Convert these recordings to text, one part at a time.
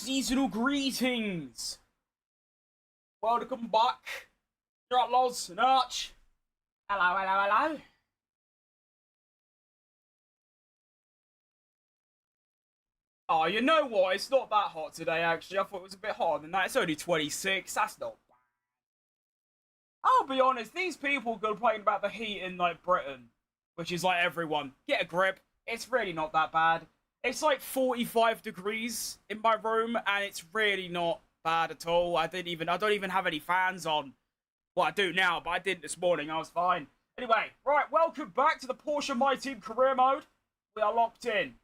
Seasonal greetings. Welcome back. You're up, Loz and Arch. Hello, hello, hello. Oh, you know what? It's not that hot today, actually. I thought it was a bit hotter than that. It's only 26. That's not bad. I'll be honest, these people complain about the heat in, like, Britain, which is like everyone. Get a grip. It's really not that bad. It's like 45 degrees in my room, and it's really not bad at all. I don't even have any fans on. Well, I do now, but I didn't this morning. I was fine. Anyway, right, welcome back to the Porsche MyTeam career mode. We are locked in.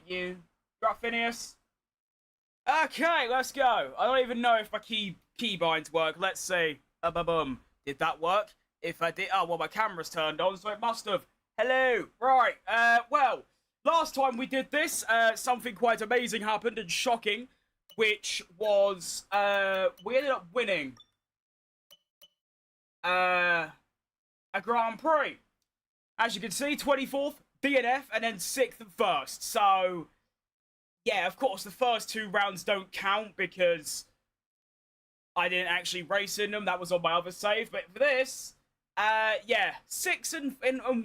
You're up, Phineas? Okay, let's go. I don't even know if my keybinds work. Let's see. Boom. Did that work? If I did, oh, well, my camera's turned on, so it must have. Hello. Right, well, last time we did this, something quite amazing happened and shocking, which was, we ended up winning a Grand Prix. As you can see, 24th, DNF, and then 6th and 1st. So, yeah, of course, the first 2 rounds don't count because I didn't actually race in them. That was on my other save. But for this, yeah, 6 and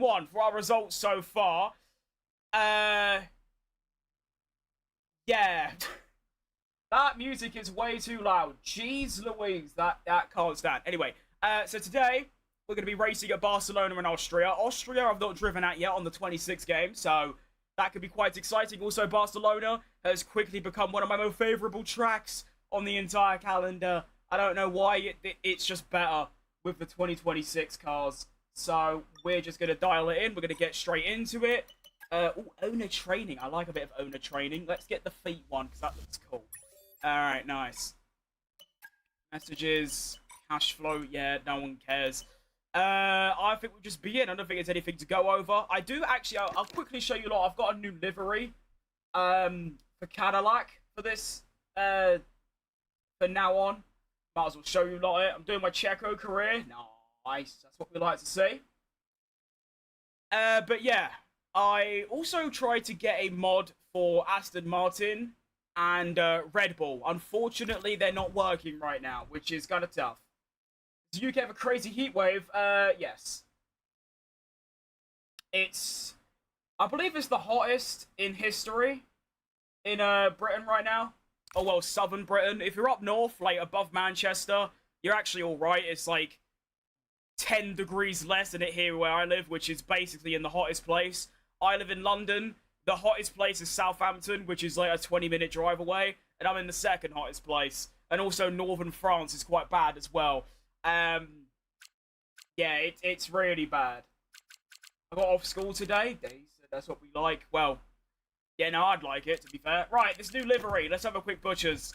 1 for our results so far. Yeah. That music is way too loud. Jeez Louise, that can't stand. Anyway, so today, we're going to be racing at Barcelona and Austria. Austria I've not driven at yet on the 26th game, so that could be quite exciting. Also, Barcelona has quickly become one of my most favourable tracks on the entire calendar. I don't know why, it's just better with the 2026 cars. So, we're just going to dial it in. We're going to get straight into it. Ooh, owner training. I like a bit of owner training. Let's get the feet one, because that looks cool. Alright, nice. Messages. Cash flow. Yeah, no one cares. I think we'll just be in. I don't think it's anything to go over. I do actually, I'll quickly show you a lot. I've got a new livery, for Cadillac for this, for now on. Might as well show you a lot of it. I'm doing my Checo career. Nice. That's what we like to see. But yeah, I also tried to get a mod for Aston Martin and, Red Bull. Unfortunately, they're not working right now, which is kind of tough. Does the UK have a crazy heat wave? Yes. I believe it's the hottest in history in, Britain right now. Oh, well, southern Britain. If you're up north, like, above Manchester, you're actually alright. It's, like, 10 degrees less than it here where I live, which is basically in the hottest place. I live in London. The hottest place is Southampton, which is, like, a 20-minute drive away. And I'm in the second hottest place. And also northern France is quite bad as well. Yeah, it's really bad. I got off school today. That's what we like. Well, yeah, no, I'd like it, to be fair. Right, this new livery. Let's have a quick butchers.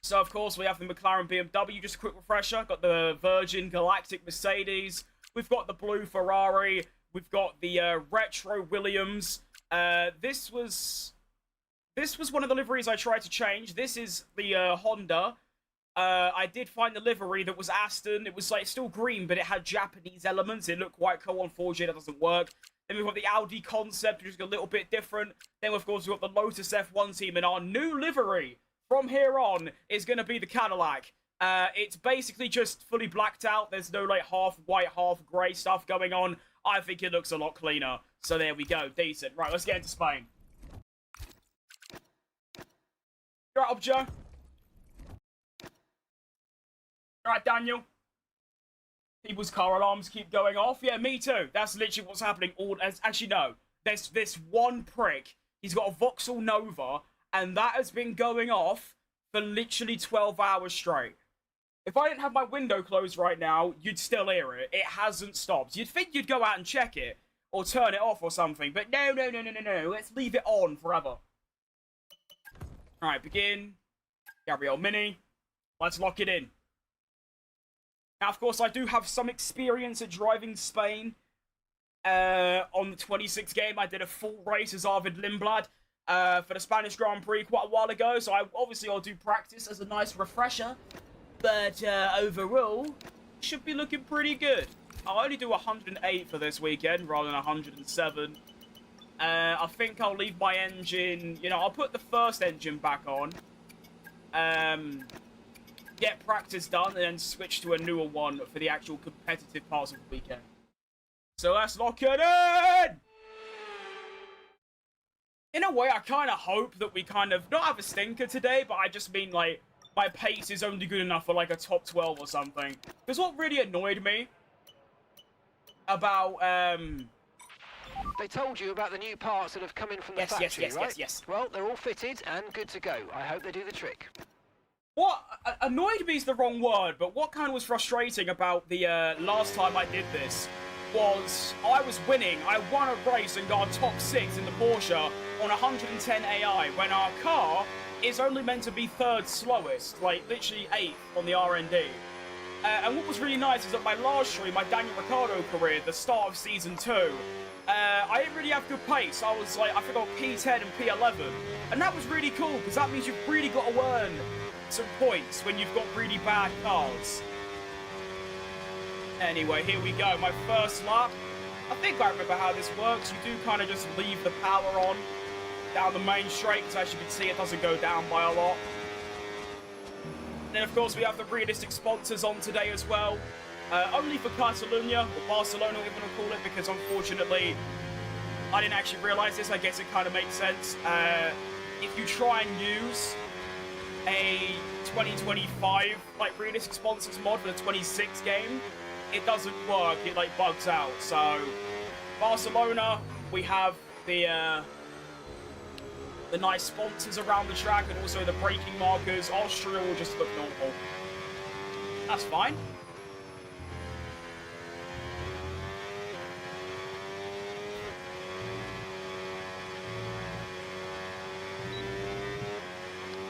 So, of course, we have the McLaren BMW. Just a quick refresher. Got the Virgin Galactic Mercedes. We've got the blue Ferrari. We've got the retro Williams. This was one of the liveries I tried to change. This is the Honda. I did find the livery that was Aston. It was like still green, but it had Japanese elements. It looked quite cool. Unfortunately, that doesn't work. Then we've got the Audi concept, which is a little bit different. Then, of course, we've got the Lotus F1 team, and our new livery from here on is going to be the Cadillac. It's basically just fully blacked out. There's no, like, half white, half grey stuff going on. I think it looks a lot cleaner. So there we go. Decent. Right, let's get into Spain. You're right, Joe. Alright, Daniel. People's car alarms keep going off. Yeah, me too. That's literally what's happening. Actually, no. There's this one prick. He's got a Vauxhall Nova, and that has been going off for literally 12 hours straight. If I didn't have my window closed right now, you'd still hear it. It hasn't stopped. You'd think you'd go out and check it, or turn it off or something, but no. Let's leave it on forever. Alright, begin. Gabrielle Mini. Let's lock it in. Now, of course, I do have some experience at driving Spain. On the 26th game, I did a full race as Arvid Lindblad for the Spanish Grand Prix quite a while ago, so I'll do practice as a nice refresher. But overall, should be looking pretty good. I'll only do 108 for this weekend rather than 107. I think I'll leave my engine, you know, I'll put the first engine back on. Get practice done, and then switch to a newer one for the actual competitive parts of the weekend. So let's lock it in! In a way, I kind of hope that we kind of, not have a stinker today, but I just mean, like, my pace is only good enough for, like, a top 12 or something. Because what really annoyed me about, They told you about the new parts that have come in from the factory, right? Yes. Well, they're all fitted and good to go. I hope they do the trick. What annoyed me is the wrong word, but what kind of was frustrating about the last time I did this was I was winning. I won a race and got a top 6 in the Porsche on 110 AI when our car is only meant to be 3rd slowest, like literally 8th on the R&D. And what was really nice is that my last stream, my Daniel Ricciardo career, the start of Season 2, I didn't really have good pace. I was like, I think I got P10 and P11. And that was really cool, because that means you've really got to earn some points when you've got really bad cars. Anyway, here we go. My first lap. I think I remember how this works. You do kind of just leave the power on down the main straight, because as you can see, it doesn't go down by a lot. And then, of course, we have the realistic sponsors on today as well. Only for Catalonia, or Barcelona, we're going to call it, because unfortunately, I didn't actually realise this. I guess it kind of makes sense. If you try and use a 2025 like realistic sponsors mod for the 26 game, it doesn't work. It like bugs out. So Barcelona, we have the nice sponsors around the track and also the braking markers. Austria will just look normal. That's fine.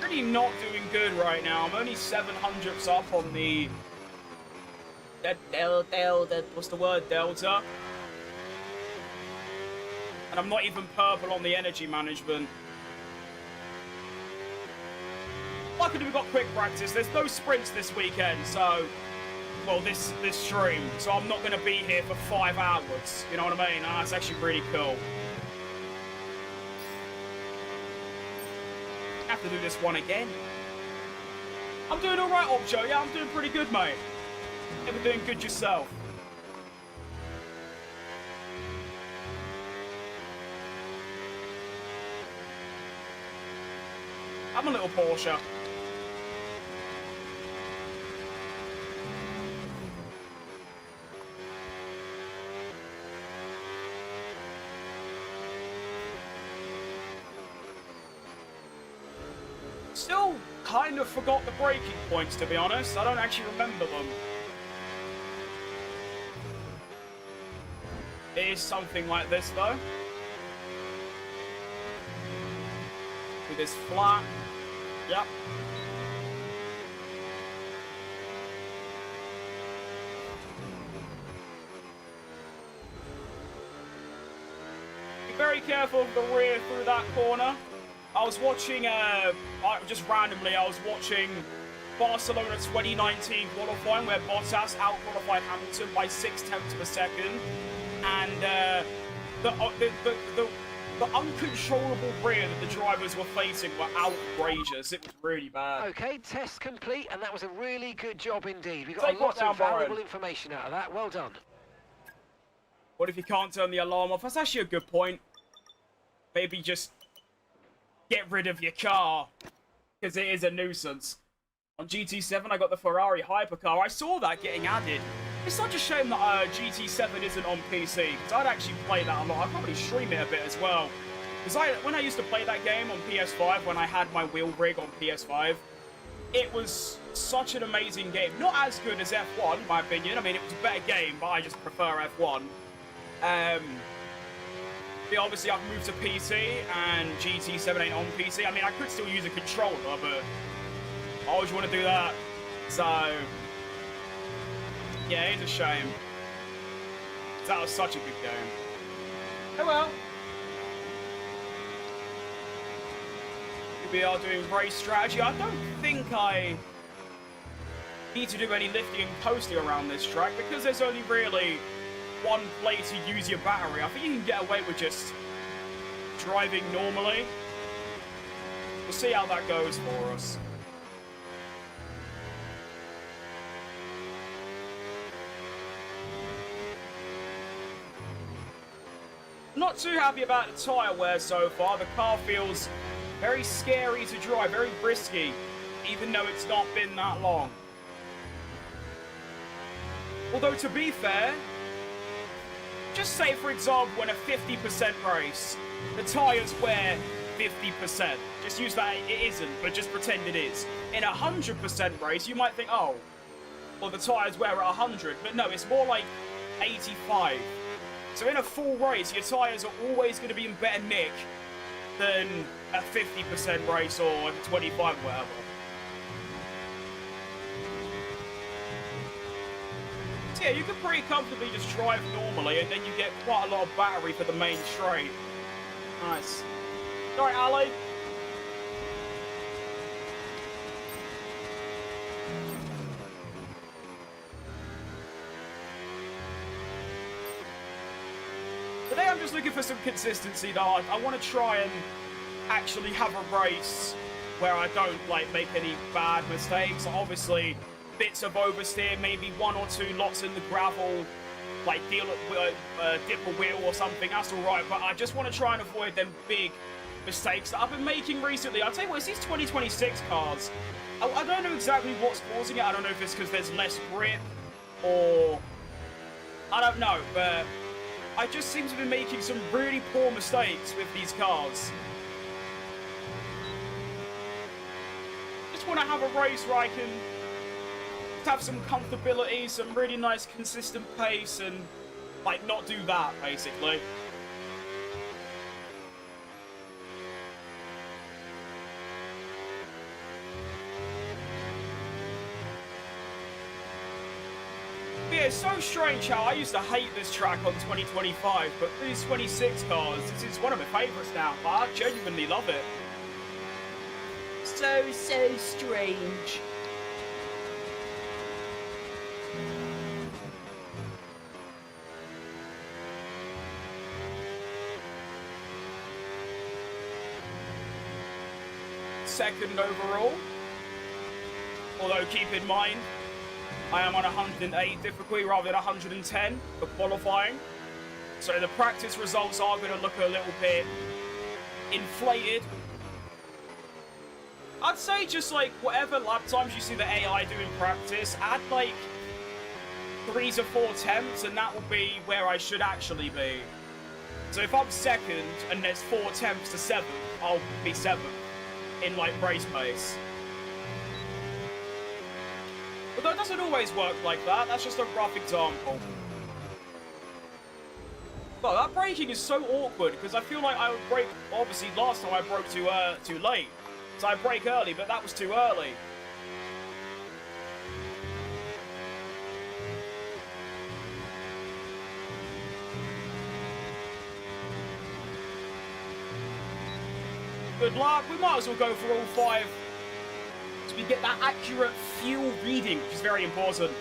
Really not doing good right now. I'm only 700ths up on the what's the word? Delta. And I'm not even purple on the energy management. Luckily we've got quick practice. There's no sprints this weekend, so well this stream. So I'm not gonna be here for 5 hours. You know what I mean? That's actually really cool. Have to do this one again. I'm doing alright, Opcho. Yeah, I'm doing pretty good, mate. You're doing good yourself. I'm a little Porsche. Still kind of forgot the braking points, to be honest. I don't actually remember them. It is something like this, though. With this flat. Yep. Be very careful of the rear through that corner. I was watching, just randomly, I was watching Barcelona 2019 qualifying where Bottas out-qualified Hamilton by 6/10 of a second. And the uncontrollable rear that the drivers were facing were outrageous. It was really bad. Okay, test complete, and that was a really good job indeed. We got a lot of valuable information out of that. Well done. What if you can't turn the alarm off? That's actually a good point. Maybe just get rid of your car, because it is a nuisance. On GT7, I got the Ferrari hypercar. I saw that getting added. It's such a shame that GT7 isn't on PC, because I'd actually play that a lot. I'd probably stream it a bit as well. Because when I used to play that game on PS5, when I had my wheel rig on PS5, it was such an amazing game. Not as good as F1, in my opinion. I mean, it was a better game, but I just prefer F1. But obviously, I've moved to PC, and GT7 ain't on PC. I mean, I could still use a controller, but I always want to do that. So yeah, it's a shame. That was such a good game. Oh well. We are doing race strategy. I don't think I need to do any lifting and coasting around this track because there's only really one place to use your battery. I think you can get away with just driving normally. We'll see how that goes for us. Not too happy about the tyre wear so far. The car feels very scary to drive, very risky, even though it's not been that long. Although, to be fair, just say, for example, in a 50% race, the tyres wear 50%. Just use that, it isn't, but just pretend it is. In a 100% race, you might think, oh, well, the tyres wear at 100, but no, it's more like 85. So in a full race, your tyres are always going to be in better nick than a 50% race or a 25, whatever. So yeah, you can pretty comfortably just drive normally, and then you get quite a lot of battery for the main straight. Nice. All right, Ali. Today I'm just looking for some consistency, though. I want to try and actually have a race where I don't, like, make any bad mistakes. Obviously, bits of oversteer, maybe one or two lots in the gravel, like dip a wheel or something, that's alright. But I just want to try and avoid them big mistakes that I've been making recently. I'll tell you what, it's these 2026 cars. I don't know exactly what's causing it. I don't know if it's because there's less grip or... I don't know, but... I just seem to be making some really poor mistakes with these cars. Just want to have a race where I can have some comfortability, some really nice consistent pace, and like not do that, basically. Yeah, it's so strange how I used to hate this track on 2025, but these 26 cars, this is one of my favourites now. I genuinely love it. So strange. Second overall. Although, keep in mind, I am on 108 difficulty rather than 110 for qualifying. So the practice results are going to look a little bit inflated. I'd say just like whatever lap times you see the AI do in practice, add like 3 to 4 attempts and that will be where I should actually be. So if I'm second and there's 4 attempts to 7th, I'll be 7th in like race pace. Although it doesn't always work like that, that's just a rough example. But that braking is so awkward, because I feel like I would brake, obviously last time I broke too late. So I brake early, but that was too early. Good luck, we might as well go for all 5. So we get that accurate fuel reading, which is very important.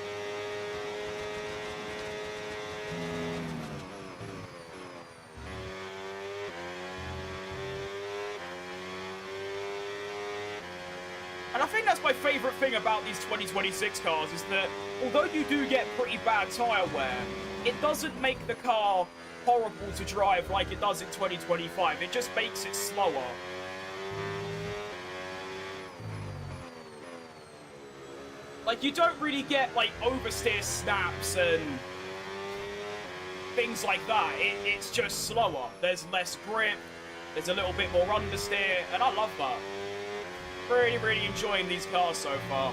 And I think that's my favourite thing about these 2026 cars, is that although you do get pretty bad tyre wear, it doesn't make the car horrible to drive like it does in 2025. It just makes it slower. Like, you don't really get, like, oversteer snaps and things like that. It's just slower. There's less grip. There's a little bit more understeer, and I love that. Really, really enjoying these cars so far.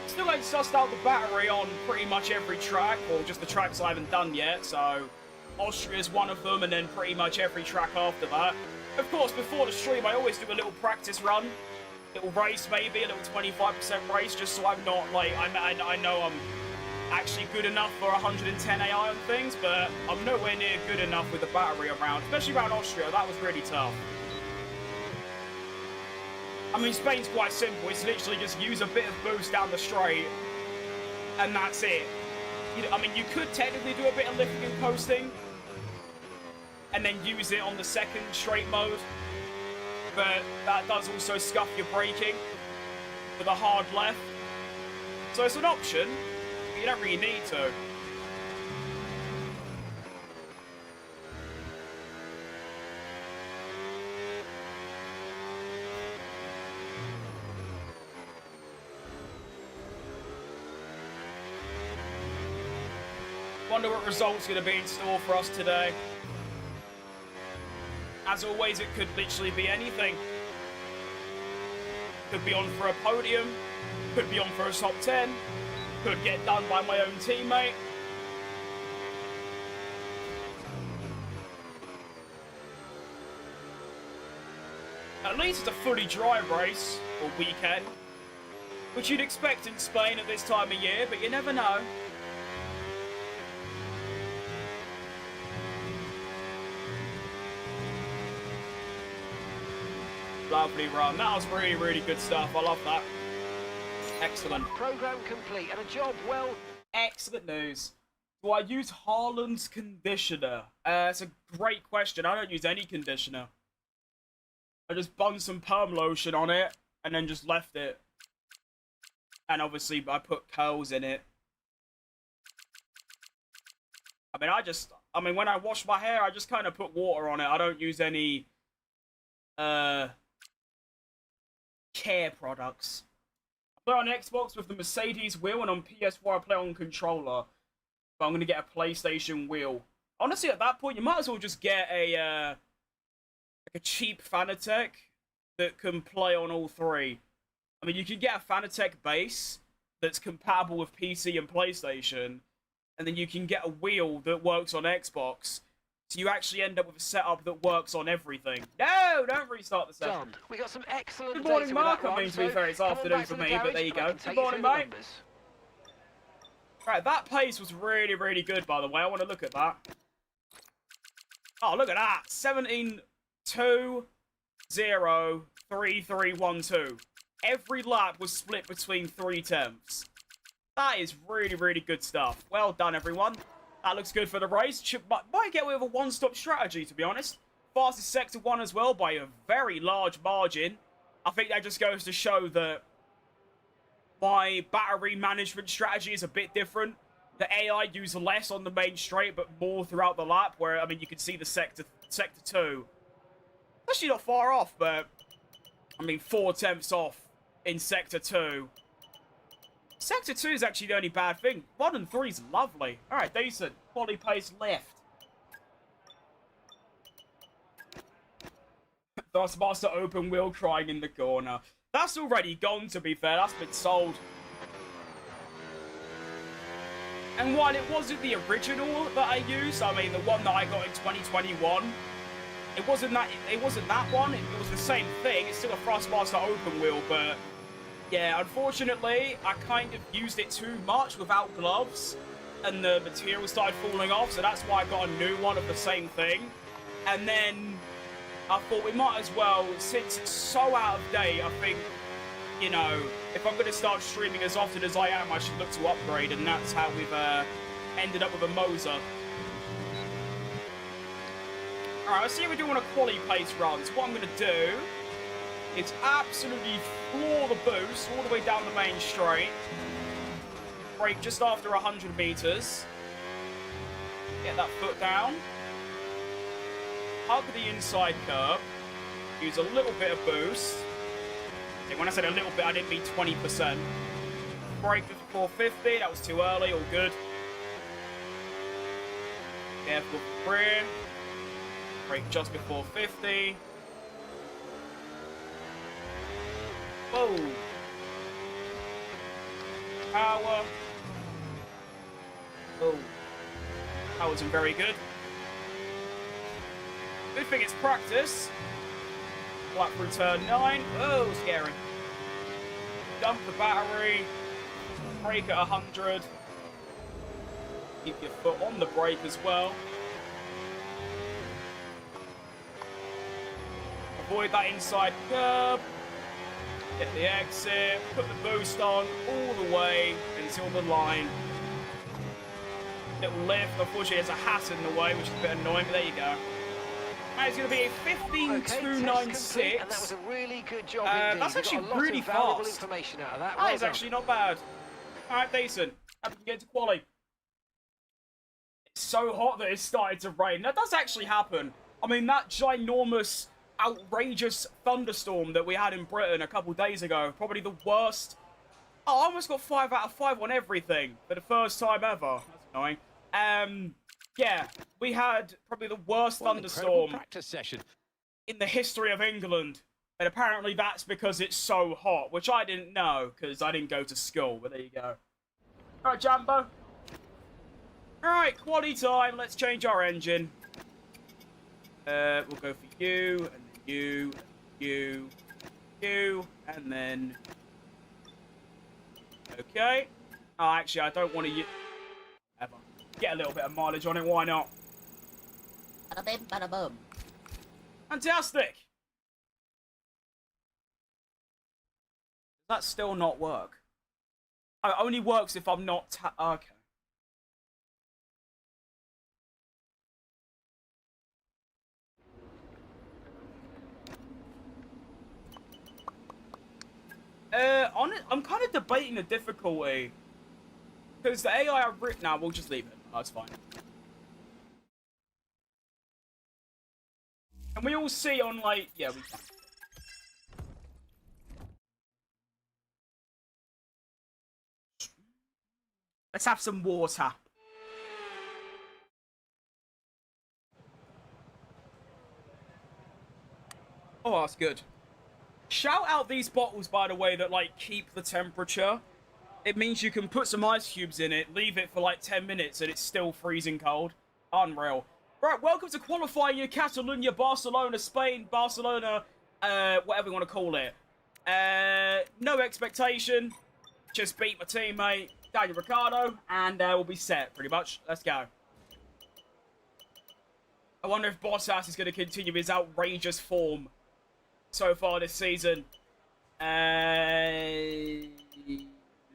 Still ain't sussed out the battery on pretty much every track, or just the tracks I haven't done yet, so Austria's one of them, and then pretty much every track after that. Of course, before the stream, I always do a little practice run. Little race, maybe, a little 25% race, just so I'm not, like, I know I'm actually good enough for 110 AI on things, but I'm nowhere near good enough with the battery around, especially around Austria. That was really tough. I mean, Spain's quite simple. It's literally just use a bit of boost down the straight, and that's it. I mean, you could technically do a bit of lifting and coasting, and then use it on the second straight mode. But that does also scuff your braking for the hard left. So it's an option, but you don't really need to. Wonder what result's going to be in store for us today. As always, it could literally be anything. Could be on for a podium, could be on for a top 10, could get done by my own teammate. At least it's a fully dry race, or weekend, which you'd expect in Spain at this time of year, but you never know. Lovely run. That was really, really good stuff. I love that. Excellent. Program complete and a job well. Excellent news. Do I use Haaland's conditioner? It's a great question. I don't use any conditioner. I just bunned some perm lotion on it and then just left it. And obviously I put curls in it. I mean, when I wash my hair, I just kind of put water on it. I don't use any care products. I play on Xbox with the Mercedes wheel, and on PS4 I play on controller. But I'm going to get a PlayStation wheel. Honestly, at that point, you might as well just get a cheap Fanatec that can play on all three. I mean, you can get a Fanatec base that's compatible with PC and PlayStation, and then you can get a wheel that works on Xbox. So you actually end up with a setup that works on everything. No, don't restart the session. Done. We got some excellent. Good morning, Mark. I mean, to be fair, it's afternoon for me, but there you go. Good morning, mate. Right, that pace was really, really good, by the way. I want to look at that. Oh, look at that. 17.2.0.33.12. Every lap was split between 3 tenths. That is really, really good stuff. Well done, everyone. That looks good for the race. Might get away with a one-stop strategy, to be honest. Fastest Sector 1 as well by a very large margin. I think that just goes to show that my battery management strategy is a bit different. The AI use less on the main straight, but more throughout the lap, where, I mean, you can see the Sector 2. Actually not far off, but, I mean, 4 tenths off in Sector 2. Sector 2 is actually the only bad thing. 1 and 3 is lovely. Alright, decent. Quality pace left. Thrustmaster open wheel crying in the corner. That's already gone, to be fair. That's been sold. And while it wasn't the original that I used, I mean, the one that I got in 2021, it wasn't that one. It was the same thing. It's still a Thrustmaster open wheel, but yeah, unfortunately, I kind of used it too much without gloves, and the material started falling off, so that's why I got a new one of the same thing. And then I thought we might as well, since it's so out of date, I think, you know, if I'm going to start streaming as often as I am, I should look to upgrade, and that's how we've ended up with a Moza. Alright, let's see if we do on a quality pace run. So what I'm going to do is absolutely floor the boost all the way down the main straight. Brake just after 100 meters. Get that foot down. Hug the inside curb. Use a little bit of boost. And when I said a little bit, I didn't mean 20%. Brake just before 50. That was too early. All good. Careful with the rear. Brake just before 50. Whoa. Power. Oh. That wasn't very good. Good thing it's practice. Flat through turn 9. Oh, scary. Dump the battery. Brake at 100. Keep your foot on the brake as well. Avoid that inside curb. Get the exit. Put the boost on all the way until the line. Little lift. Unfortunately, there's a hat in the way, which is a bit annoying, but there you go. That is going to be a 15.296. And that was a really good job indeed. That's actually really valuable fast. Information out of that. That is actually not bad. All right, decent. Happy to get to quali. It's so hot that it's started to rain. That does actually happen. I mean, that ginormous, outrageous thunderstorm that we had in Britain a couple days ago, probably the worst. Oh, I almost got 5 out of 5 on everything for the first time ever. That's annoying. Yeah, we had probably the worst thunderstorm practice session in the history of England. And apparently that's because it's so hot, which I didn't know, because I didn't go to school, but there you go. Alright, Jambo. Alright, quality time. Let's change our engine. We'll go for you, and then you, you, and then... Okay. Oh, actually, I don't want to... Ever. Get a little bit of mileage on it, why not? Bada bim, bada boom. Fantastic! Does that still not work? Oh, it only works if I'm not okay. I'm kind of debating the difficulty. Because the AI I've written now, we'll just leave it. That's fine. And we all see on, like... Yeah, we can. Let's have some water. Oh, that's good. Shout out these bottles, by the way, that, like, keep the temperature. It means you can put some ice cubes in it, leave it for, like, 10 minutes, and it's still freezing cold. Unreal. Right, welcome to qualifying in Catalonia, Barcelona, Spain, Barcelona, whatever you want to call it. No expectation. Just beat my teammate, Daniel Ricciardo, and we'll be set, pretty much. Let's go. I wonder if Bottas is going to continue his outrageous form so far this season.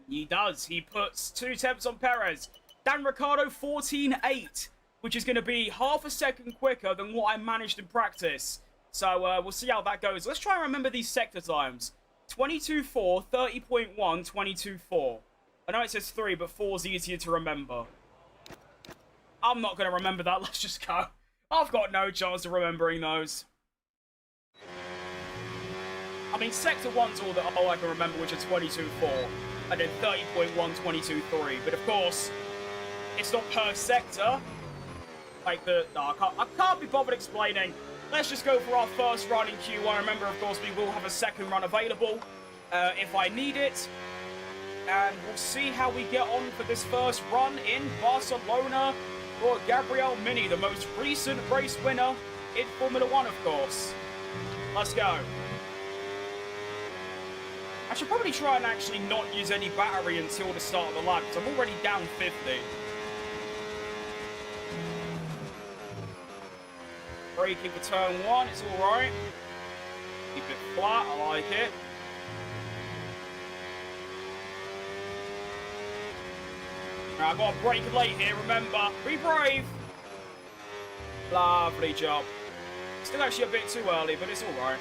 He does. He puts 2 temps on Perez. Dan Ricciardo 14.8, which is going to be half a second quicker than what I managed in practice. So we'll see how that goes. Let's try and remember these sector times. 22.4, 30.1, 22.4. I know it says 3, but 4 is easier to remember. I'm not going to remember that. Let's just go. I've got no chance of remembering those. I mean, Sector 1's all I can remember, which is 22.4. And then 30.1, 22.3. But of course, it's not per sector. Like no, I can't be bothered explaining. Let's just go for our first run in Q1. Remember, of course, we will have a second run available if I need it. And we'll see how we get on for this first run in Barcelona for Gabriel Mini, the most recent race winner in Formula 1, of course. Let's go. I should probably try and actually not use any battery until the start of the lap, because I'm already down 50. Braking for turn 1, it's alright. Keep it flat, I like it. Right, I've got to brake late here, remember. Be brave. Lovely job. Still actually a bit too early, but it's alright.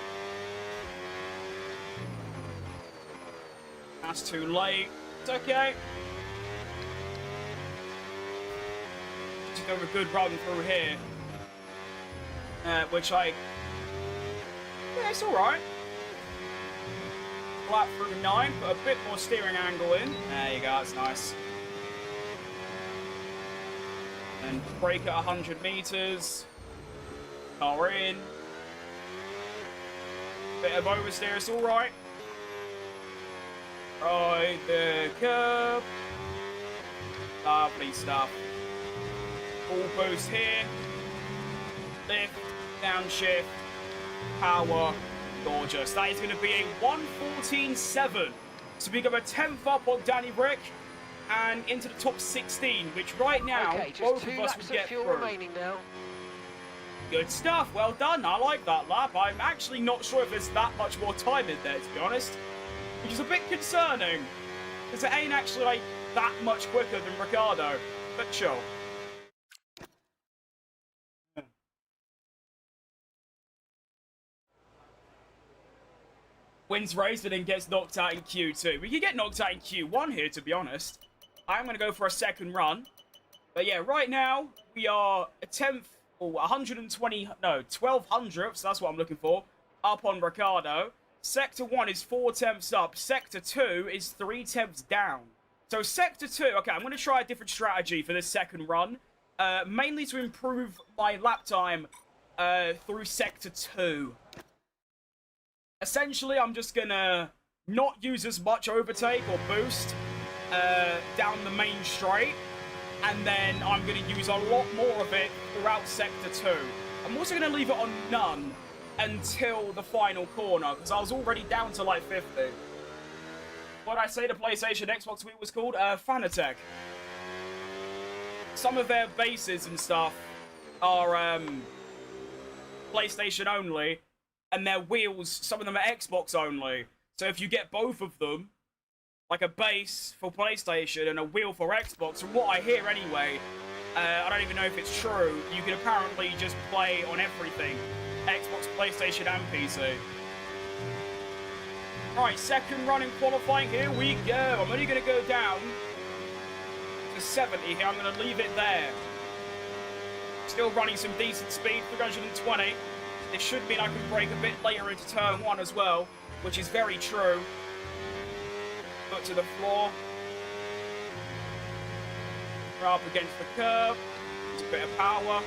That's too late. It's okay. Just doing a good run through here. Which I... Yeah, it's alright. Flat through 9, but a bit more steering angle in. There you go, that's nice. And brake at 100 meters. Car in. Bit of oversteer, it's alright. Right, the curb. Lovely stuff. Full boost here. Lift, downshift, power. Gorgeous. That is going to be a 1:14.7. So we go a 10th up on Danny Rick and into the top 16, which right now, both of us would get through. Remaining now. Good stuff. Well done. I like that lap. I'm actually not sure if there's that much more time in there, to be honest. Which is a bit concerning, because it ain't actually like that much quicker than Ricciardo, but sure. Wins race, but then gets knocked out in Q2. We could get knocked out in Q1 here, to be honest. I'm going to go for a second run. But yeah, right now, we are a 10th, or 120, no, 1200ths, that's what I'm looking for, up on Ricardo. Sector 1 is 4 tenths up. Sector 2 is 3 tenths down. So Sector 2, okay, I'm going to try a different strategy for this second run. Mainly to improve my lap time through Sector 2. Essentially, I'm just going to not use as much overtake or boost down the main straight. And then I'm going to use a lot more of it throughout Sector 2. I'm also going to leave it on none until the final corner, because I was already down to like 50. What I say the PlayStation Xbox Wii was called? Fanatec. Some of their bases and stuff are PlayStation only, and their wheels, some of them are Xbox only. So if you get both of them, like a base for PlayStation and a wheel for Xbox, from what I hear anyway, I don't even know if it's true, you can apparently just play on everything. Xbox, PlayStation, and PC. Right, second run in qualifying, here we go. I'm only going to go down to 70 here, I'm going to leave it there. Still running some decent speed, 320. This should mean I can brake a bit later into turn 1 as well, which is very true. Foot to the floor. We're up against the curb. It's a bit of power.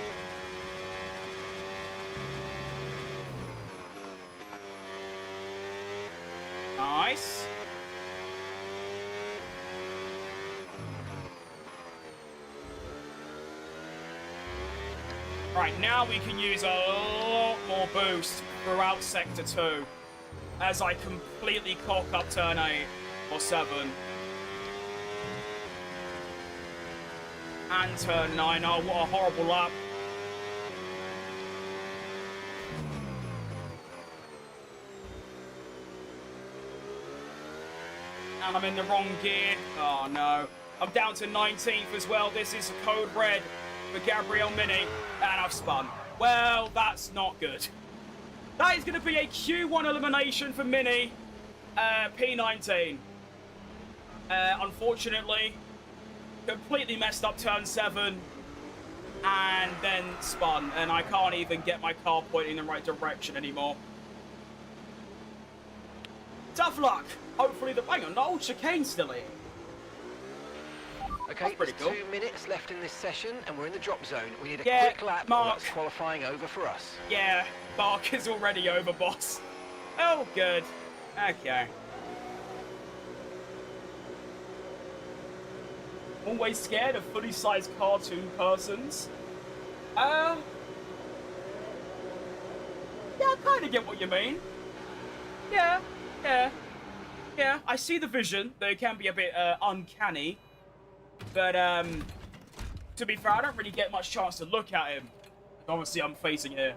Nice. Right, now we can use a lot more boost throughout Sector 2 as I completely cock up turn 8 or 7. And turn 9. Oh, what a horrible lap. And I'm in the wrong gear. Oh, no. I'm down to 19th as well. This is code red for Gabriel Mini. And I've spun. Well, that's not good. That is going to be a Q1 elimination for Mini. P19. Unfortunately, completely messed up turn 7. And then spun. And I can't even get my car pointing in the right direction anymore. Tough luck. Hopefully the... Hang on, the old chicane's still here. Okay, there's cool. 2 minutes left in this session, and we're in the drop zone. We need a quick lap, or that's qualifying over for us. Yeah, Mark is already over, boss. Oh, good. Okay. Always scared of fully sized cartoon persons. Yeah, I kind of get what you mean. Yeah. I see the vision, though it can be a bit uncanny. But, to be fair, I don't really get much chance to look at him. Obviously, I'm facing here.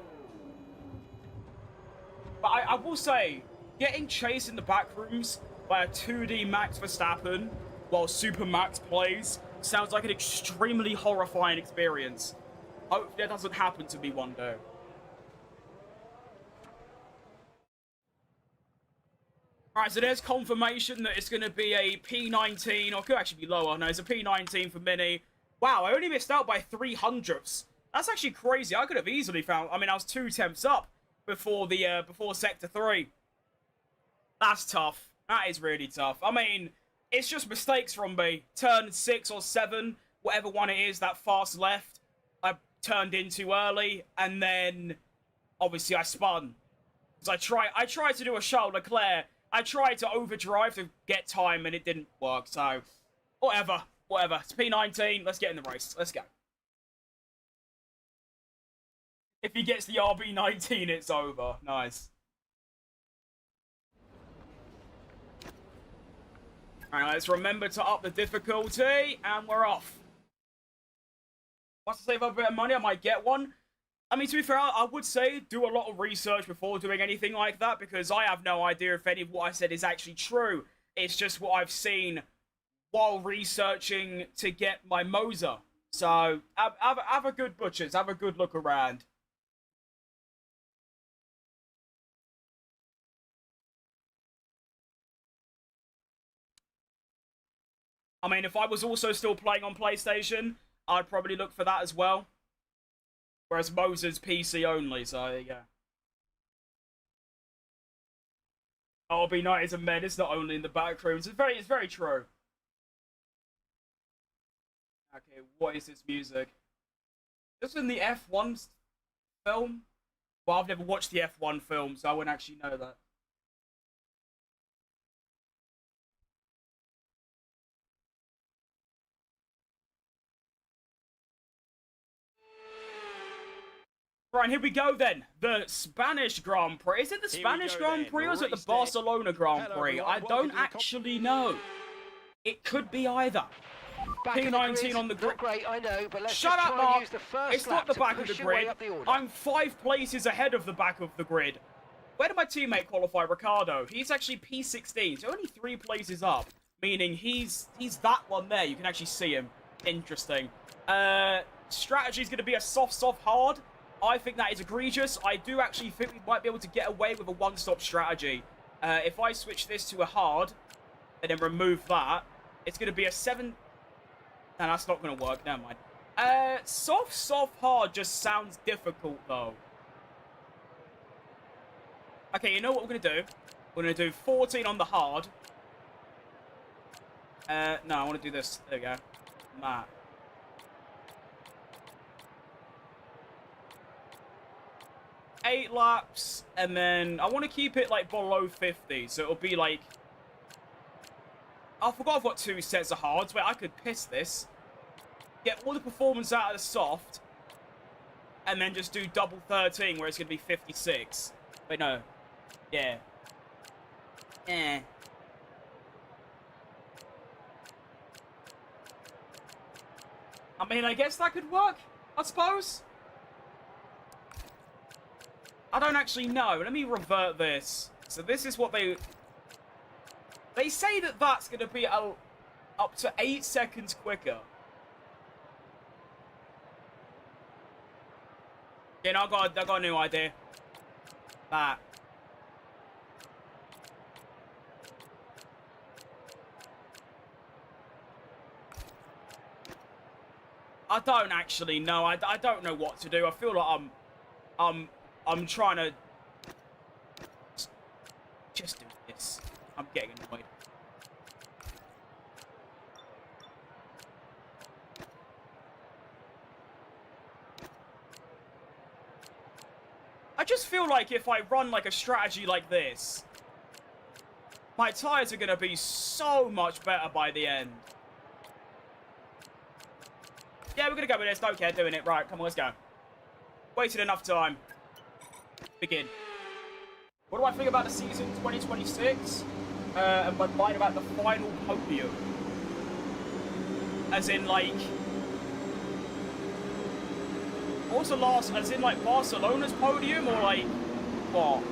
But I will say, getting chased in the back rooms by a 2D Max Verstappen while Super Max plays sounds like an extremely horrifying experience. Hope that doesn't happen to me one day. Alright, so there's confirmation that it's going to be a P19, or it could actually be lower. No, it's a P19 for Mini. Wow, I only missed out by 300ths. That's actually crazy. I could have easily found... I mean, I was 2 tenths up before the before Sector 3. That's tough. That is really tough. I mean, it's just mistakes from me. Turn 6 or 7, whatever one it is, that fast left, I turned in too early, and then, obviously, I spun. Because I tried to do a Charles Leclerc. I tried to overdrive to get time, and it didn't work, so... Whatever. It's P19. Let's get in the race. Let's go. If he gets the RB19, it's over. Nice. Alright, let's remember to up the difficulty, and we're off. Once I save up a bit of money, I might get one. I mean, to be fair, I would say do a lot of research before doing anything like that, because I have no idea if any of what I said is actually true. It's just what I've seen while researching to get my Moza. So, have a good butchers, have a good look around. I mean, if I was also still playing on PlayStation, I'd probably look for that as well. Whereas Moza's PC only, so there you go. Oh, be nice as a men. It's not only in the back rooms. It's very true. Okay, what is this music? This is in the F1 film? Well, I've never watched the F1 film, so I wouldn't actually know that. Right, here we go then. The Spanish Grand Prix. Is it the Spanish Grand Prix or is it the Barcelona Grand Prix? I don't actually know. It could be either. P19 on the grid. Great, I know, but let's Shut up, Mark. It's not the back of the grid. I'm 5 places ahead of the back of the grid. Where did my teammate qualify, Ricardo? He's actually P16, so only 3 places up. Meaning he's that one there. You can actually see him. Interesting. Strategy's going to be a soft, hard. I think that is egregious. I do actually think we might be able to get away with a one-stop strategy. If I switch this to a hard, and then remove that, it's going to be a 7... No, that's not going to work. Never mind. Soft, hard just sounds difficult, though. Okay, you know what we're going to do? We're going to do 14 on the hard. No, I want to do this. There we go. Nah. Eight laps, and then I want to keep it like below 50, so it'll be like... I forgot I've got 2 sets of hards. Wait, I could piss this. Get all the performance out of the soft, and then just do double 13, where it's going to be 56. Wait, no. Yeah. Eh. I mean, I guess that could work, I suppose. I don't actually know. Let me revert this. So this is what they say that that's going to be up to 8 seconds quicker. Yeah, no, I got a new idea. That. I don't actually know. I don't know what to do. I feel like I'm trying to just do this. I'm getting annoyed. I just feel like if I run like a strategy like this, my tyres are going to be so much better by the end. Yeah, we're going to go with this. Don't care doing it. Right, come on, let's go. Wasted enough time. Begin. What do I think about the season 2026? And my mind about the final podium. As in, like... What was the last... As in, like, Barcelona's podium? Or, like... What?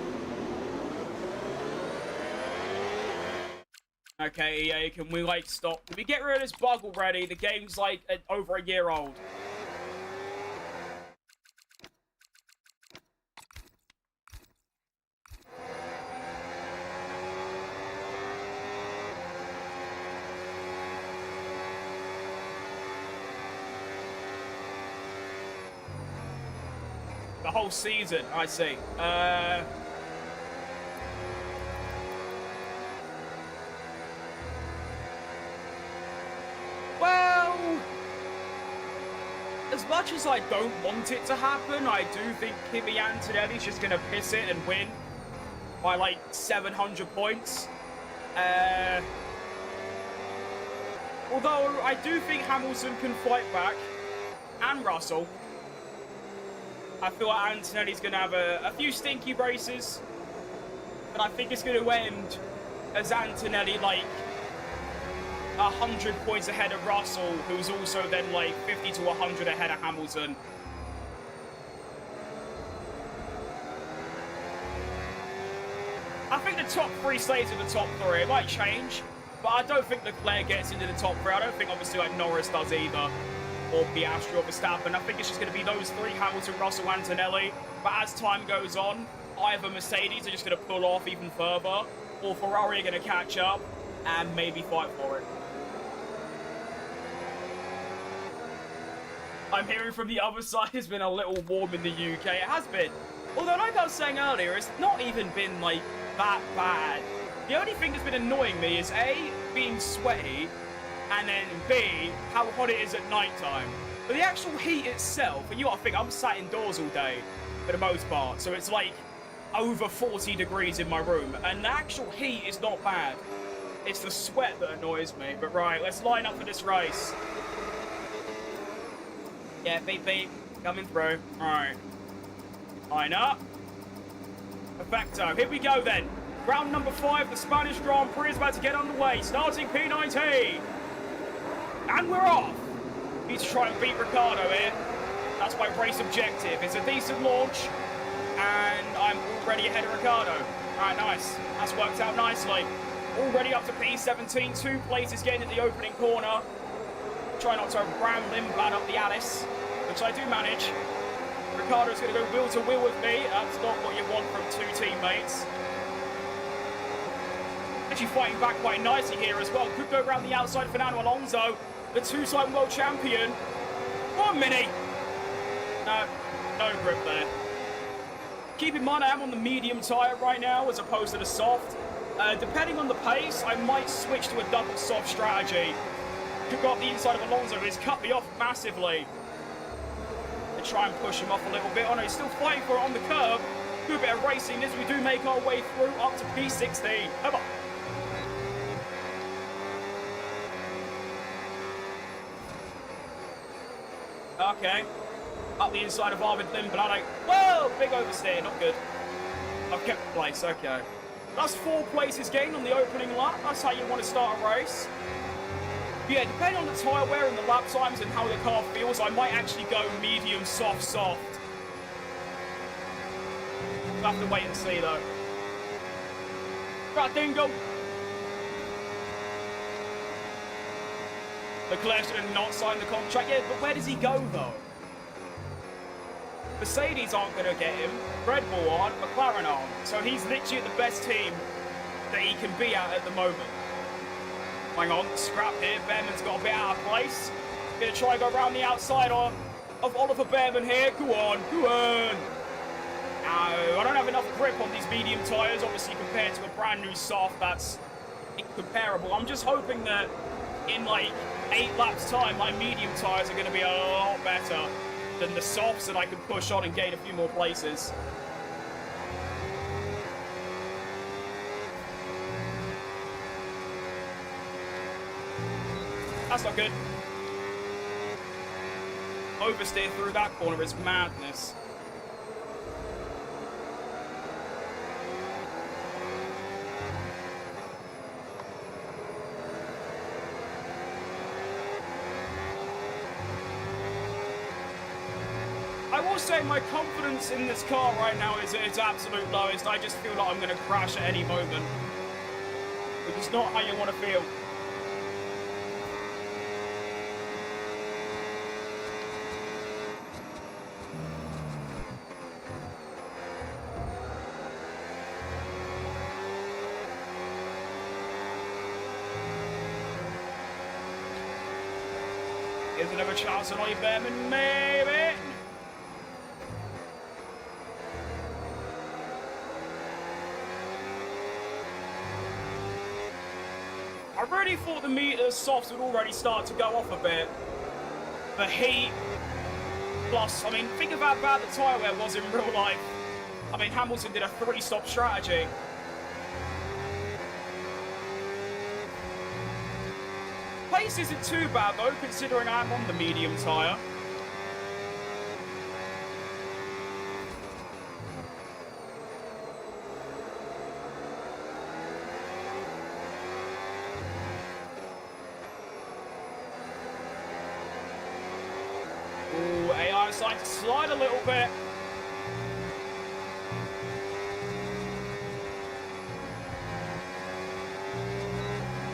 Okay, EA, can we, like, stop? Can we get rid of this bug already? The game's, like, over a year old. The whole season, I see. Well, as much as I don't want it to happen, I do think Kimi Antonelli's just going to piss it and win by like 700 points. Although I do think Hamilton can fight back, and Russell. I feel like Antonelli's going to have a few stinky races, but I think it's going to end as Antonelli, like, 100 points ahead of Russell, who's also then, like, 50 to 100 ahead of Hamilton. I think the top 3 stays in the top 3. It might change, but I don't think Leclerc gets into the top 3. I don't think, obviously, like, Norris does either. Or Piastri or Verstappen. I think it's just going to be those 3, Hamilton, Russell, Antonelli. But as time goes on, either Mercedes are just going to pull off even further, or Ferrari are going to catch up and maybe fight for it. I'm hearing from the other side it's been a little warm in the UK. It has been. Although, like I was saying earlier, it's not even been, like, that bad. The only thing that's been annoying me is, A, being sweaty, and then, B, how hot it is at nighttime. But the actual heat itself, and you gotta think, I'm sat indoors all day, for the most part, so it's, like, over 40 degrees in my room, and the actual heat is not bad. It's the sweat that annoys me. But right, let's line up for this race. Yeah, beep, beep. Coming through. Alright. Line up. Perfecto. Here we go then. Round number 5, the Spanish Grand Prix is about to get underway. Starting P19. And we're off. Need to try and beat Ricardo here. That's my race objective. It's a decent launch. And I'm already ahead of Ricardo. Alright, nice. That's worked out nicely. Already up to P17. 2 places getting in the opening corner. Try not to ram Lindblad up the Alice, which I do manage. Ricardo's going to go wheel to wheel with me. That's not what you want from 2 teammates. Actually fighting back quite nicely here as well. Could go around the outside. Fernando Alonso, the 2-time world champion. 1 minute. No grip there. Keep in mind I am on the medium tyre right now as opposed to the soft. Depending on the pace, I might switch to a double soft strategy. Could go up the inside of Alonso, but he's cut me off massively. And try and push him off a little bit. Oh no, he's still fighting for it on the curb. Do a bit of racing as we do make our way through up to P16. Come on. Okay. Up the inside of Arvid Lindblad. Whoa! Big oversteer, not good. I've kept place, okay. That's 4 places gained on the opening lap. That's how you want to start a race. Yeah, depending on the tyre wear and the lap times and how the car feels, I might actually go medium, soft, soft. We'll have to wait and see, though. Right, Dingle. Leclerc should have not signed the contract yet, but where does he go, though? Mercedes aren't going to get him. Red Bull aren't. McLaren aren't. So he's literally at the best team that he can be at the moment. Hang on, scrap here. Behrman's got a bit out of place. Gonna try and go around the outside of Oliver Behrman here. Go on, go on. No, I don't have enough grip on these medium tyres, obviously, compared to a brand new soft that's incomparable. I'm just hoping that in like 8 laps time, my medium tyres are going to be a lot better than the softs that I can push on and gain a few more places. That's not good. Oversteer through that corner is madness. I will say my confidence in this car right now is at its absolute lowest. I just feel like I'm going to crash at any moment, which is not how you want to feel. Here's another chance on Ollie Behrman, maybe. I really thought the softs would already start to go off a bit. The heat, plus, I mean, think of how bad the tyre wear was in real life. I mean, Hamilton did a 3-stop strategy. Pace isn't too bad though, considering I'm on the medium tyre. Ooh, AI starting to slide a little bit.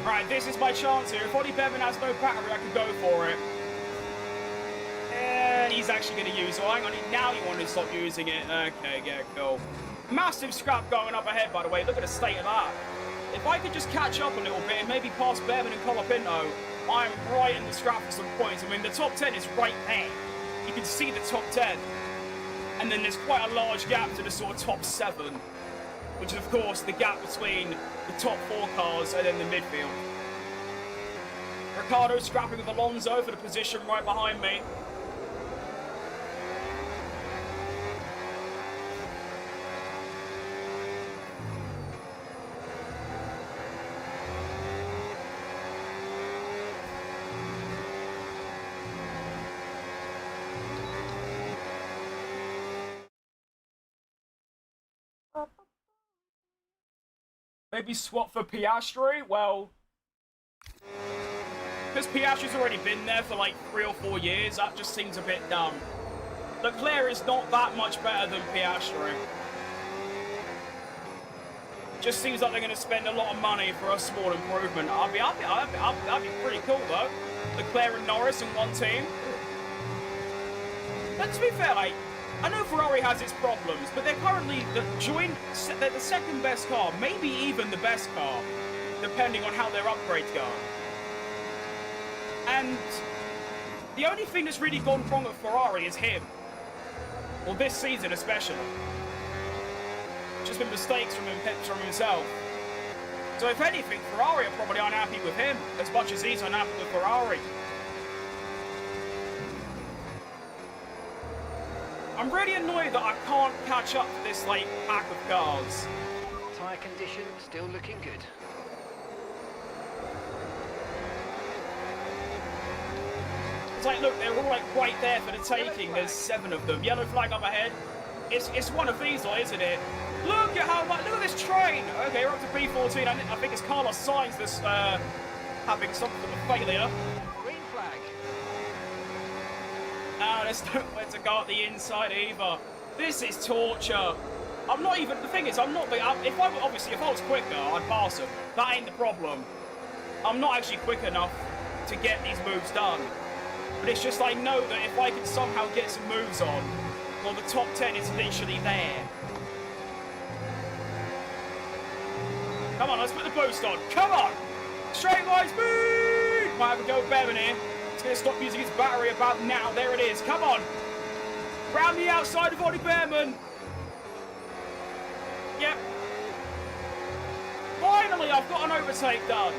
Right, this is my chance here. If Ollie Behrman has no battery, I can go for it. And he's actually going to use it. Oh, hang on, now you want to stop using it. Okay, yeah, cool. Massive scrap going up ahead, by the way. Look at the state of that. If I could just catch up a little bit and maybe pass Behrman and Colapinto, I'm right in the scrap for some points. I mean, the top 10 is right there. you can see the top 10. And then there's quite a large gap to the sort of top 7, which is, of course, the gap between the top 4 cars and then the midfield. Ricciardo scrapping with Alonso for the position right behind me. Maybe swap for Piastri? Well, because Piastri's already been there for like 3 or 4 years, that just seems a bit dumb. Leclerc is not that much better than Piastri. Just seems like they're going to spend a lot of money for a small improvement. I'd be pretty cool though. Leclerc and Norris in one team. But to be fair, like, I know Ferrari has its problems, but they're currently they're the second best car, maybe even the best car, depending on how their upgrades go. And the only thing that's really gone wrong with Ferrari is him. Well, this season especially. Just been mistakes from himself. So if anything, Ferrari are probably unhappy with him, as much as he's unhappy with Ferrari. I'm really annoyed that I can't catch up to this, like, pack of cars. Tyre condition still looking good. It's like, look, they're all, like, right there for the taking. There's 7 of them. Yellow flag up ahead. It's one of these, though, isn't it? Look at how much, look at this train. Okay, we're up to P14. I think it's Carlos Sainz that's having something of a failure. Green flag. No, there's nowhere to go up the inside either. This is torture. I'm not even, the thing is, I'm not, if I was quicker, I'd pass them. That ain't the problem. I'm not actually quick enough to get these moves done. But it's just I know that if I can somehow get some moves on, well, the top 10 is literally there. Come on, let's put the boost on. Come on! Straight line speed! Might have a go Bevan here. It's going to stop using its battery about now. There it is. Come on. Round the outside of Ollie Behrman. Yep. Finally, I've got an overtake done.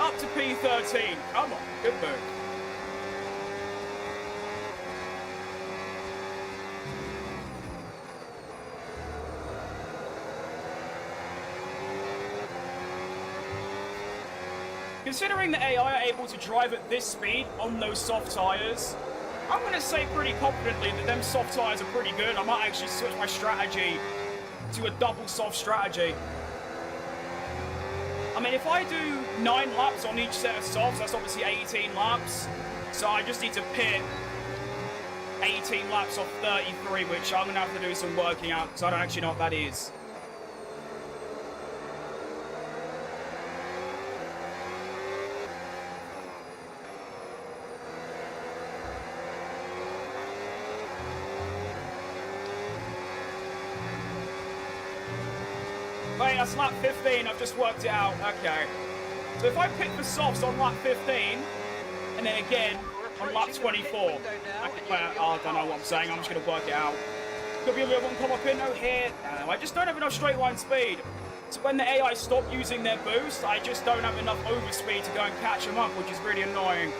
Up to P13. Come on. Good move. Considering the AI are able to drive at this speed on those soft tyres, I'm going to say pretty confidently that them soft tyres are pretty good. I might actually switch my strategy to a double soft strategy. I mean, if I do 9 laps on each set of softs, that's obviously 18 laps. So I just need to pit 18 laps off 33, which I'm going to have to do some working out because I don't actually know what that is. Wait, that's lap 15, I've just worked it out. Okay. So if I pick the softs on lap 15, and then again on lap 24, I don't know what I'm saying, I'm just going to work it out. Could be a little one come up in, no here. No, I just don't have enough straight line speed. So when the AI stop using their boost, I just don't have enough overspeed to go and catch them up, which is really annoying.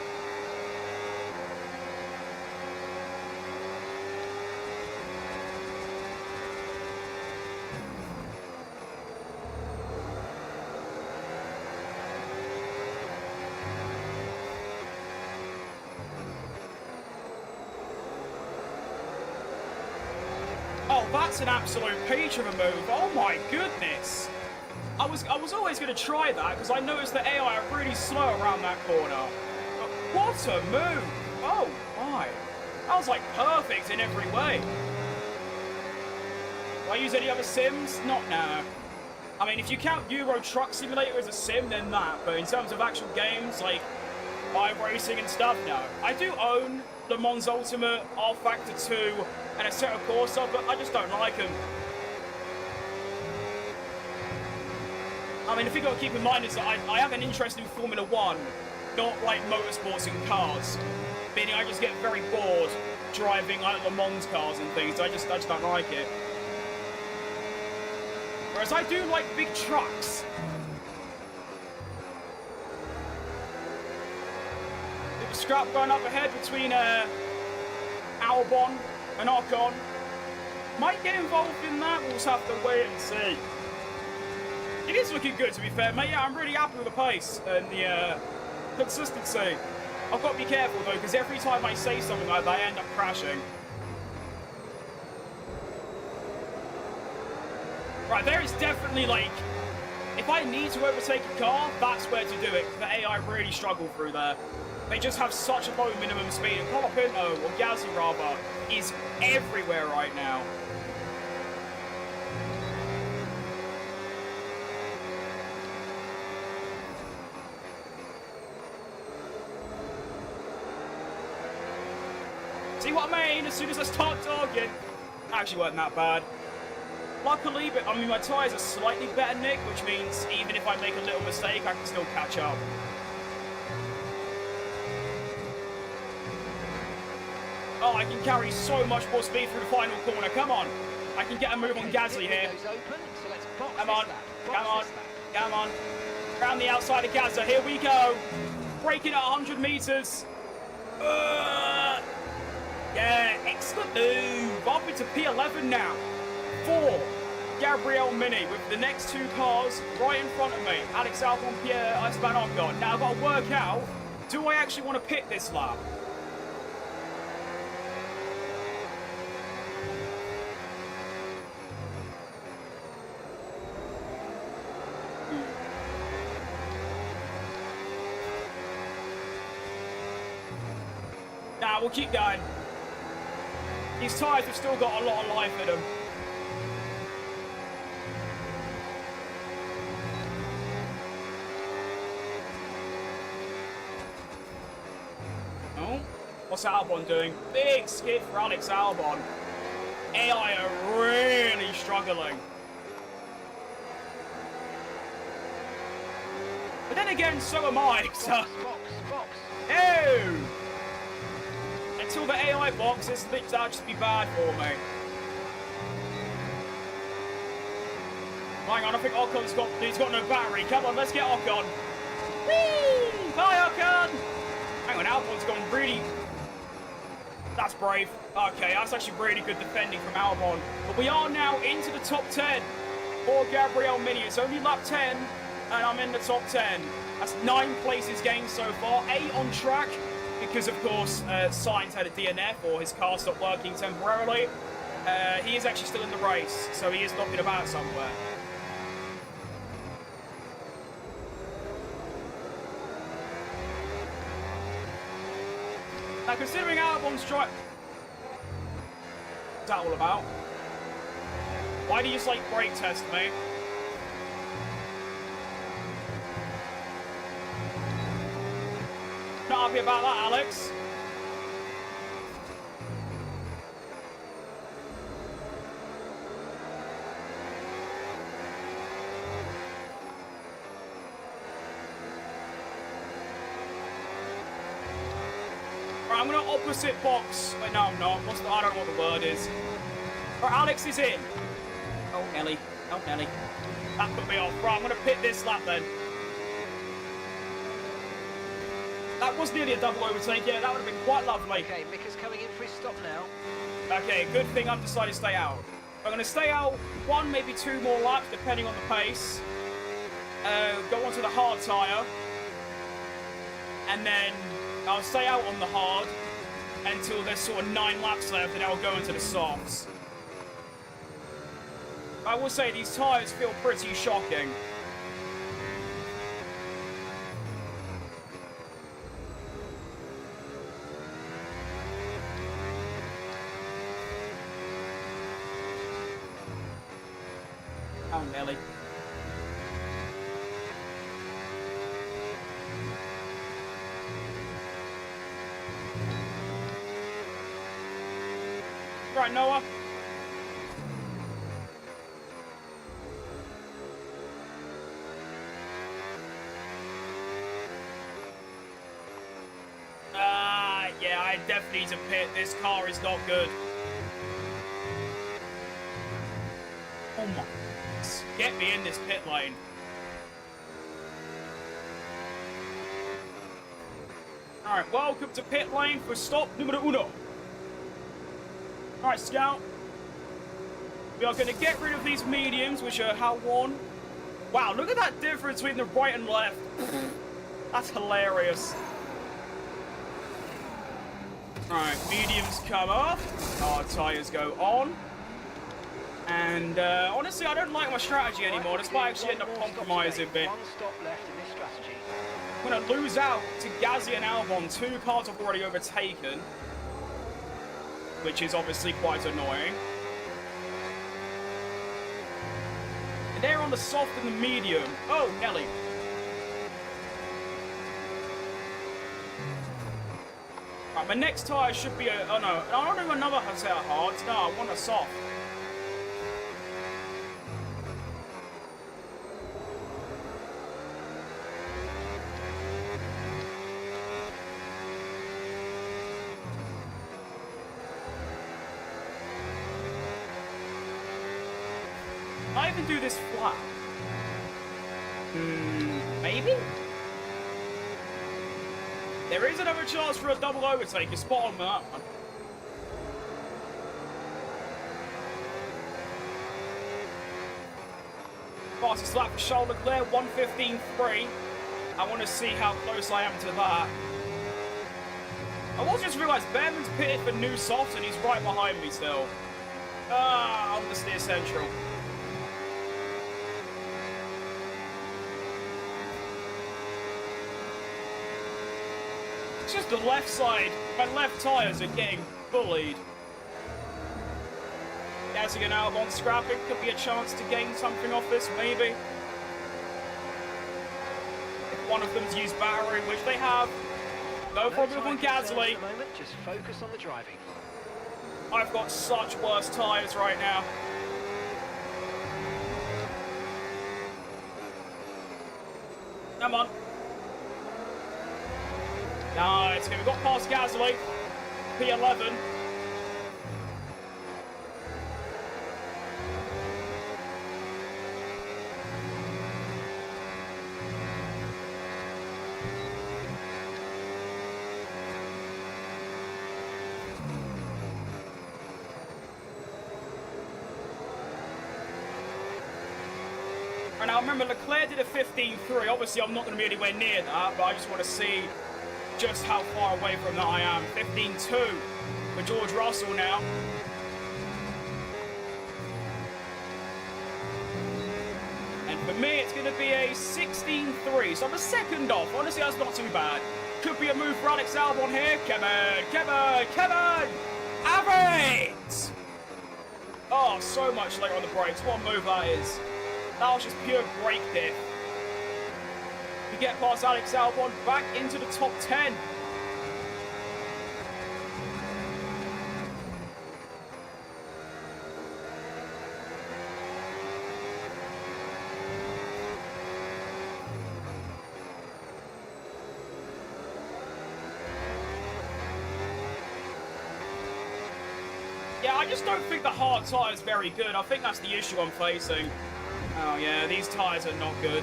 Oh, that's an absolute peach of a move. Oh my goodness. I was always going to try that because I noticed that AI are really slow around that corner. But what a move. Oh my. That was like perfect in every way. Do I use any other sims? Not now. I mean, if you count Euro Truck Simulator as a sim, then that. But in terms of actual games, like iRacing and stuff, no. I do own Le Mans Ultimate, R Factor 2, and Assetto Corsa, but I just don't like them. I mean, the thing I've got to keep in mind is that I have an interest in Formula 1, not like motorsports and cars. Meaning I just get very bored driving like Le Mans cars and things. I just don't like it. Whereas I do like big trucks. Bit of scrap going up ahead between Albon and Ocon. Might get involved in that. We'll just have to wait and see. It is looking good, to be fair, mate. Yeah, I'm really happy with the pace and the consistency. I've got to be careful, though, because every time I say something like that, I end up crashing. Right, there is definitely, like, if I need to overtake a car, that's where to do it. The AI really struggle through there. They just have such a low minimum speed. And Colapinto, or Gasly rather, is everywhere right now. See what I mean? As soon as I start talking, actually wasn't that bad. Luckily, but I mean, my tyres are slightly better, Nick, which means even if I make a little mistake, I can still catch up. Oh, I can carry so much more speed through the final corner. Come on. I can get a move on Gasly here. Come on. Come on. Come on. Around the outside of Gasly. Here we go. Braking at 100 meters. Yeah, excellent move. Up into P11 now. 4. Gabriel Mini with the next 2 cars right in front of me. Alex Albon, Pierre Esteban Ocon. Now I've got to work out, do I actually want to pit this lap? Nah, we'll keep going. These tyres have still got a lot of life in them. Oh, what's Albon doing? Big skid for Alex Albon. AI are really struggling. But then again, so am I, so... Oh! Until the AI box, this looks out just be bad for me. Hang on, I think Ocon's he's got no battery. Come on, let's get Ocon. Whee! Hi, Ocon! Hang on, Albon's gone really... That's brave. Okay, that's actually really good defending from Albon. But we are now into the top 10 for Gabriel Mini. It's only lap 10, and I'm in the top 10. That's 9 places gained so far. 8 on track. Because, of course, Sainz had a DNF, or his car stopped working temporarily. He is actually still in the race, so he is knocking about somewhere. Now, considering Albon's drive... What's that all about? Why do you just, like, brake test me? Not happy about that, Alex. Right, I'm going to opposite box. Wait, no, I'm not. I don't know what the word is. Right, Alex is in. Oh, Nelly. Oh, Nelly. That put me off. Right, I'm going to pit this lap then. That was nearly a double overtake, yeah, that would have been quite lovely. Okay, Mika's coming in for his stop now. Okay, good thing I've decided to stay out. I'm going to stay out 1, maybe 2 more laps, depending on the pace. Go onto the hard tyre. And then I'll stay out on the hard until there's sort of 9 laps left, and I'll go into the softs. I will say, these tyres feel pretty shocking. Oh, Nelly. Right, Noah. Yeah, definitely need to pit. This car is not good. Oh my. Get me in this pit lane. Alright, welcome to pit lane for stop numero uno. Alright, Scout. We are going to get rid of these mediums, which are how one. Wow, look at that difference between the right and left. That's hilarious. Alright, mediums come off. Our tyres go on. And honestly, I don't like my strategy anymore. This might actually end up compromising me. One stop left in this strategy. I'm going to lose out to Gazzy and Albon. 2 cars I've already overtaken. Which is obviously quite annoying. And they're on the soft and the medium. Oh, Nelly. Right, my next tyre should be a... Oh, no. I don't do another set of hards. No, I want a soft. I even do this flat. Maybe? There is another chance for a double overtake. You're spot on with that one. Fastest lap for Charles Leclerc, 1:15.3. I want to see how close I am to that. I also just realised Behrman's pitted for new softs and he's right behind me still. I'm going to steer central. It's just the left side. My left tyres are getting bullied. Gazzy and Albon scrapping. Could be a chance to gain something off this, maybe. If one of them's used battery, which they have. No problem on Gasly. Just focus on the driving. I've got such worse tyres right now. Come on. Nice. Okay, we've got past Gasly. P11. And now remember, Leclerc did a 15.3. Obviously, I'm not going to be anywhere near that, but I just want to see just how far away from that I am. 15.2 for George Russell now. And for me, it's going to be a 16.3. So I'm a second off. Honestly, that's not too bad. Could be a move for Alex Albon here. Come on, come on, come on. Have it! Oh, so much later on the brakes. What a move that is. That was just pure brake diff. We get past Alex Albon, back into the top 10. Yeah, I just don't think the hard tyre is very good. I think that's the issue I'm facing. Oh yeah, these tyres are not good.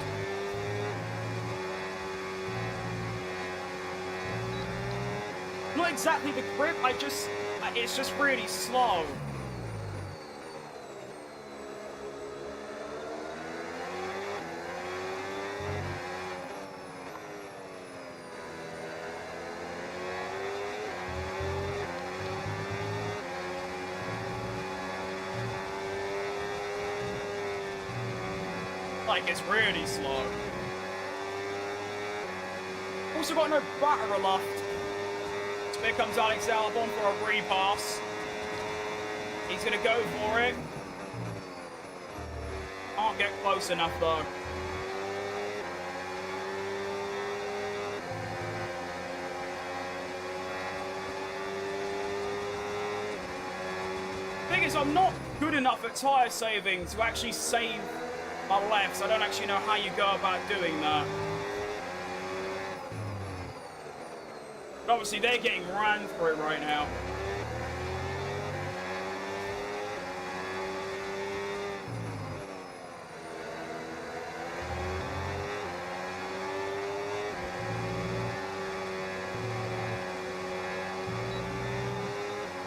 Not exactly the grip, it's just really slow. Like, it's really slow. Also got no battery left. So here comes Alex Albon for a repass. He's going to go for it. Can't get close enough, though. Thing is, I'm not good enough at tyre saving to actually save my lefts. I don't actually know how you go about doing that. But obviously, they're getting ran through right now.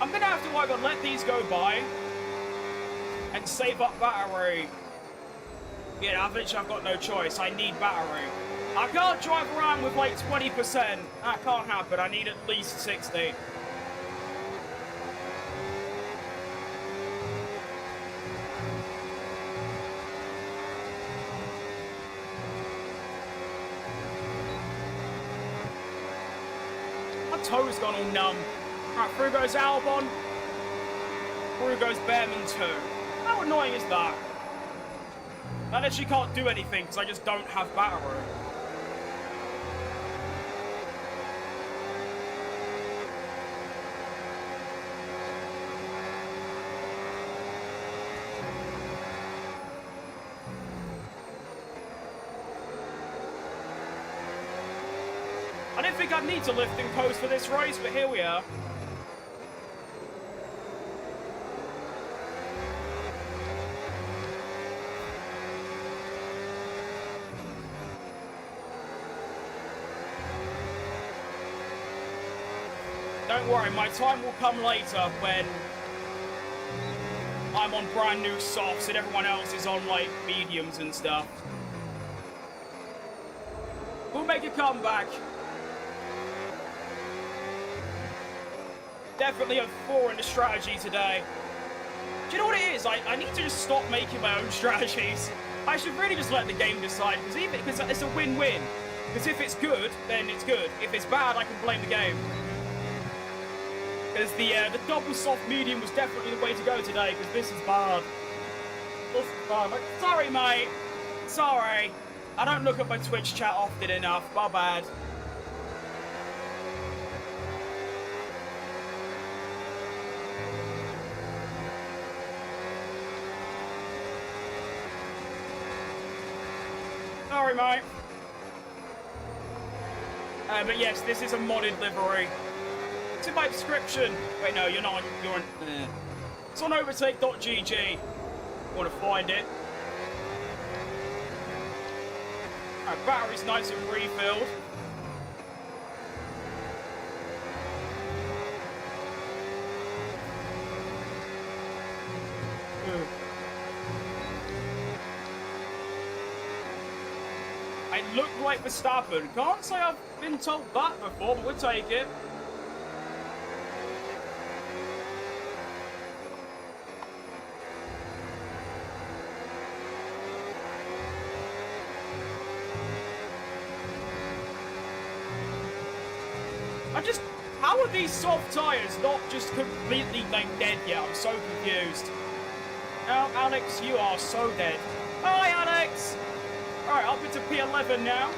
I'm gonna have to either let these go by and save up battery. Yeah, I've got no choice. I need battery. I can't drive around with like 20%. That can't happen. I need at least 60. My toe's gone all numb. Alright, through goes Albon. Through goes Bearman 2. How annoying is that? I literally can't do anything because I just don't have battery. I didn't think I'd need to lift and coast for this race, but here we are. Don't worry, my time will come later when I'm on brand new softs and everyone else is on like mediums and stuff. We'll make a comeback. Definitely a 4 in the strategy today. Do you know what it is? I need to just stop making my own strategies. I should really just let the game decide, because it's a win-win. Because if it's good, then it's good. If it's bad, I can blame the game. Because the double soft medium was definitely the way to go today, because this is bad. This is bad. Like, sorry, mate. Sorry. I don't look at my Twitch chat often enough. My bad. Sorry, mate. But yes, this is a modded livery. It's in my description. Wait, no, you're not on. You're on. It's on overtake.gg. You want to find it. Alright, battery's nice and refilled. I look like Verstappen. Can't say I've been told that before, but we'll take it. How are these soft tyres not just completely like dead yet? I'm so confused. Now, Alex, you are so dead. Hi, Alex! Alright, up into P11 now.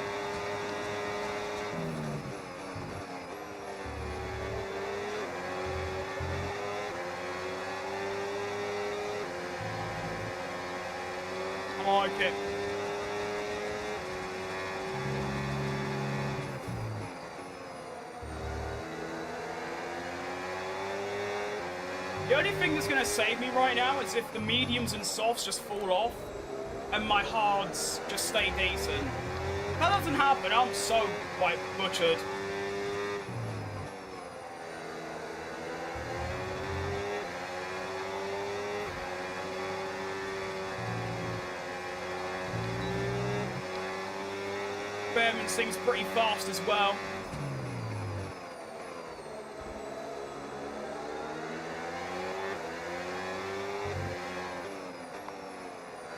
I like it. The only thing that's going to save me right now is if the mediums and softs just fall off and my hards just stay decent. If that doesn't happen, I'm so, like, butchered. Bearman sings pretty fast as well.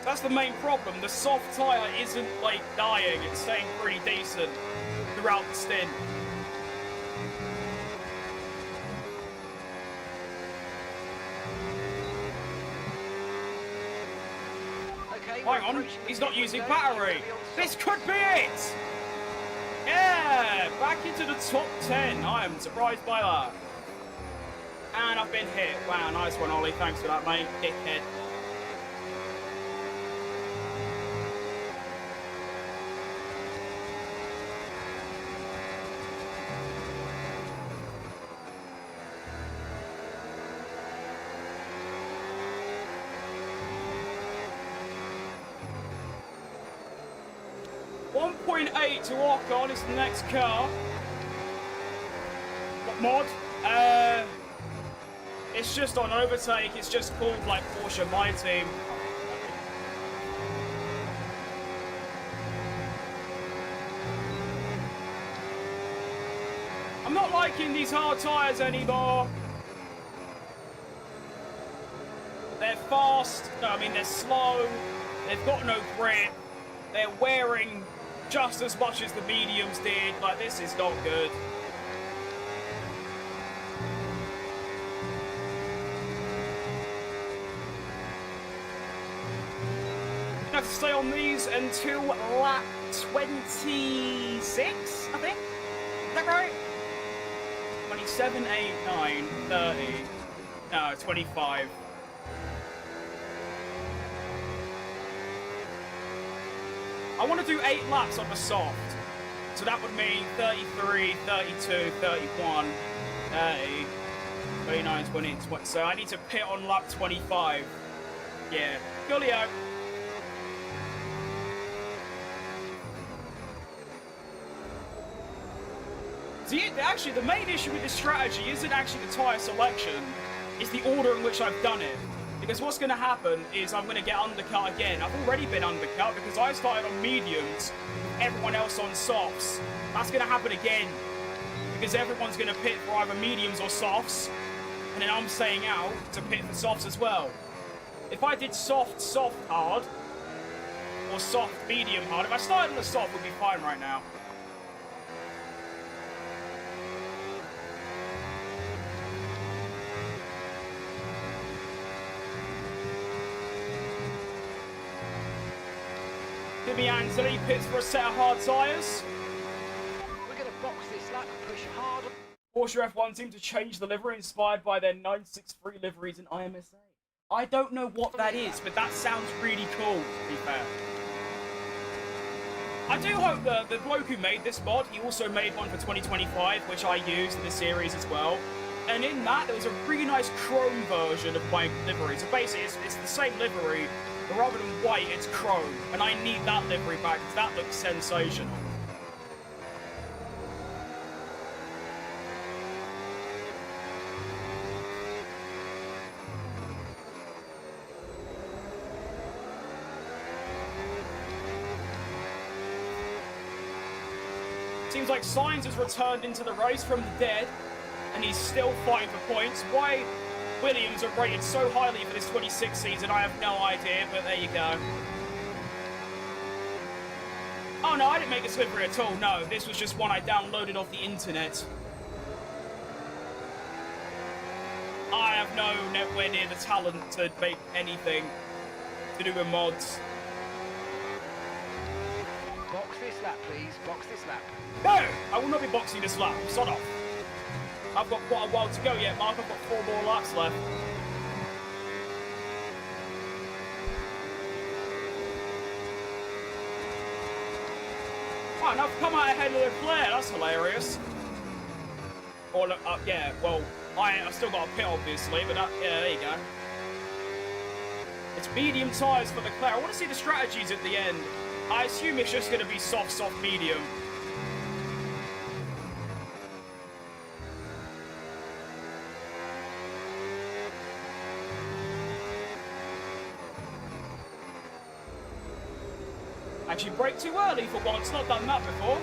That's the main problem. The soft tyre isn't, like, dying. It's staying pretty decent throughout the stint. Okay, hang on, he's not using battery. This could be it! Yeah, back into the top 10. I am surprised by that. And I've been hit. Wow, nice one, Ollie. Thanks for that, mate. Dickhead. 1.8 to Ocon is the next car. What mod? It's just on overtake. It's just called like Porsche MyTeam. I'm not liking these hard tyres anymore. They're fast. No, I mean, they're slow. They've got no grip. They're wearing just as much as the mediums did. Like, this is not good. I have to stay on these until lap 26, I think. Is that right? 27, 8, 9, 30. No, 25. I want to do 8 laps on the soft. So that would mean 33, 32, 31, 30, 29, 20, 20. So I need to pit on lap 25. Yeah. Coolio. See, actually, the main issue with this strategy isn't actually the tyre selection. It's the order in which I've done it. Because what's going to happen is I'm going to get undercut again. I've already been undercut because I started on mediums, everyone else on softs. That's going to happen again. Because everyone's going to pit for either mediums or softs. And then I'm staying out to pit for softs as well. If I did soft, hard, or soft, medium, hard, if I started on the soft, we'd be fine right now. Timmy Anthony pits for a set of hard tyres. We're going to box this lap and push hard. Porsche F1 team to change the livery inspired by their 963 liveries in IMSA. I don't know what that is, but that sounds really cool, to be fair. I do hope that the bloke who made this mod, he also made one for 2025, which I used in the series as well. And in that, there was a really nice chrome version of my livery. So basically, it's the same livery, but rather than white, it's chrome. And I need that livery back, because that looks sensational. Seems like Sainz has returned into the race from the dead, and he's still fighting for points. Why Williams are rated so highly for this 26 season, I have no idea, but there you go. Oh no, I didn't make this livery at all. No, this was just one I downloaded off the internet. I have nowhere near the talent to make anything to do with mods. Box this lap, please. Box this lap. No! I will not be boxing this lap. Sod off. I've got quite a while to go yet, Mark. I've got 4 more laps left. Oh, and I've come out ahead of Leclerc. That's hilarious. Or, yeah, well, I've still got a pit, obviously, but that, yeah, there you go. It's medium tyres for Leclerc. I want to see the strategies at the end. I assume it's just going to be soft, medium. Actually, brake too early for once. Not done that before.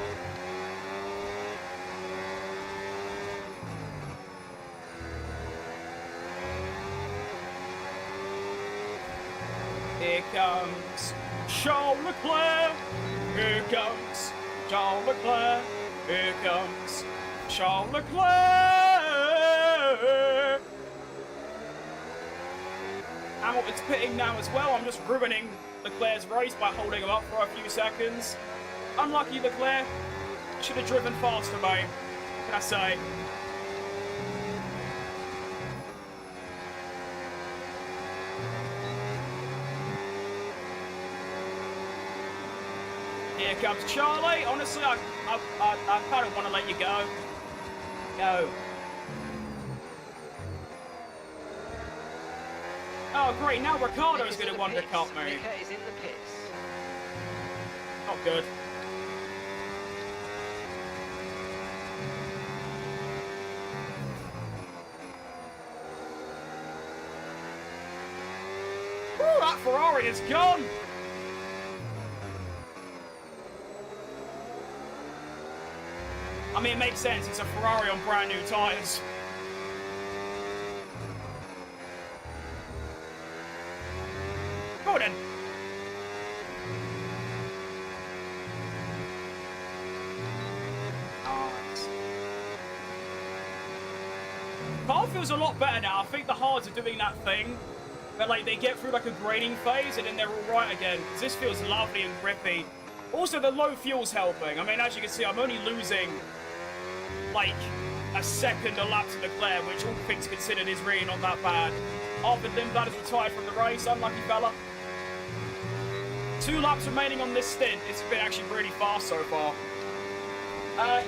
Here comes Charles Leclerc. Here comes Charles Leclerc. Here comes Charles Leclerc. Hamilton's pitting now as well. I'm just ruining Leclerc's race by holding him up for a few seconds. Unlucky Leclerc. Should have driven faster, mate. What can I say? Here comes Charlie. Honestly, I kind of want to let you go. Go. Oh, great. Now Ricardo's going to undercut me. Nick is in the pits. Not good. That Ferrari is gone! I mean, it makes sense. It's a Ferrari on brand new tyres. Go then. Car feels a lot better now. I think the hards are doing that thing where like they get through like a grading phase and then they're all right again. This feels lovely and grippy. Also, the low fuel's helping. I mean, as you can see, I'm only losing like a second a lap to Leclerc, which all things considered is really not that bad. Arthur Lindblad is retired from the race. Unlucky fella. 2 laps remaining on this stint. It's been actually really fast so far.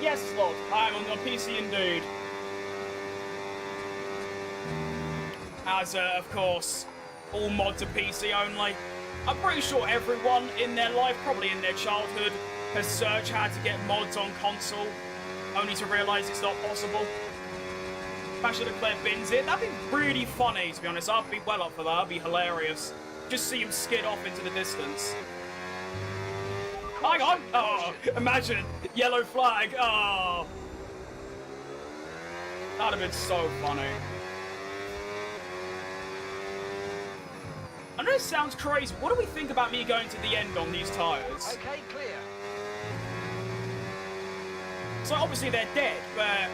Yes, Slot. I'm on the PC indeed. As, of course, all mods are PC only. I'm pretty sure everyone in their life, probably in their childhood, has searched how to get mods on console, only to realise it's not possible. Imagine Leclerc bins it. That'd be really funny, to be honest. I'd be well up for that. That'd be hilarious. Just see him skid off into the distance. Hang on! Oh, imagine. Yellow flag. Oh. That'd have been so funny. I know it sounds crazy. What do we think about me going to the end on these tyres? Okay, clear. So obviously they're dead, but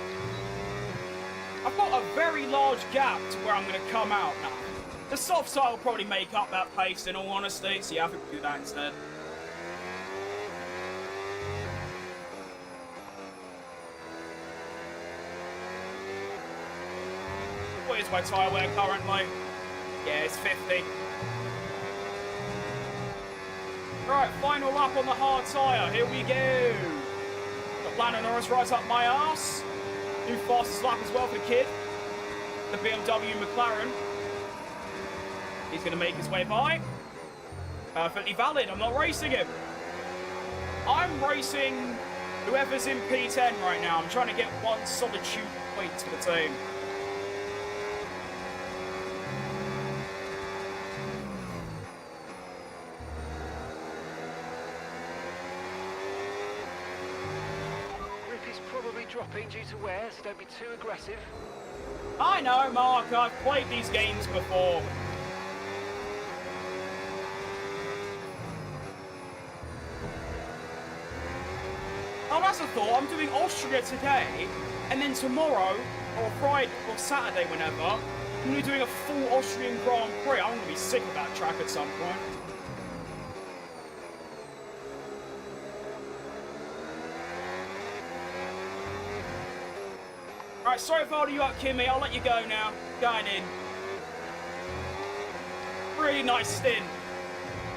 I've got a very large gap to where I'm going to come out now. The soft tyre will probably make up that pace in all honesty, so yeah, I think we'll do that instead. What is my tyre wear currently? Yeah, it's 50. Right, final lap on the hard tyre. Here we go. Got Lando Norris right up my arse. New fastest lap as well for the kid. The BMW McLaren. He's going to make his way by. Perfectly valid. I'm not racing him. I'm racing whoever's in P10 right now. I'm trying to get one solitude point for the team. Dropping due to wear, so don't be too aggressive. I know, Mark. I've played these games before. Oh, that's a thought. I'm doing Austria today, and then tomorrow, or Friday, or Saturday, whenever, I'm going to be doing a full Austrian Grand Prix. I'm going to be sick of that track at some point. Alright, sorry for holding you up, Kimmy. I'll let you go now. Going in. Really nice stint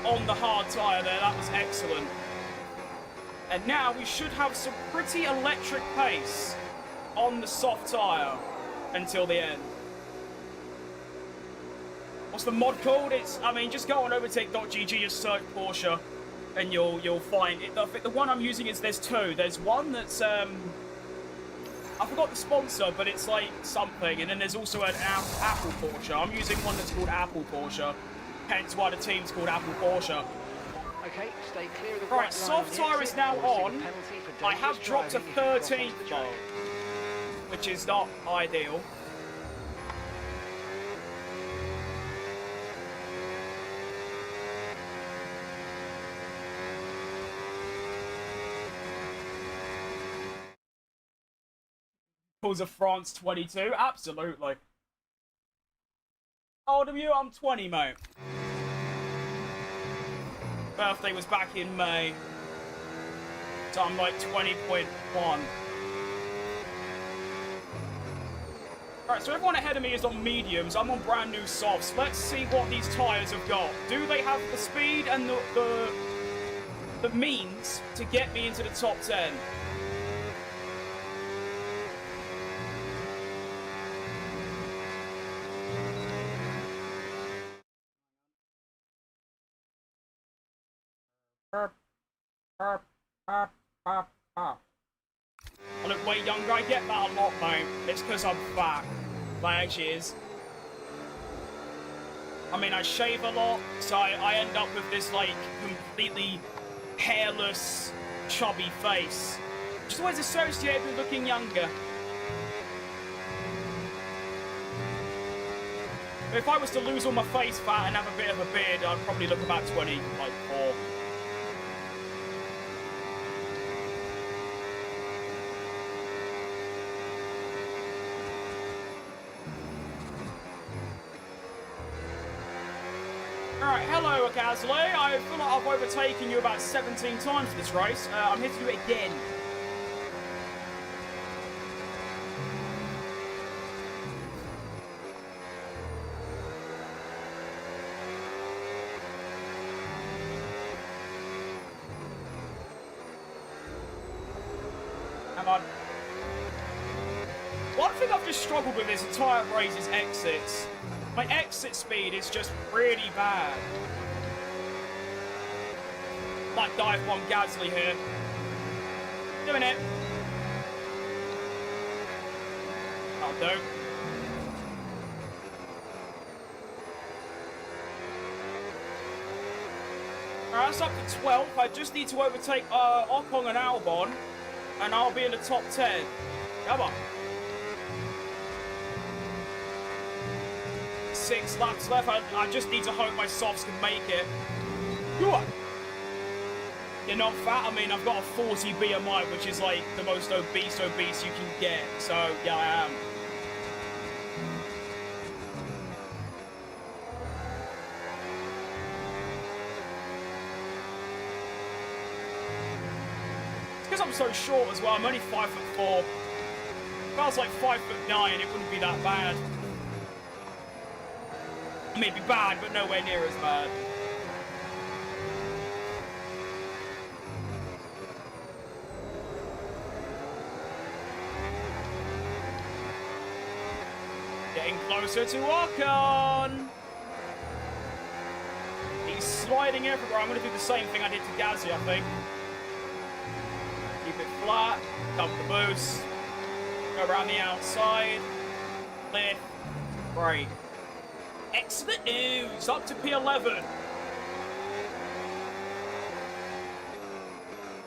on the hard tyre there. That was excellent. And now we should have some pretty electric pace on the soft tyre until the end. What's the mod called? It's, I mean, just go on overtake.gg, just search Porsche, and you'll find it. The one I'm using is, there's 2. There's one that's, I forgot the sponsor, but it's like something, and then there's also an Apple Porsche. I'm using one that's called Apple Porsche, hence why the team's called Apple Porsche. Okay, stay clear of the right, soft tyre is now on. I have dropped to 13th though, which is not ideal. Tours of France 22, absolutely. How old are you? I'm 20, mate. Birthday was back in May, so I'm like 20.1. Alright, so everyone ahead of me is on mediums. I'm on brand new softs. Let's see what these tyres have got. Do they have the speed and the means to get me into the top 10? I look way younger. I get that a lot, mate. It's because I'm fat. That actually is. I mean, I shave a lot, so I end up with this, like, completely hairless, chubby face. Just always associated with looking younger. If I was to lose all my face fat and have a bit of a beard, I'd probably look about 24. Alright, hello, Akazle. I feel like I've overtaken you about 17 times this race. I'm here to do it again. Come on. One thing I've just struggled with this entire race is exits. My exit speed is just really bad. Like dive bomb Gasly here. Doing it. That'll do. Alright, that's up to 12. I just need to overtake Ocon and Albon, and I'll be in the top 10. Come on. 6 laps left. I just need to hope my softs can make it. Go on. You're not fat. I mean, I've got a 40 BMI, which is like the most obese you can get. So, yeah, I am. It's because I'm so short as well. I'm only 5'4". If I was like 5'9", it wouldn't be that bad. I mean, it'd be bad, but nowhere near as bad. Getting closer to Ocon. He's sliding everywhere. I'm going to do the same thing I did to Gazzy, I think. Keep it flat. Dump the boost. Go around the outside. Lift. Brake. Excellent news, up to P11.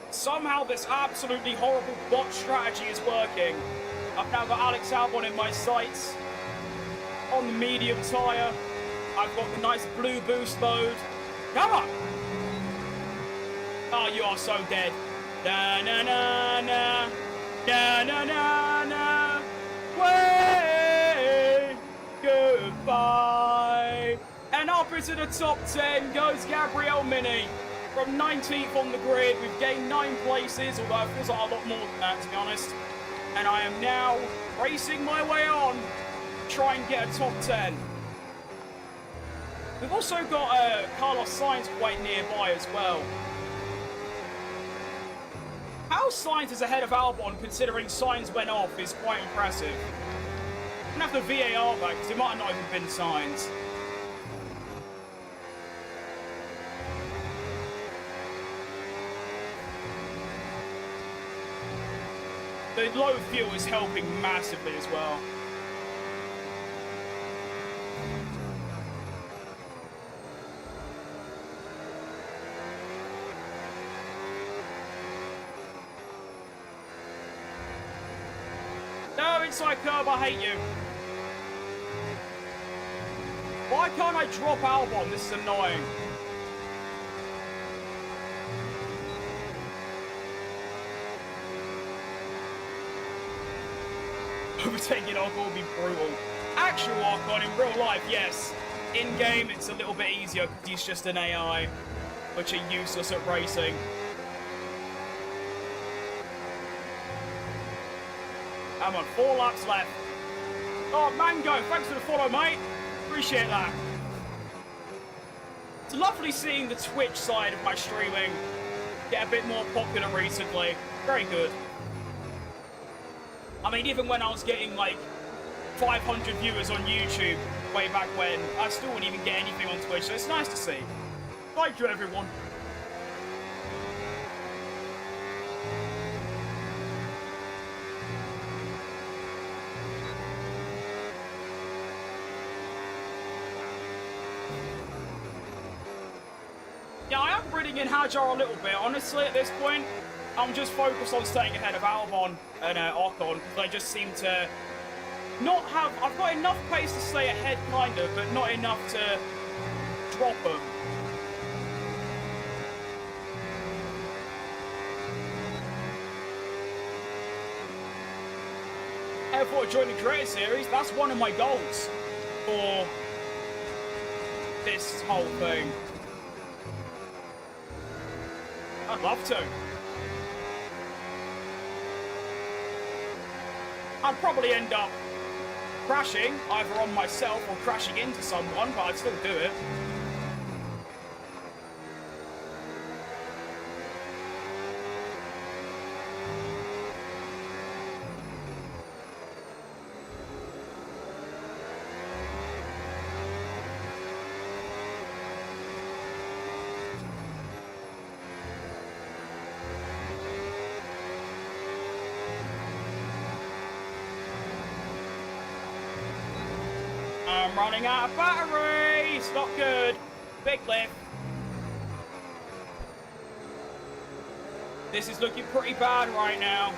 Somehow this absolutely horrible bot strategy is working. I've now got Alex Albon in my sights. On the medium tyre. I've got the nice blue boost mode. Come on! Oh, you are so dead. Da na na na. Da na na na. Way. Goodbye. And up into the top 10 goes Gabriel Mini. From 19th on the grid, we've gained 9 places, although it feels like a lot more than that, to be honest. And I am now racing my way on to try and get a top 10. We've also got Carlos Sainz quite nearby as well. How Sainz is ahead of Albon, considering Sainz went off, is quite impressive. I'm going to have the VAR back, because it might have not even been Sainz. The low fuel is helping massively as well. No, inside curb, I hate you. Why can't I drop Albon? This is annoying. Overtaking Ocon will be brutal. Actual Ocon in real life, yes. In game, it's a little bit easier because he's just an AI, which are useless at racing. Come on, 4 laps left. Oh, Mango, thanks for the follow, mate. Appreciate that. It's lovely seeing the Twitch side of my streaming get a bit more popular recently. Very good. I mean, even when I was getting, like, 500 viewers on YouTube way back when, I still wouldn't even get anything on Twitch, so it's nice to see. Thank you, everyone. lagging Hajar a little bit. Honestly, at this point, I'm just focused on staying ahead of Albon and Ocon, because they just seem to not have... I've got enough pace to stay ahead, kind of, but not enough to drop them. I thought I'd join the Creator Series. That's one of my goals for this whole thing. I'd love to. I'd probably end up crashing, either on myself or crashing into someone, but I'd still do it. I'm running out of batteries. Not good. Big lift. This is looking pretty bad right now.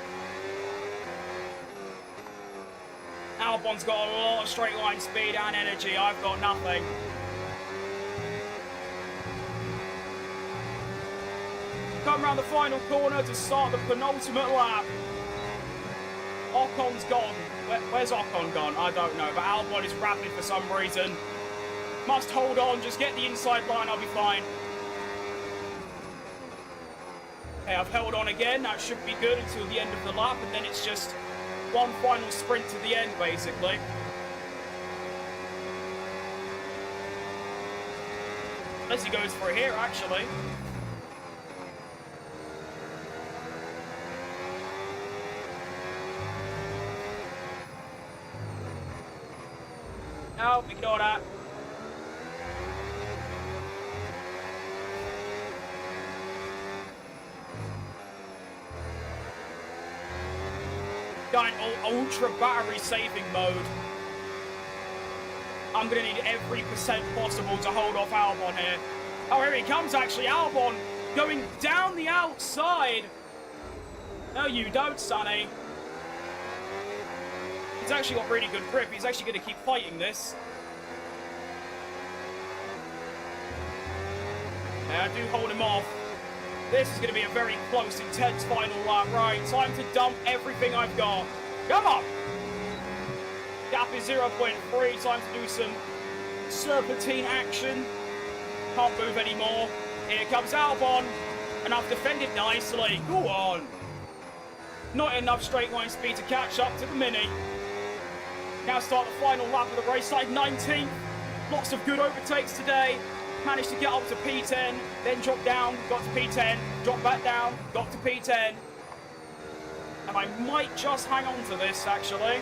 Albon's got a lot of straight line speed and energy. I've got nothing. Come around the final corner to start the penultimate lap. Ocon's gone. Where's Ocon gone? I don't know, but Albon is rapid for some reason. Must hold on, just get the inside line, I'll be fine. Okay, I've held on again, that should be good until the end of the lap, and then it's just one final sprint to the end, basically. Unless he goes for it here, actually. No, ignore that. Going ultra battery saving mode. I'm going to need every percent possible to hold off Albon here. Oh, here he comes, actually. Albon going down the outside. No, you don't, Sonny. He's actually got really good grip. He's actually going to keep fighting this. Yeah, I do hold him off. This is going to be a very close, intense final lap. Right, time to dump everything I've got. Come on! Gap is 0.3. Time to do some serpentine action. Can't move anymore. Here comes Albon. And I've defended nicely. Go on. Not enough straight line speed to catch up to the Mini. Now start the final lap of the race, started 19th. Lots of good overtakes today. Managed to get up to P10, then drop down, got to P10, drop back down, got to P10. And I might just hang on to this, actually.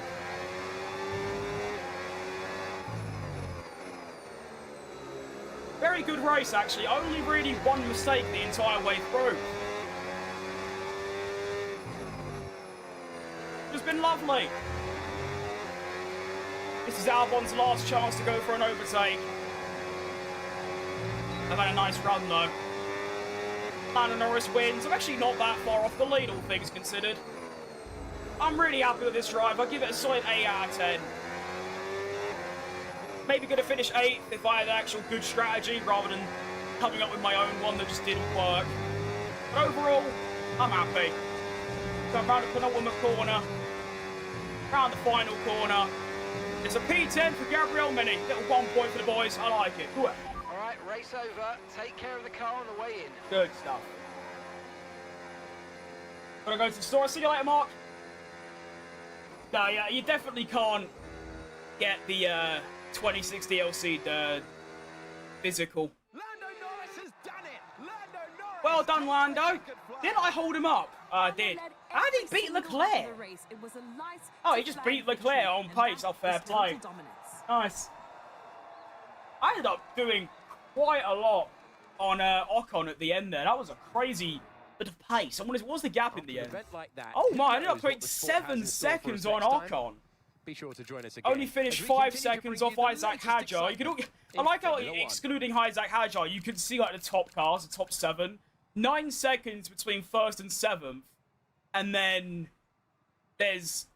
Very good race, actually. Only really one mistake the entire way through. It's been lovely. This is Albon's last chance to go for an overtake. I've had a nice run, though. Lando Norris wins. I'm actually not that far off the lead, all things considered. I'm really happy with this drive. I'll give it a solid 8 out of 10. Maybe going to finish 8th if I had an actual good strategy, rather than coming up with my own one that just didn't work. But overall, I'm happy. Come round the penultimate corner. Round the final corner. It's a P10 for Gabriel Mini. Little 1 point for the boys. I like it. Cool. All right, race over. Take care of the car on the way in. Good stuff. Gotta go to the store. See you later, Mark. No, yeah, you definitely can't get the 26 DLC physical. Lando Norris has done it. Lando Norris. Well done, Lando. Didn't I hold him up? I did. How did he beat Leclerc? Oh, he just beat Leclerc on pace. Oh, fair play. Nice. I ended up doing quite a lot on Ocon at the end there. That was a crazy bit of pace. What was the gap in the end? Oh my, I ended up putting 7 seconds on Ocon. Be sure to join us again. Only finished 5 seconds off Isaac Hadjar. You could, I like how, excluding Isaac Hadjar, you can see like the top cars, the top 7. 9 seconds between 1st and 7th. And then there's,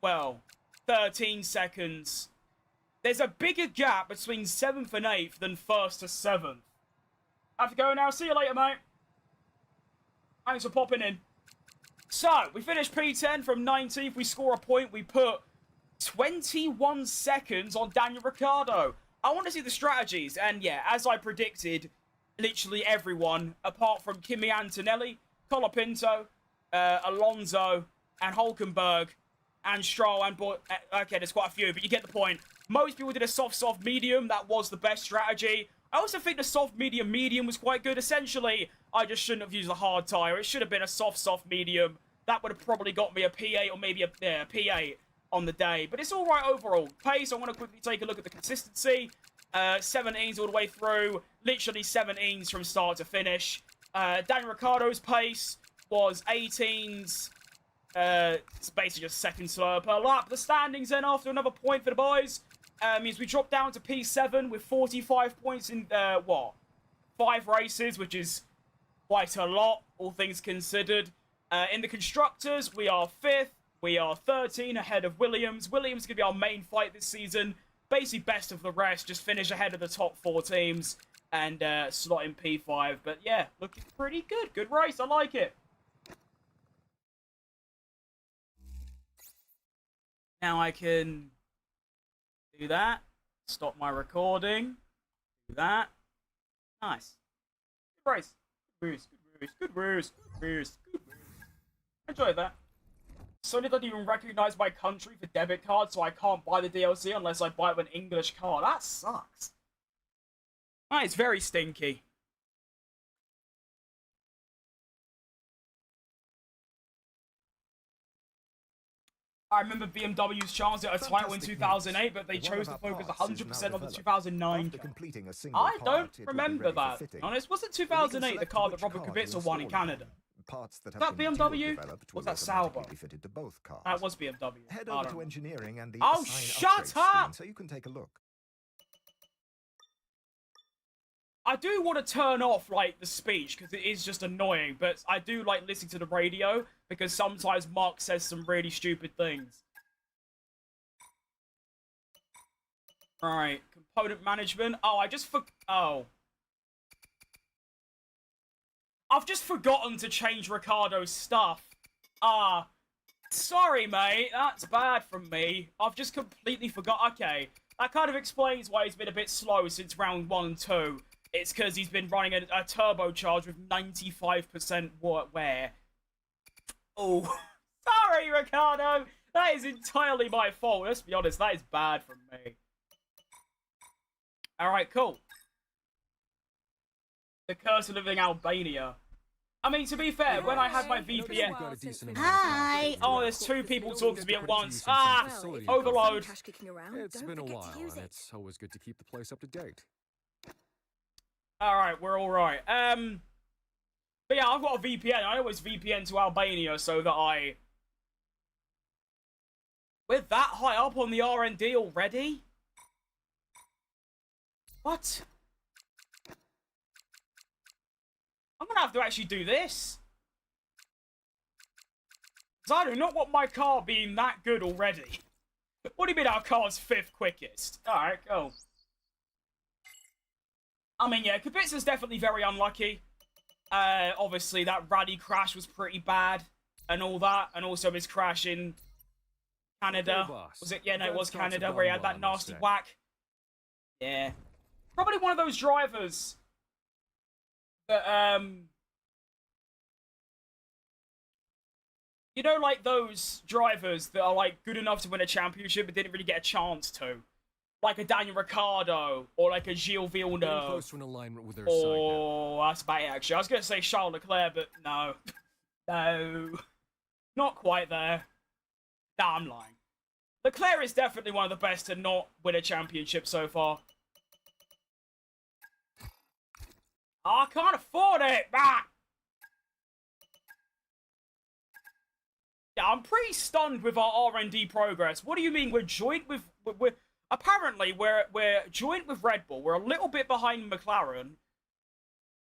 well, 13 seconds. There's a bigger gap between 7th and 8th than 1st to 7th. I have to go now. See you later, mate. Thanks for popping in. So, we finished P10 from 19th. We score a point. We put 21 seconds on Daniel Ricciardo. I want to see the strategies. And yeah, as I predicted, literally everyone, apart from Kimi Antonelli, Colapinto, Alonso, and Hulkenberg, and Stroll, and okay, there's quite a few, but you get the point. Most people did a soft, medium. That was the best strategy. I also think the soft, medium was quite good. Essentially, I just shouldn't have used a hard tyre. It should have been a soft, medium. That would have probably got me a P8 or maybe a P8 on the day. But it's all right overall. Pace, I want to quickly take a look at the consistency. 17s all the way through. Literally 17s from start to finish. Daniel Ricciardo's pace was 18s. It's basically just second slower per lap. The standings then after another point for the boys means we dropped down to P7 with 45 points in, 5 races, which is quite a lot, all things considered. In the Constructors, we are 5th. We are 13 ahead of Williams. Williams is going to be our main fight this season. Basically best of the rest, just finish ahead of the top 4 teams and slot in P5. But yeah, looking pretty good. Good race, I like it. Now I can do that, stop my recording, do that. Nice. Good race. Good race, good race, good race, good race, good race. Enjoy that. Sony doesn't even recognize my country for debit cards, so I can't buy the DLC unless I buy it with an English card. That sucks. That is very stinky. I remember BMW's chance at a title in 2008, but they chose to focus 100% on the 2009 car. I don't remember that, to be honest. Wasn't 2008 the car that Robert Kubica won in Canada? Was that BMW? Was that Sauber? That was BMW. Head over to engineering and the oh, shut up! So you can take a look. I do want to turn off, like, the speech, because it is just annoying, but I do like listening to the radio, because sometimes Mark says some really stupid things. Alright, component management. Oh, I've just forgotten to change Ricciardo's stuff. Sorry, mate, that's bad from me. I've just completely forgot. Okay, that kind of explains why he's been a bit slow since round 1 and 2. It's because he's been running a turbocharge with 95% wear. Oh, sorry, Ricciardo. That is entirely my fault. Let's be honest, that is bad from me. Alright, cool. The curse of living in Albania. I mean, to be fair, when I had my VPN... Hi! Oh, there's 2 people talking to me at once. Overload. It's been a while, and it's always good to keep the place up to date. Alright, we're alright. But yeah, I've got a VPN. I always VPN to Albania so that we're that high up on the R&D already? What? I'm gonna have to actually do this. Because I do not want my car being that good already. What do you mean our car's 5th quickest? Alright, cool. I mean, yeah, Kubica's definitely very unlucky. Obviously, that rally crash was pretty bad. And all that. And also his crash in Canada. Was it? Yeah, no, it was Canada where he had that nasty whack. Yeah. Probably one of those drivers that, you know, like those drivers that are, like, good enough to win a championship but didn't really get a chance to. Like a Daniel Ricciardo, or like a Gilles Villeneuve. Close to an alignment with their side that's about it, actually. I was going to say Charles Leclerc, but no. No. Not quite there. Nah, I'm lying. Leclerc is definitely one of the best to not win a championship so far. Oh, I can't afford it! Ah! Yeah, I'm pretty stunned with our R&D progress. What do you mean we're joint with... Apparently, we're joint with Red Bull. We're a little bit behind McLaren.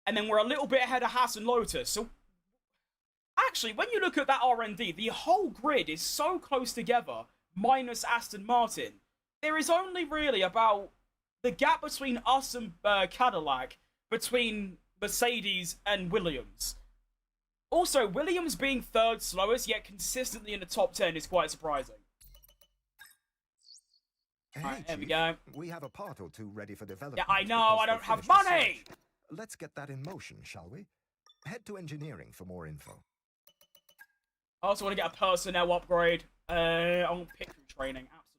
And then we're a little bit ahead of Haas and Lotus. So, actually, when you look at that R&D, the whole grid is so close together, minus Aston Martin. There is only really about the gap between us and Cadillac, between Mercedes and Williams. Also, Williams being third slowest, yet consistently in the top 10 is quite surprising. Hey, Alright, there we Chief, go. We have a part or two ready for development. Yeah, I know, because I they don't have finished the money! search. Let's get that in motion, shall we? Head to engineering for more info. I also want to get a personnel upgrade. I want picture training, absolutely.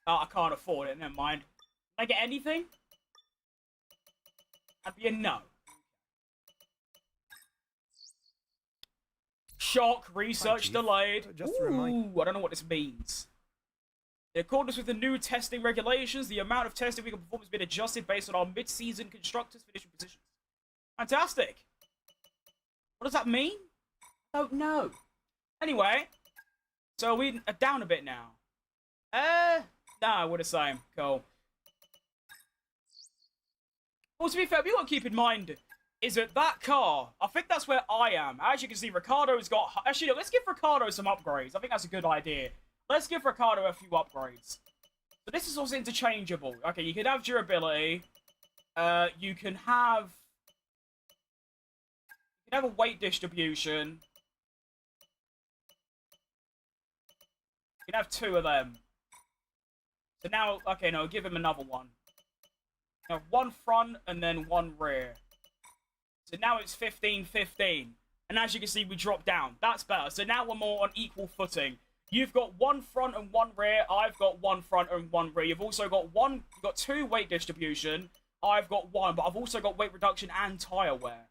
Oh, I can't afford it, never mind. Can I get anything? That'd be a no. Shock, research delayed. Ooh, I don't know what this means. In accordance with the new testing regulations, the amount of testing we can perform has been adjusted based on our mid-season constructors' finishing positions. Fantastic. What does that mean? I don't know. Anyway, so we are down a bit now. No, we're the same. Cool. Well, to be fair, we got to keep in mind is that car, I think that's where I am. As you can see, Ricardo's got... Actually, no, let's give Ricardo some upgrades. I think that's a good idea. Let's give Ricardo a few upgrades. So this is also interchangeable. Okay, you can have durability. You can have a weight distribution. You can have 2 of them. So now, okay, no, give him another one. Now, 1 front and then 1 rear. So now it's 15-15. And as you can see, we drop down. That's better. So now we're more on equal footing. You've got 1 front and 1 rear. I've got 1 front and 1 rear. You've also got you've got 2 weight distribution. I've got 1, but I've also got weight reduction and tire wear.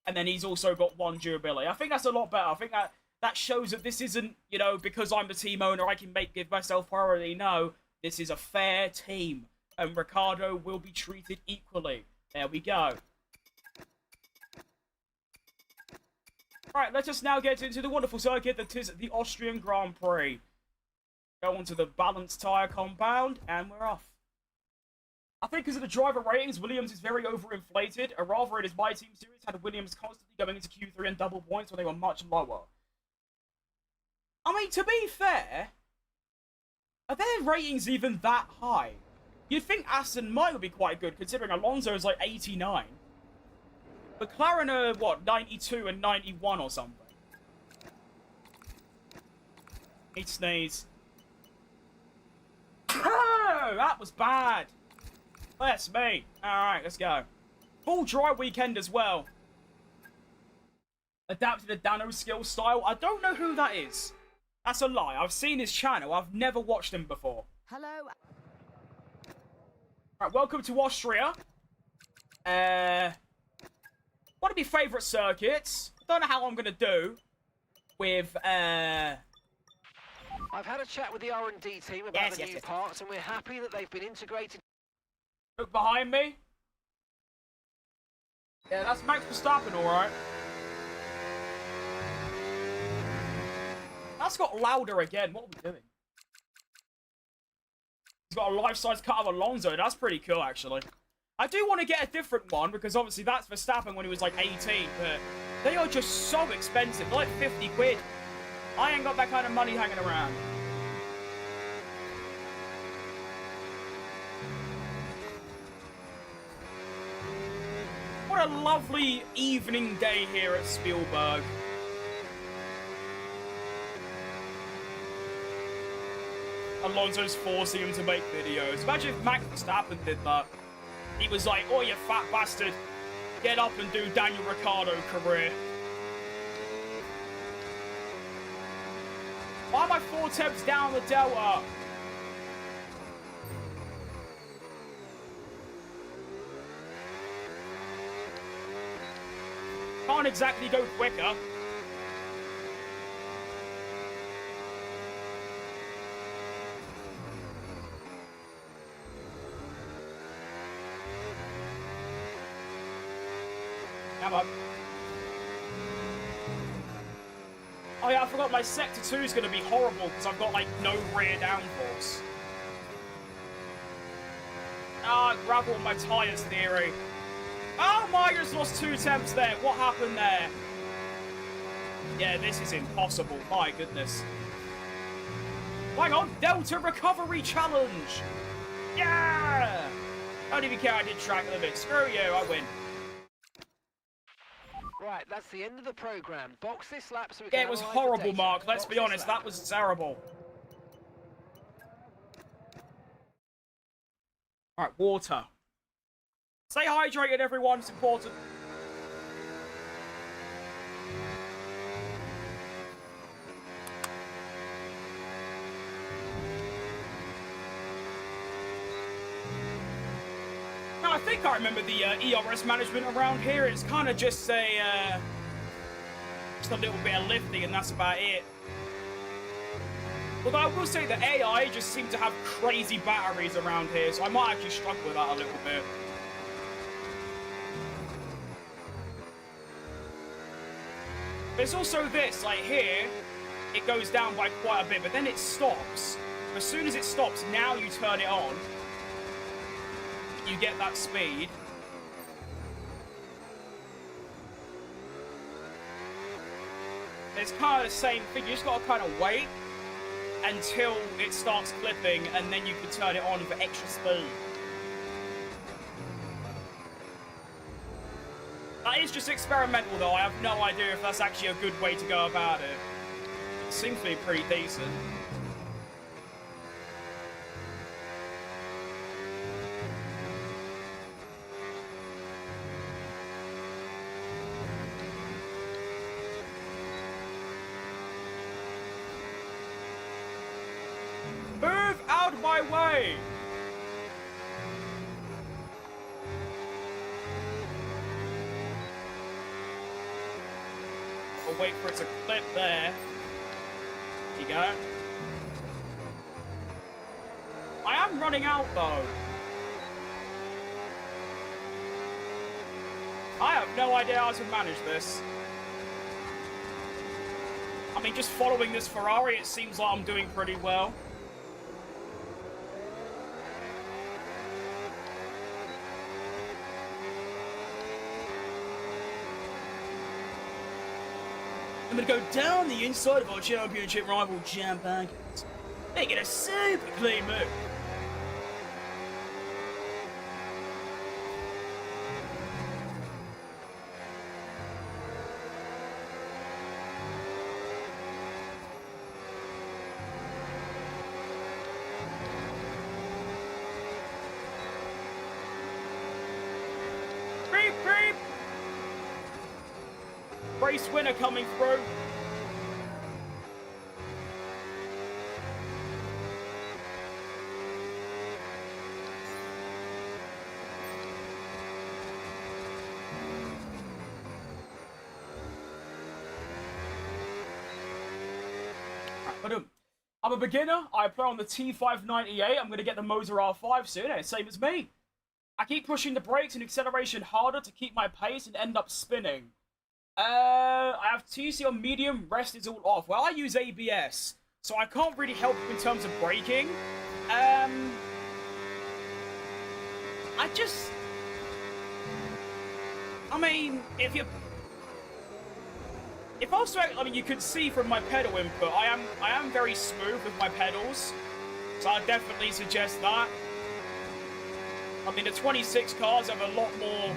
And then he's also got 1 durability. I think that's a lot better. I think that shows that this isn't, you know, because I'm the team owner, I can give myself priority. No, this is a fair team. And Ricardo will be treated equally. There we go. Alright, let us now get into the wonderful circuit that is the Austrian Grand Prix. Go on to the balanced tyre compound, and we're off. I think because of the driver ratings, Williams is very overinflated. Or rather, in his MyTeam series, had Williams constantly going into Q3 and double points when they were much lower. I mean, to be fair, are their ratings even that high? You'd think Aston might be quite good, considering Alonso is like 89. McLaren are, what, 92 and 91 or something? Need to sneeze. Oh, that was bad. Bless me. Alright, let's go. Full dry weekend as well. Adapted to Dano's skill style. I don't know who that is. That's a lie. I've seen his channel. I've never watched him before. Hello. Alright, welcome to Austria. One of my favourite circuits. Don't know how I'm going to do with, I've had a chat with the R&D team about the new parts, and we're happy that they've been integrated. Look behind me. Yeah, that's Max Verstappen, alright. That's got louder again. What are we doing? He's got a life-size cut of Alonso. That's pretty cool, actually. I do want to get a different one, because obviously that's Verstappen when he was like 18, but they are just so expensive. They're like 50 quid. I ain't got that kind of money hanging around. What a lovely evening day here at Spielberg. Alonso's forcing him to make videos. Imagine if Max Verstappen did that. He was like, oh, you fat bastard. Get up and do Daniel Ricciardo career. Why am I 4 temps down the Delta? Can't exactly go quicker. Come on. Oh yeah, I forgot my Sector 2 is going to be horrible because I've got like no rear downforce. Ah, gravel on my tyres theory. Oh my, just lost 2 attempts there. What happened there? Yeah, this is impossible. My goodness. Hang on, Delta Recovery Challenge. Yeah! Don't even care I did track limit. Screw you, I win. Right, that's the end of the program. Box this lap so we can Yeah, it was analyse the horrible, data. Mark. Let's Box be this honest, lap. that was terrible. Alright, water. Stay hydrated, everyone. It's important. Now, I think I remember the ERS management around here. It's kind of just a little bit of lifting, and that's about it. Although I will say the AI just seem to have crazy batteries around here, so I might actually struggle with that a little bit. There's also this, like here, it goes down by quite a bit, but then it stops. As soon as it stops, now you turn it on, you get that speed. It's kind of the same thing, you just gotta kind of wait until it starts clipping, and then you can turn it on for extra speed. That is just experimental though, I have no idea if that's actually a good way to go about it. It seems to be pretty decent. Move out of my way! We'll wait for it to clip there. There you go. I am running out though. I have no idea how to manage this. I mean, just following this Ferrari, it seems like I'm doing pretty well. I'm gonna go down the inside of our championship rival Jam Packers. They get a super clean move. Beep, beep. Race winner coming through. I'm a beginner. I play on the T598. I'm going to get the Moza R5 soon. Yeah, same as me. I keep pushing the brakes and acceleration harder to keep my pace and end up spinning. I have TC on medium, rest is all off. Well, I use ABS, so I can't really help in terms of braking. I mean, if also, I mean, you could see from my pedal input, I am very smooth with my pedals, so I definitely suggest that. I mean, the 26 cars have a lot more.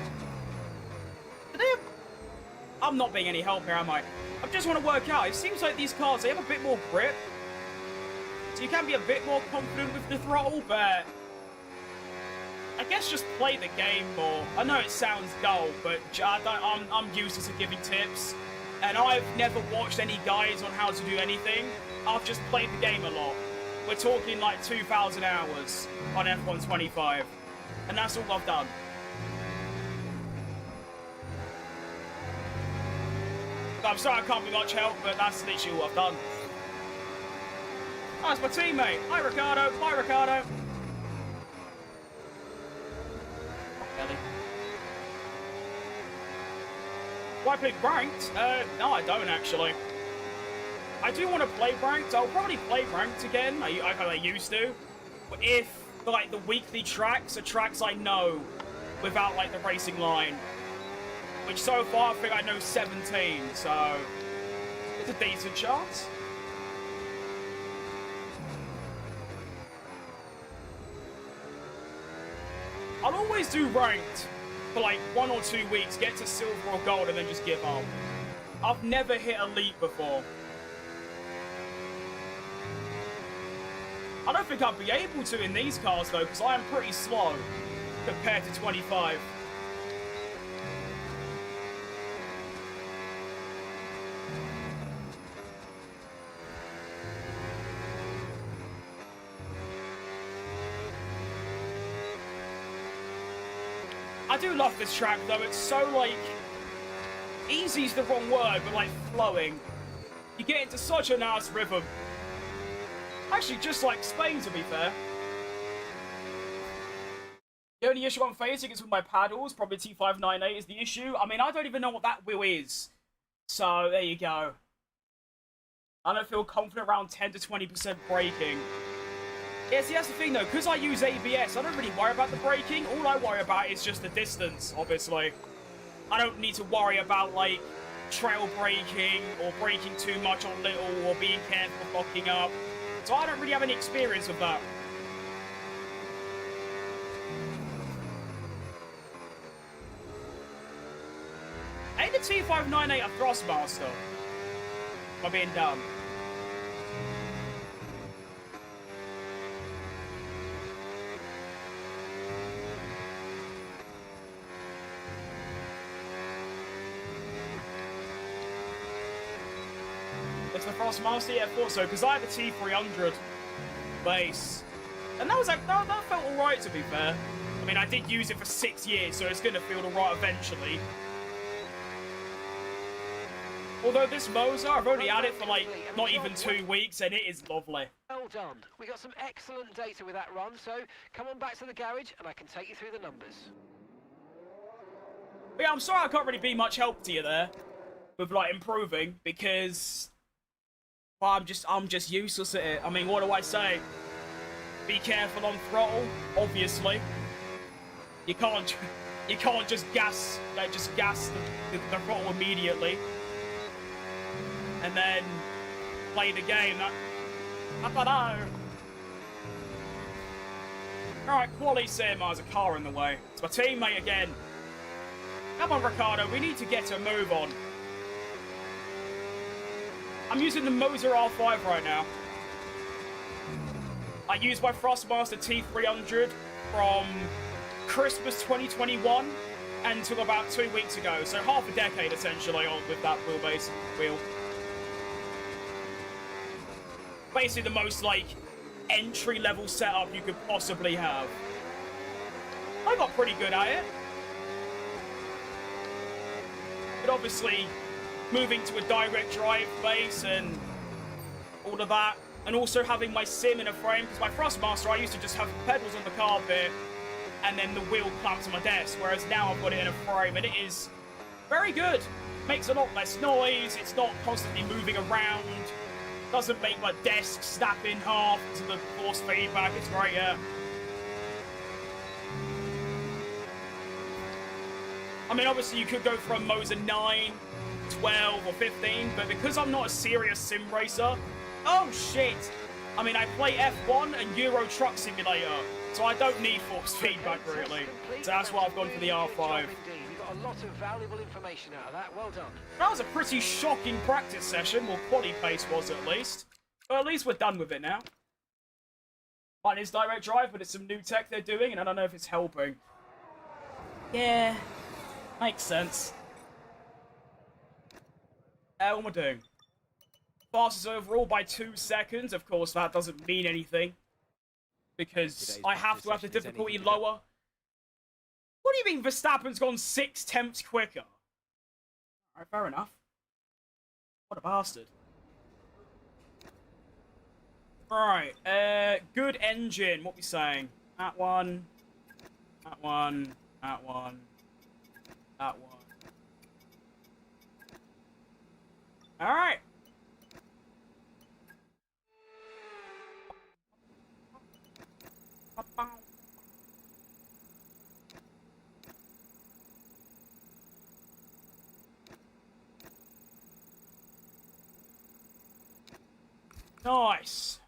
I'm not being any help here, am I? I just want to work out. It seems like these cars, they have a bit more grip. So you can be a bit more confident with the throttle, but I guess just play the game more. I know it sounds dull, but I'm useless at giving tips. And I've never watched any guides on how to do anything. I've just played the game a lot. We're talking like 2,000 hours on F125. And that's all I've done. I'm sorry I can't be much help, but that's literally all I've done. Oh, it's my teammate. Hi, Ricardo. Bye, Ricardo. Kelly. Do I play ranked? No, I don't, actually. I do want to play ranked. I'll probably play ranked again. I used to. But if, like, the weekly tracks are tracks I know without, like, the racing line. Which so far, I think I know 17, so it's a decent chance. I'll always do ranked for like 1 or 2 weeks, get to silver or gold, and then just give up. I've never hit elite before. I don't think I'd be able to in these cars, though, because I am pretty slow compared to 25. I do love this track, though. It's so, like, easy's the wrong word, but, like, flowing. You get into such a nice rhythm. Actually, just like Spain, to be fair. The only issue I'm facing is with my paddles. Probably T598 is the issue. I mean, I don't even know what that wheel is. So, there you go. I don't feel confident around 10 to 20% braking. Yeah, see, that's the thing, though. Because I use ABS, I don't really worry about the braking. All I worry about is just the distance, obviously. I don't need to worry about, like, trail braking or braking too much on little or being careful of locking up. So I don't really have any experience with that. Ain't the T598 a Thrustmaster? Am I being dumb? It's the Thrustmaster? Yeah, I thought so, because I had the T300 base. And that was like, that felt alright, to be fair. I mean, I did use it for 6 years, so it's going to feel alright eventually. Although this Moza, I've only had it for like, not even 2 weeks, and it is lovely. Well done. We got some excellent data with that run, so come on back to the garage and I can take you through the numbers. But yeah, I'm sorry I can't really be much help to you there with like improving, because well, I'm just useless at it. I mean, what do I say? Be careful on throttle, obviously. You can't just gas the throttle immediately. And then play the game. I don't know. Alright, Quali Sim, there's a car in the way. It's my teammate again. Come on, Ricardo, we need to get a move on. I'm using the Moza R5 right now. I used my Thrustmaster T300 from Christmas 2021 until about 2 weeks ago. So half a decade, essentially, on with that wheelbase wheel. Basically the most, like, entry-level setup you could possibly have. I got pretty good at it. But obviously, moving to a direct drive base and all of that, and also having my sim in a frame, because my Thrustmaster, I used to just have pedals on the carpet and then the wheel clamped to my desk, whereas now I've got it in a frame, and it is very good. Makes a lot less noise, it's not constantly moving around, doesn't make my desk snap in half to the force feedback. It's great, yeah. I mean, obviously you could go for a Moza 9, 12, or 15, but because I'm not a serious sim racer... Oh, shit! I mean, I play F1 and Euro Truck Simulator, so I don't need force feedback, really. So that's why I've gone for the R5. A lot of valuable information out of that. Well done. That was a pretty shocking practice session. Well, quali pace was at least. But at least we're done with it now. Mine is direct drive, but it's some new tech they're doing, and I don't know if it's helping. Yeah, makes sense. What am I doing? Fastest overall by 2 seconds. Of course, that doesn't mean anything, because I have to have the difficulty lower. What do you mean Verstappen's gone 6 tenths quicker? Alright, fair enough. What a bastard. Right, good engine. What we saying? That one. That one. That one. That one. Alright. Nice.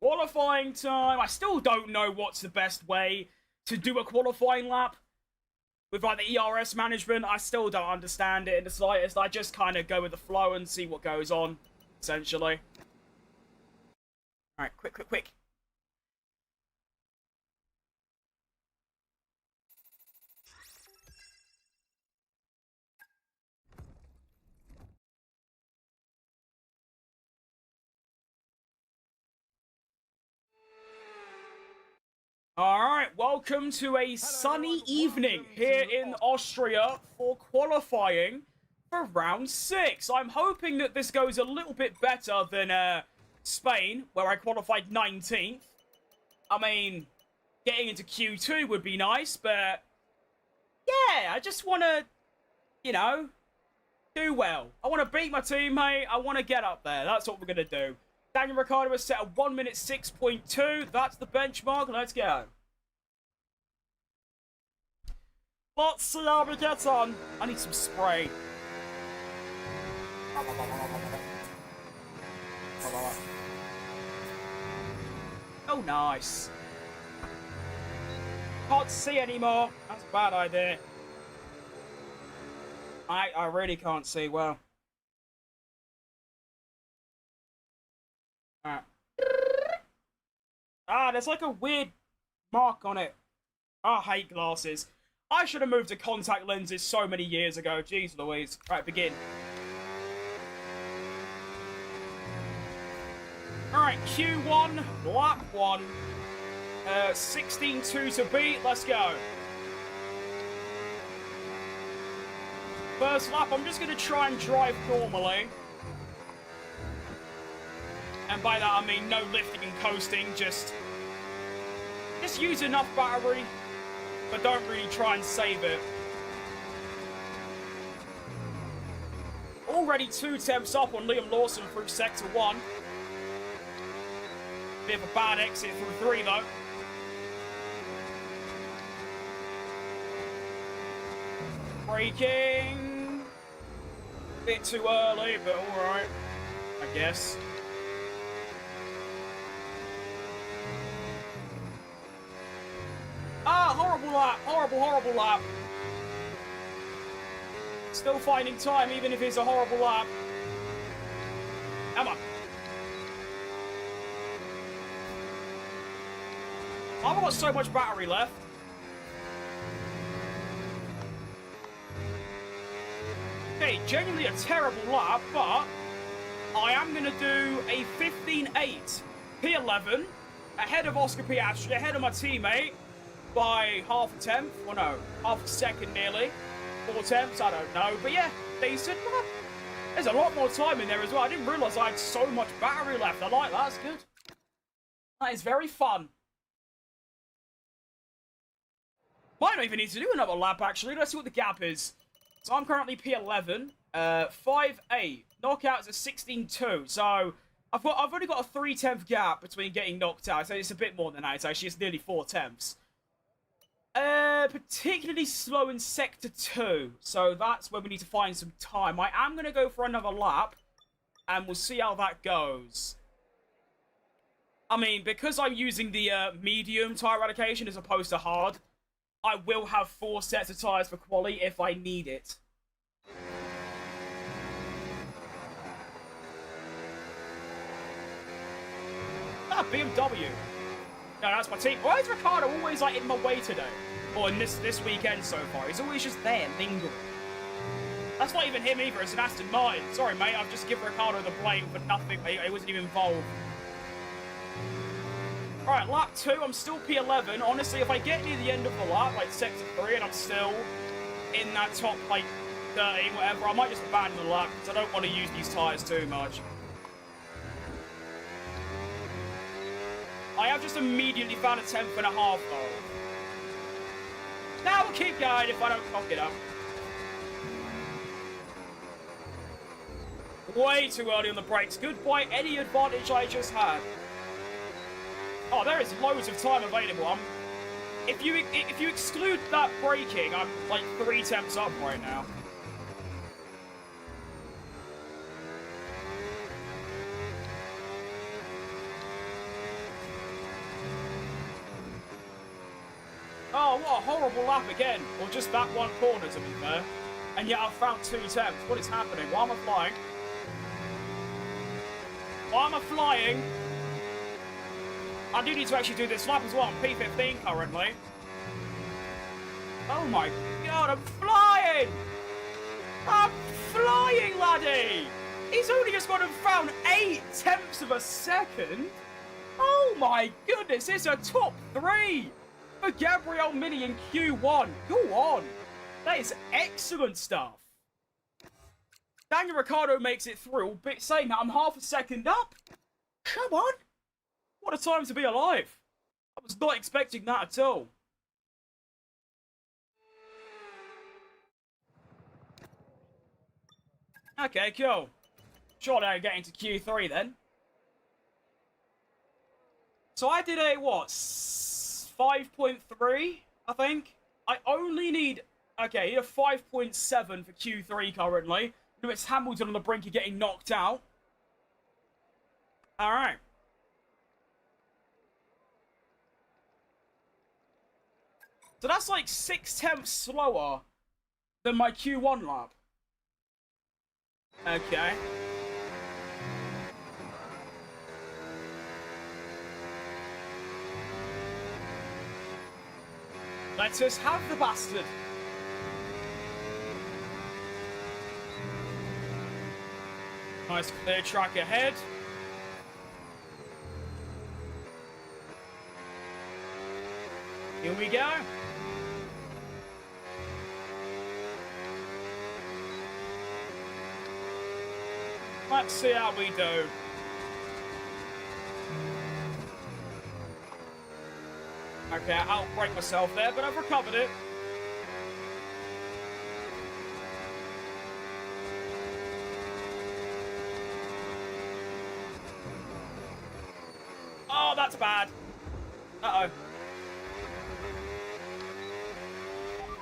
Qualifying time. I still don't know what's the best way to do a qualifying lap. With like the ERS management, I still don't understand it in the slightest. I just kind of go with the flow and see what goes on, essentially. Alright, quick. Alright, welcome to a sunny evening here in Austria for qualifying for round 6. I'm hoping that this goes a little bit better than Spain, where I qualified 19th. I mean, getting into Q2 would be nice, but yeah, I just want to, you know, do well. I want to beat my teammate. I want to get up there. That's what we're going to do. Daniel Ricciardo has set a 1 minute 6.2. That's the benchmark. Let's go. Let's see how we get on. I need some spray. Oh, nice. Can't see anymore. That's a bad idea. I really can't see well. Alright. Ah, there's like a weird mark on it. I hate glasses. I should have moved to contact lenses so many years ago. Jeez Louise. Right, begin. Alright, Q1, lap 1. 16.2 to beat. Let's go. First lap, I'm just going to try and drive normally. And by that I mean no lifting and coasting, just use enough battery, but don't really try and save it. Already 2 temps up on Liam Lawson through Sector 1. Bit of a bad exit through 3 though. Braking. Bit too early, but alright, I guess. Ah, horrible lap, horrible lap. Still finding time, even if it's a horrible lap. Come on. I've got so much battery left. Okay, genuinely a terrible lap, but I am going to do a 15.8 P11 ahead of Oscar Piastri, ahead of my teammate by half a tenth. Well, no, half a second nearly. 4 tenths, I don't know. But yeah, decent. There's a lot more time in there as well. I didn't realise I had so much battery left. I like that. That's good. That is very fun. Might not even need to do another lap, actually. Let's see what the gap is. So I'm currently P11, 5.8. Knockout is a 16.2. So I've only got a 3-tenth gap between getting knocked out. So it's a bit more than that. It's actually nearly 4 tenths. Particularly slow in Sector 2. So that's where we need to find some time. I am going to go for another lap. And we'll see how that goes. I mean, because I'm using the medium tyre allocation as opposed to hard, I will have 4 sets of tyres for quali if I need it. Ah, BMW. No, that's my team. Why is Ricciardo always like in my way today? Or in this weekend so far? He's always just there, lingering. That's not even him either, it's an Aston Martin. Sorry, mate, I've just given Ricciardo the blame for nothing. He wasn't even involved. Alright, lap 2, I'm still P11. Honestly, if I get near the end of the lap, like Sector 3, and I'm still in that top, like, 30, whatever, I might just abandon the lap, because I don't want to use these tyres too much. I have just immediately found a 10th and a half, though. Now we'll keep going if I don't cock it up. Way too early on the brakes. Goodbye any advantage I just had. Oh, there is loads of time available. If you exclude that braking, I'm like 3 temps up right now. What a horrible lap again. Or just that one corner, to be fair. And yet I've found 2 attempts. What is happening? Why am I flying? Why am I flying? I do need to actually do this lap as well. I'm P15 currently. Oh my god, I'm flying! I'm flying, laddie! He's only just got found 0.8 of a second. Oh my goodness, it's a top 3 for Gabriel Mini in Q1. Go on. That is excellent stuff. Daniel Ricciardo makes it through, but saying that I'm half a second up. Come on. What a time to be alive. I was not expecting that at all. Okay, cool. Surely I get into Q3 then. So I did a, what, 5.3, I think? I only need, okay, a 5.7 for Q3 currently. Lewis Hamilton on the brink of getting knocked out. Alright. So that's like 0.6 slower than my Q1 lap. Okay. Let's just have the bastard. Nice clear track ahead. Here we go. Let's see how we do. Okay, I'll break myself there, but I've recovered it. Oh, that's bad. Uh-oh.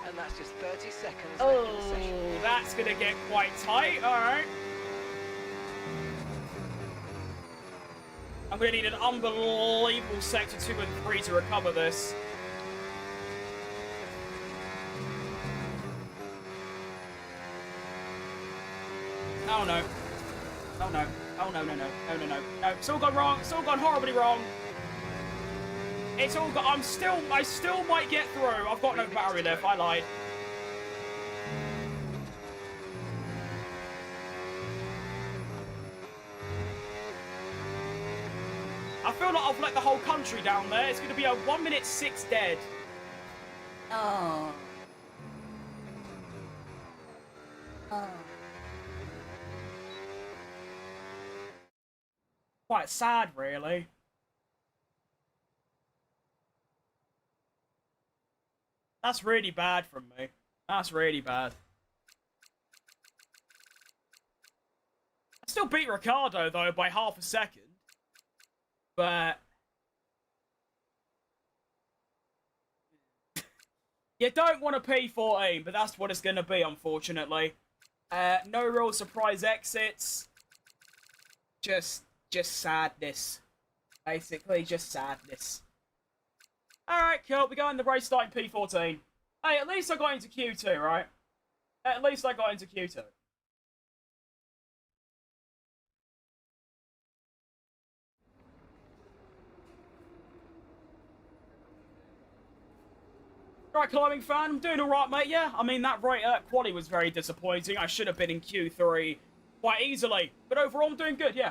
And that's just 30 seconds Oh, left in the session. that's going to get quite tight. All right. I'm going to need an unbelievable sector 2 and 3 to recover this. Oh no. Oh no. Oh no, no, no. No, no, no. No, it's all gone wrong. It's all gone horribly wrong. It's all gone. I still might get through. I've got no battery left. I lied. I feel like I've let the whole country down there. It's going to be a 1 minute 6 dead. Oh. Oh. Quite sad, really. That's really bad from me. That's really bad. I still beat Ricciardo, though, by half a second. But you don't want a P14, but that's what it's going to be, unfortunately. No real surprise exits. Just sadness. Basically, just sadness. Alright, cool. We go in the race starting P14. Hey, at least I got into Q2, right? At least I got into Q2. Right, climbing fan, I'm doing alright, mate, yeah. I mean, that quali was very disappointing. I should have been in Q3 quite easily. But overall, I'm doing good, yeah.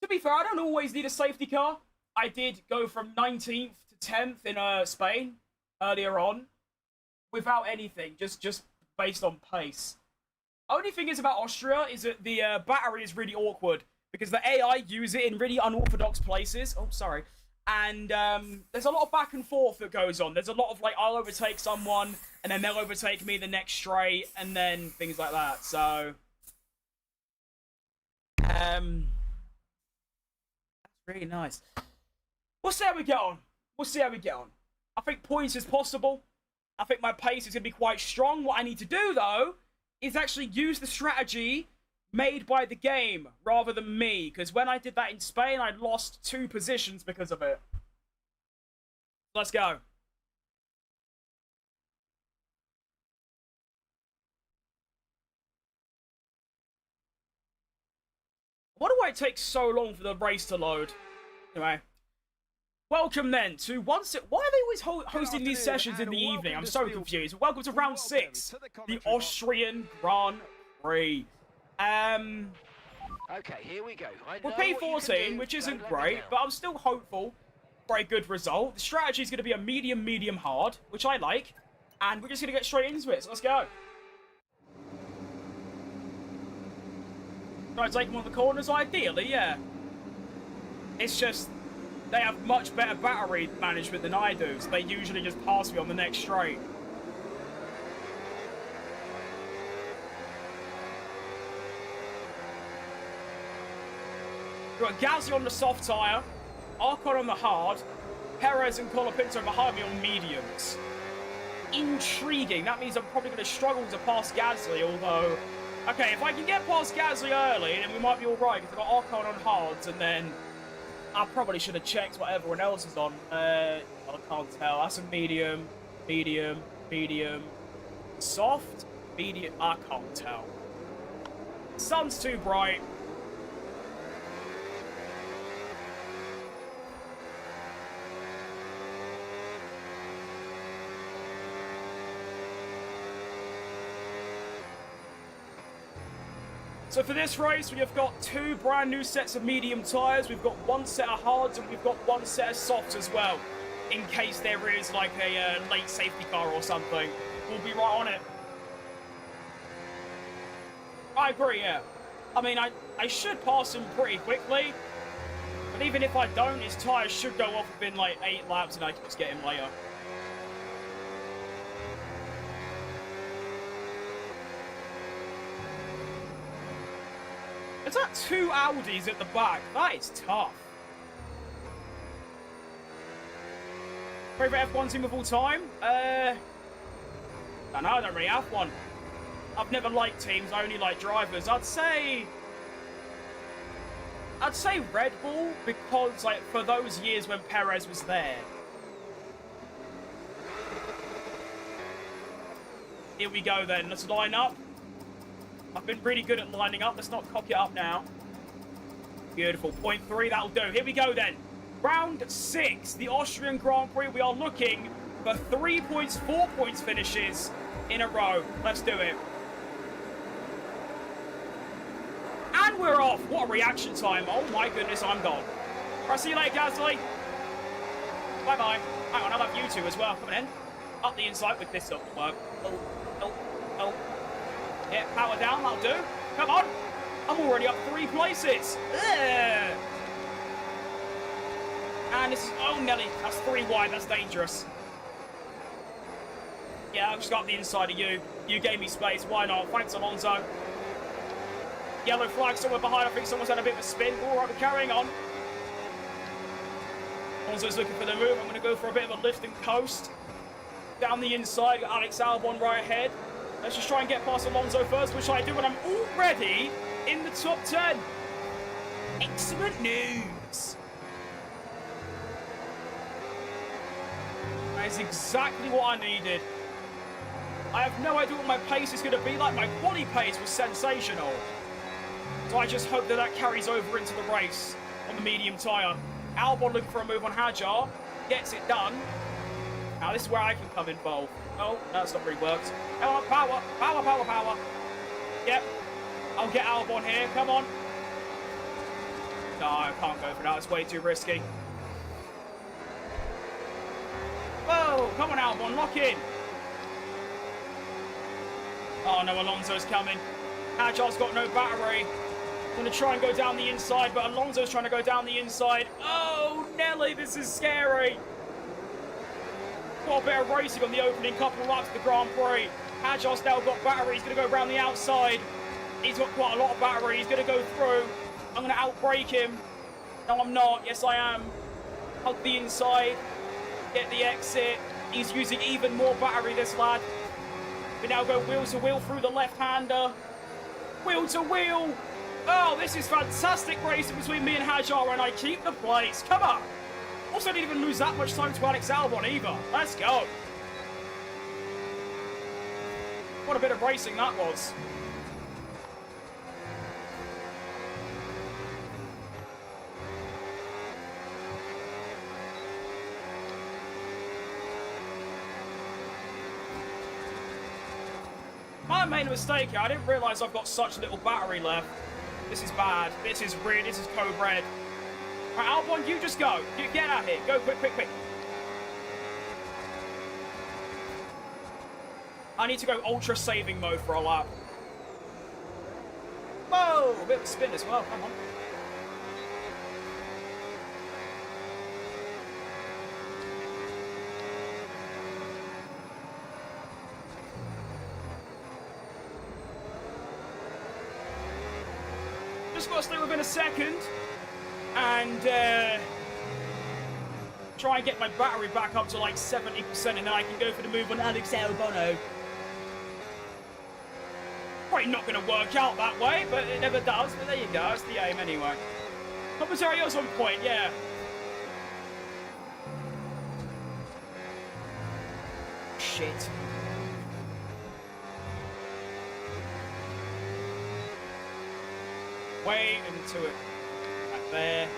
To be fair, I don't always need a safety car. I did go from 19th to 10th in Spain earlier on without anything, just based on pace. Only thing is about Austria is that the battery is really awkward because the AI use it in really unorthodox places. Oh, sorry. And there's a lot of back and forth that goes on. There's a lot of, like, I'll overtake someone, and then they'll overtake me the next straight, and then things like that. So, that's really nice. We'll see how we get on. We'll see how we get on. I think points is possible. I think my pace is going to be quite strong. What I need to do, though, is actually use the strategy made by the game rather than me, because when I did that in Spain, I lost 2 positions because of it. Let's go. wonder why it takes so long for the race to load. Anyway. Welcome then to why are they always hosting these sessions in the evening? I'm so confused. Welcome to round 6, the Austrian Grand Prix. Okay, here we go. We're P14, which isn't great, but I'm still hopeful for a good result. The strategy is going to be a medium hard, which I like, and we're just going to get straight into it. So let's go. Try to take them on the corners, ideally, yeah. It's just they have much better battery management than I do, so they usually just pass me on the next straight. We've got Gasly on the soft tyre, Ocon on the hard, Perez and Colapinto behind me on mediums. Intriguing. That means I'm probably going to struggle to pass Gasly, although... Okay, if I can get past Gasly early, then we might be alright, because I've got Ocon on hards, and then... I probably should have checked what everyone else is on. I can't tell. That's a medium, soft, medium. I can't tell. Sun's too bright. So for this race, we have got 2 brand new sets of medium tyres, we've got 1 set of hards, and we've got 1 set of softs as well, in case there is like a late safety car or something. We'll be right on it. I agree, yeah. I mean, I should pass him pretty quickly, but even if I don't, his tyres should go off within like 8 laps and I can just get him later. Is that 2 Audis at the back? That is tough. Favorite F1 team of all time? I don't know, I don't really have one. I've never liked teams, I only like drivers. I'd say Red Bull, because like for those years when Perez was there. Here we go then, let's line up. I've been really good at lining up. Let's not cock it up now. Beautiful. 0.3, that'll do. Here we go then. Round 6, the Austrian Grand Prix. We are looking for 3 points, 4 points finishes in a row. Let's do it. And we're off. What a reaction time. Oh my goodness, I'm gone. I'll see you later, Gasly. Bye-bye. Hang on, I'll have you two as well. Coming in. Up the inside with this up will work. Oh. Yeah, power down, that'll do. Come on. I'm already up 3 places. Ugh. And this is... Oh, Nelly. That's 3 wide. That's dangerous. Yeah, I've just got the inside of you. You gave me space. Why not? Thanks, Alonso. Yellow flag somewhere behind. I think someone's had a bit of a spin. All right, we're carrying on. Alonso's looking for the move. I'm going to go for a bit of a lift and coast. Down the inside, got Alex Albon right ahead. Let's just try and get past Alonso first, which I do, and I'm already in the top 10. Excellent news. That is exactly what I needed. I have no idea what my pace is going to be like. My body pace was sensational. So I just hope that that carries over into the race on the medium tyre. Albon looking for a move on Hajar. Gets it done. Now this is where I can come involved. Oh, that's not really worked. Come on, power. Yep. I'll get Albon here. Come on. No, I can't go for that. It's way too risky. Whoa, come on, Albon. Lock in. Oh, no, Alonso's coming. Hajar's got no battery. I'm going to try and go down the inside, but Alonso's trying to go down the inside. Oh, Nelly, this is scary. Got a bit of racing on the opening couple of laps of the Grand Prix. Hajar's now got battery. He's going to go around the outside. He's got quite a lot of battery. He's going to go through. I'm going to outbrake him. No, I'm not. Yes, I am. Hug the inside. Get the exit. He's using even more battery, this lad. We now go wheel to wheel through the left-hander. Wheel to wheel. Oh, this is fantastic racing between me and Hajar, and I keep the place. Come on. Also didn't even lose that much time to Alex Albon either. Let's go. What a bit of racing that was. made a mistake here. I didn't realise I've got such little battery left. This is bad. This is code red. Right, Albon, you just go. You get out here. Go quick, quick, quick. I need to go ultra saving mode for a lap. Whoa! A bit of a spin as well. Come on. Just got to stay within a second and try and get my battery back up to like 70%, and then I can go for the move on Alex Albon. Probably not going to work out that way, but it never does. But there you go, it's the aim anyway. Commentary was on point, yeah. Shit. Way into it. Back there.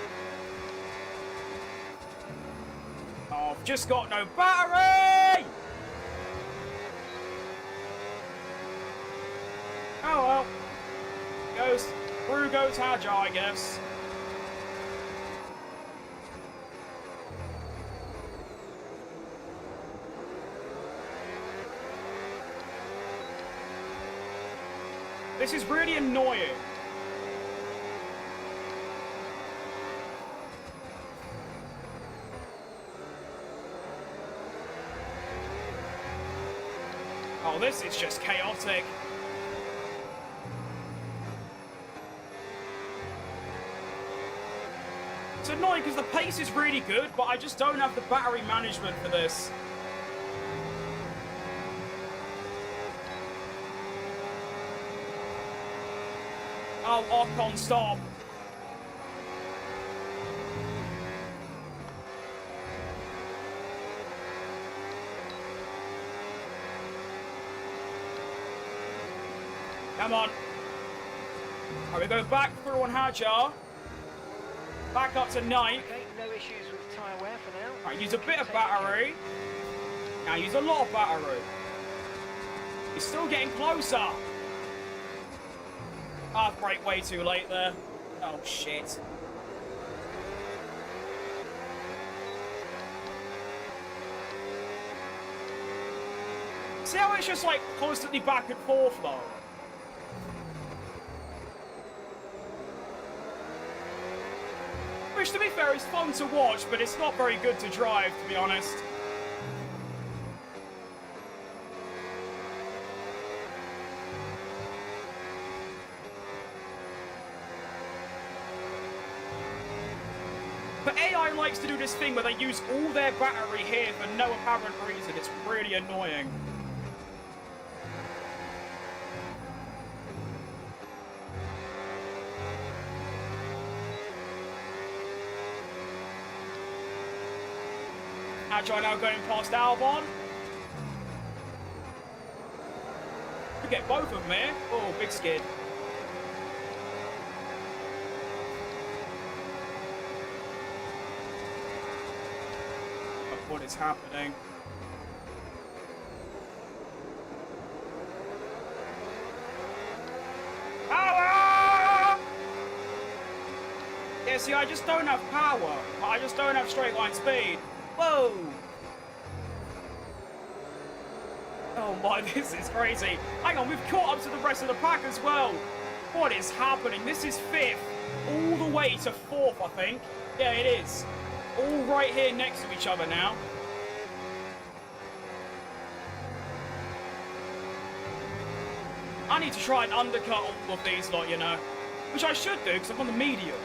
Oh, I've just got no battery! Oh well. Through goes Hajar, I guess. This is really annoying. Oh, this is just chaotic. It's annoying because the pace is really good, but I just don't have the battery management for this. Oh, Ocon, stop. Come on. Right, we go back through on Hajar. Back up to 9. Okay, no issues with tyre wear for now. Right, use a bit of battery. Now use a lot of battery. He's still getting closer. Half brake way too late there. Oh, shit. See how it's just like constantly back and forth though? Which, to be fair, is fun to watch, but it's not very good to drive, to be honest. But AI likes to do this thing where they use all their battery here for no apparent reason. It's really annoying. Hajar now going past Albon. We get both of them here. Oh, big skid. What is happening? Power! Yeah, see, I just don't have power. I just don't have straight line speed. Whoa! Oh my, this is crazy. Hang on, we've caught up to the rest of the pack as well. What is happening? This is 5th, all the way to 4th, I think. Yeah, it is. All right here next to each other now. I need to try and undercut all of these lot, you know. Which I should do, because I'm on the medium.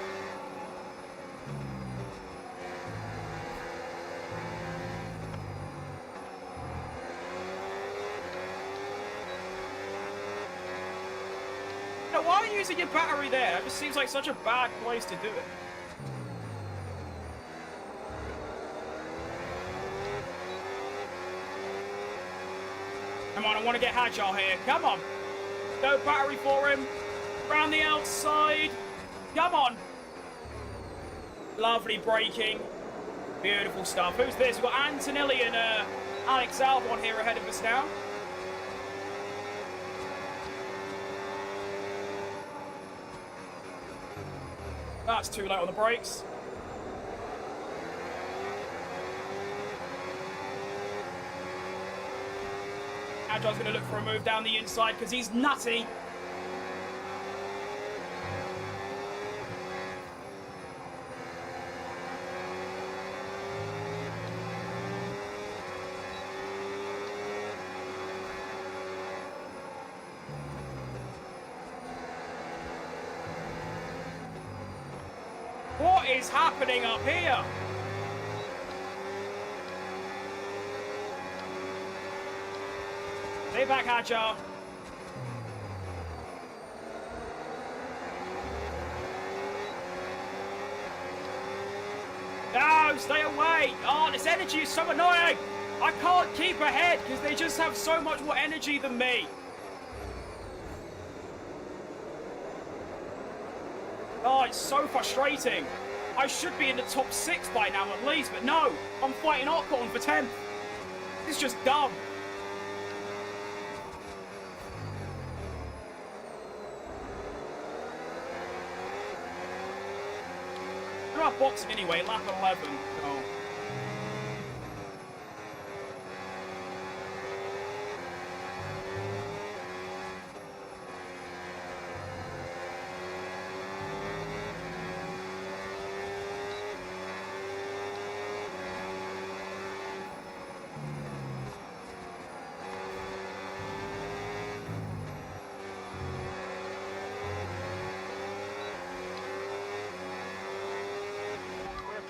Now, why are you using your battery there? That just seems like such a bad place to do it. Come on, I want to get Hajar here. Come on. No battery for him. Round the outside. Come on. Lovely braking. Beautiful stuff. Who's this? We've got Antonelli and Alex Albon here ahead of us now. That's too late on the brakes. Agile's going to look for a move down the inside because he's nutty. What is happening up here? Stay back, Agile. No, stay away. Oh, this energy is so annoying. I can't keep ahead because they just have so much more energy than me. Oh, it's so frustrating. I should be in the top 6 by now at least, but no. I'm fighting Ocon for 10th. It's just dumb. We're not boxing anyway, lap 11. Oh.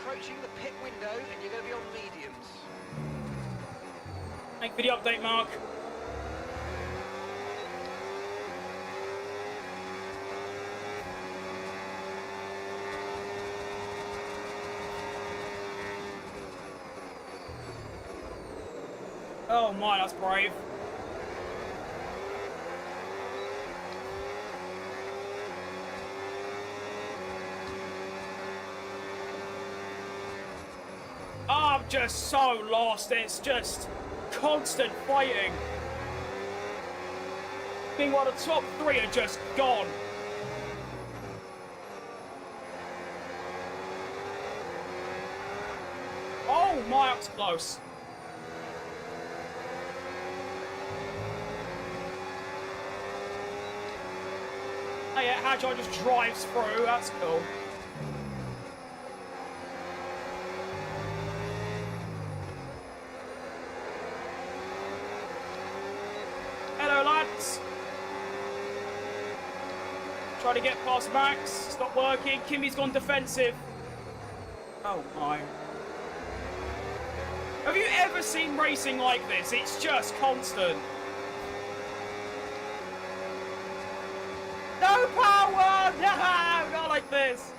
Approaching the pit window, and you're going to be on mediums. Thank you for the update, Mark. Oh my, that's brave. I'm just so lost. It's just constant fighting. Meanwhile, the top 3 are just gone. Oh my, that was close. Oh yeah, Agile just drives through. That's cool. Try to get past Max. It's not working. Kimmy's gone defensive. Oh my. Have you ever seen racing like this? It's just constant. No power! No! Not like this.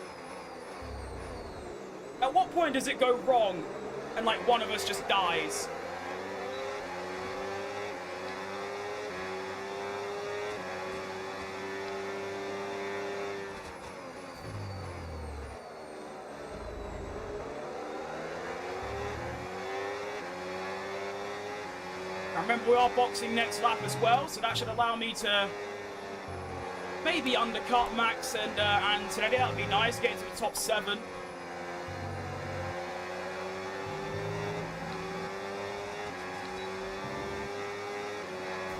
At what point does it go wrong and like one of us just dies? Remember, we are boxing next lap as well, so that should allow me to maybe undercut Max and Antonelli. That would be nice, get into the top 7.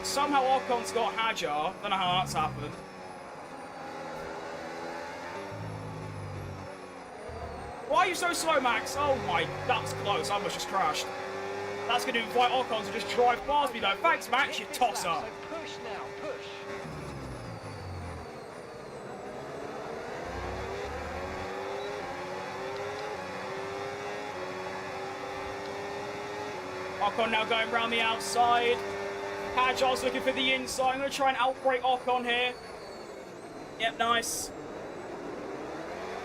Somehow Ocon's got Hajar. Don't know how that's happened. Why are you so slow, Max? Oh my, that's close. I almost just crashed. That's going to invite Ocon to just drive past me though. Thanks, Max, you tosser. So push now, push. Ocon now going around the outside. Agile's looking for the inside. I'm going to try and outbrake Ocon here. Yep, nice.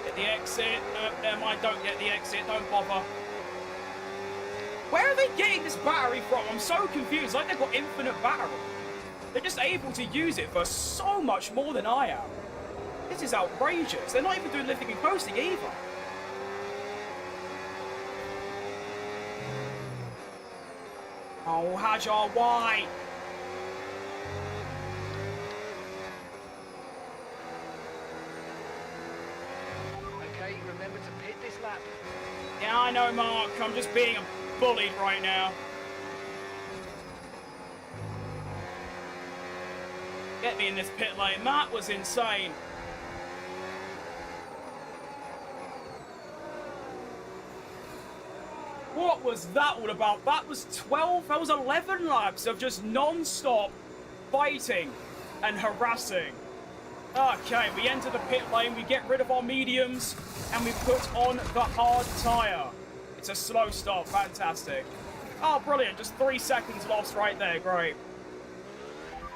Get the exit. No, never mind, don't get the exit. Don't bother. Where are they getting this battery from? I'm so confused. It's like they've got infinite battery. They're just able to use it for so much more than I am. This is outrageous. They're not even doing lifting and coasting either. Oh, Hajar, why? remember to pit this lap. Yeah, I know, Mark. I'm just being bullied right now. Get me in this pit lane. That was insane. What was that all about? That was 12, that was 11 laps of just non-stop fighting and harassing. Okay, we enter the pit lane, we get rid of our mediums, and we put on the hard tyre. It's a slow stop, fantastic. Oh, brilliant, just 3 seconds lost right there, great.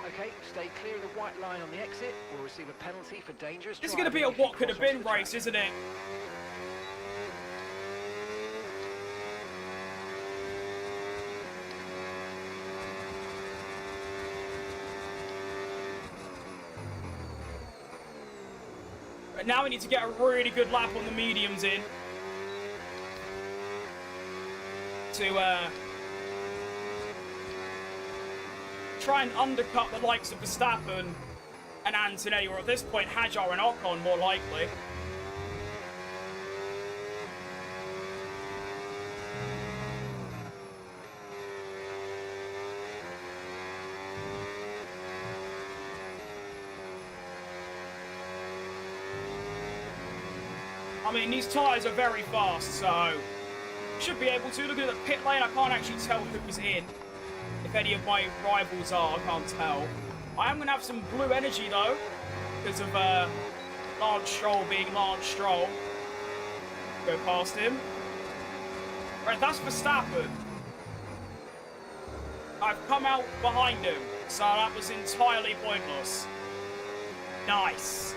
Okay, stay clear of the white line on the exit. We'll receive a penalty for dangerous This is going to be a driving if you what could cross have been onto the race, track. isn't it? But now we need to get a really good lap on the mediums in. To, try and undercut the likes of Verstappen and Antonelli, or at this point, Hajar and Ocon, more likely. I mean, these tyres are very fast, so should be able to. Look at the pit lane, I can't actually tell who's in. If any of my rivals are, I can't tell. I am going to have some blue energy, though, because of Lance Stroll being Lance Stroll. Go past him. Right, that's Verstappen. I've come out behind him, so that was entirely pointless. Nice.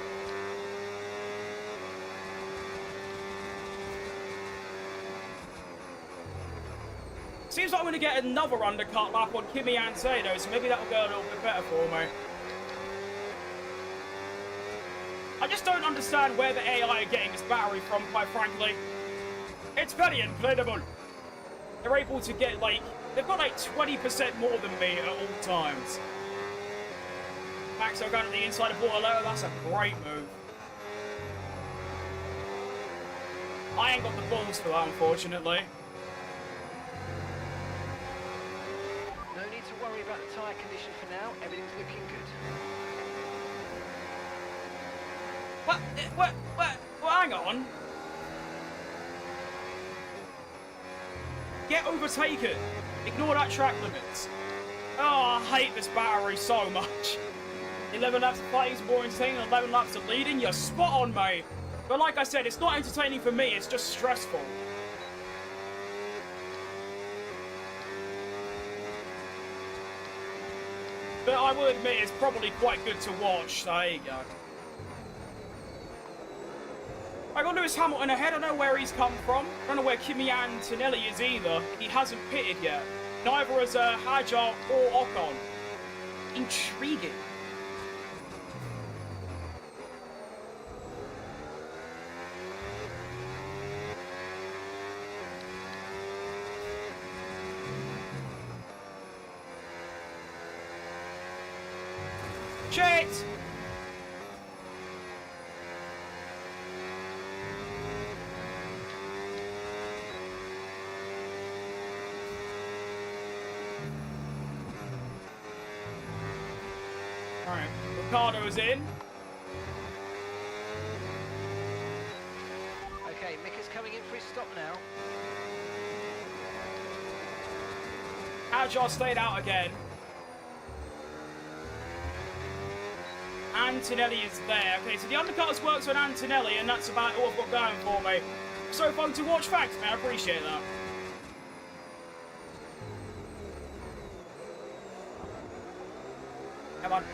Seems like I'm going to get another undercut lap on Kimi Antonelli, so maybe that will go a little bit better for me. I just don't understand where the AI are getting this battery from, quite frankly. It's very incredible. They're able to get, like, they've got like 20% more than me at all times. Max going to the inside of Bortolero, that's a great move. I ain't got the balls for that, unfortunately. Worry about the tyre condition for now. Everything's looking good. What, hang on. Get overtaken. Ignore that track limits. Oh, I hate this battery so much. 11 laps of play is more entertaining than 11 laps of leading. You're spot on, mate. But like I said, it's not entertaining for me. It's just stressful. But I will admit it's probably quite good to watch, so there you go. I got Lewis Hamilton ahead. I don't know where he's come from. I don't know where Kimi Antonelli is either. He hasn't pitted yet. Neither has Hajar or Ocon. Intriguing. Shit! Alright, Ricardo's in. Okay, Mick is coming in for his stop now. Hajar stayed out again. Antonelli is there. Okay, so the undercutters works on Antonelli, and that's about all I've got going for me. So fun to watch. Thanks, man. I appreciate that. Come on.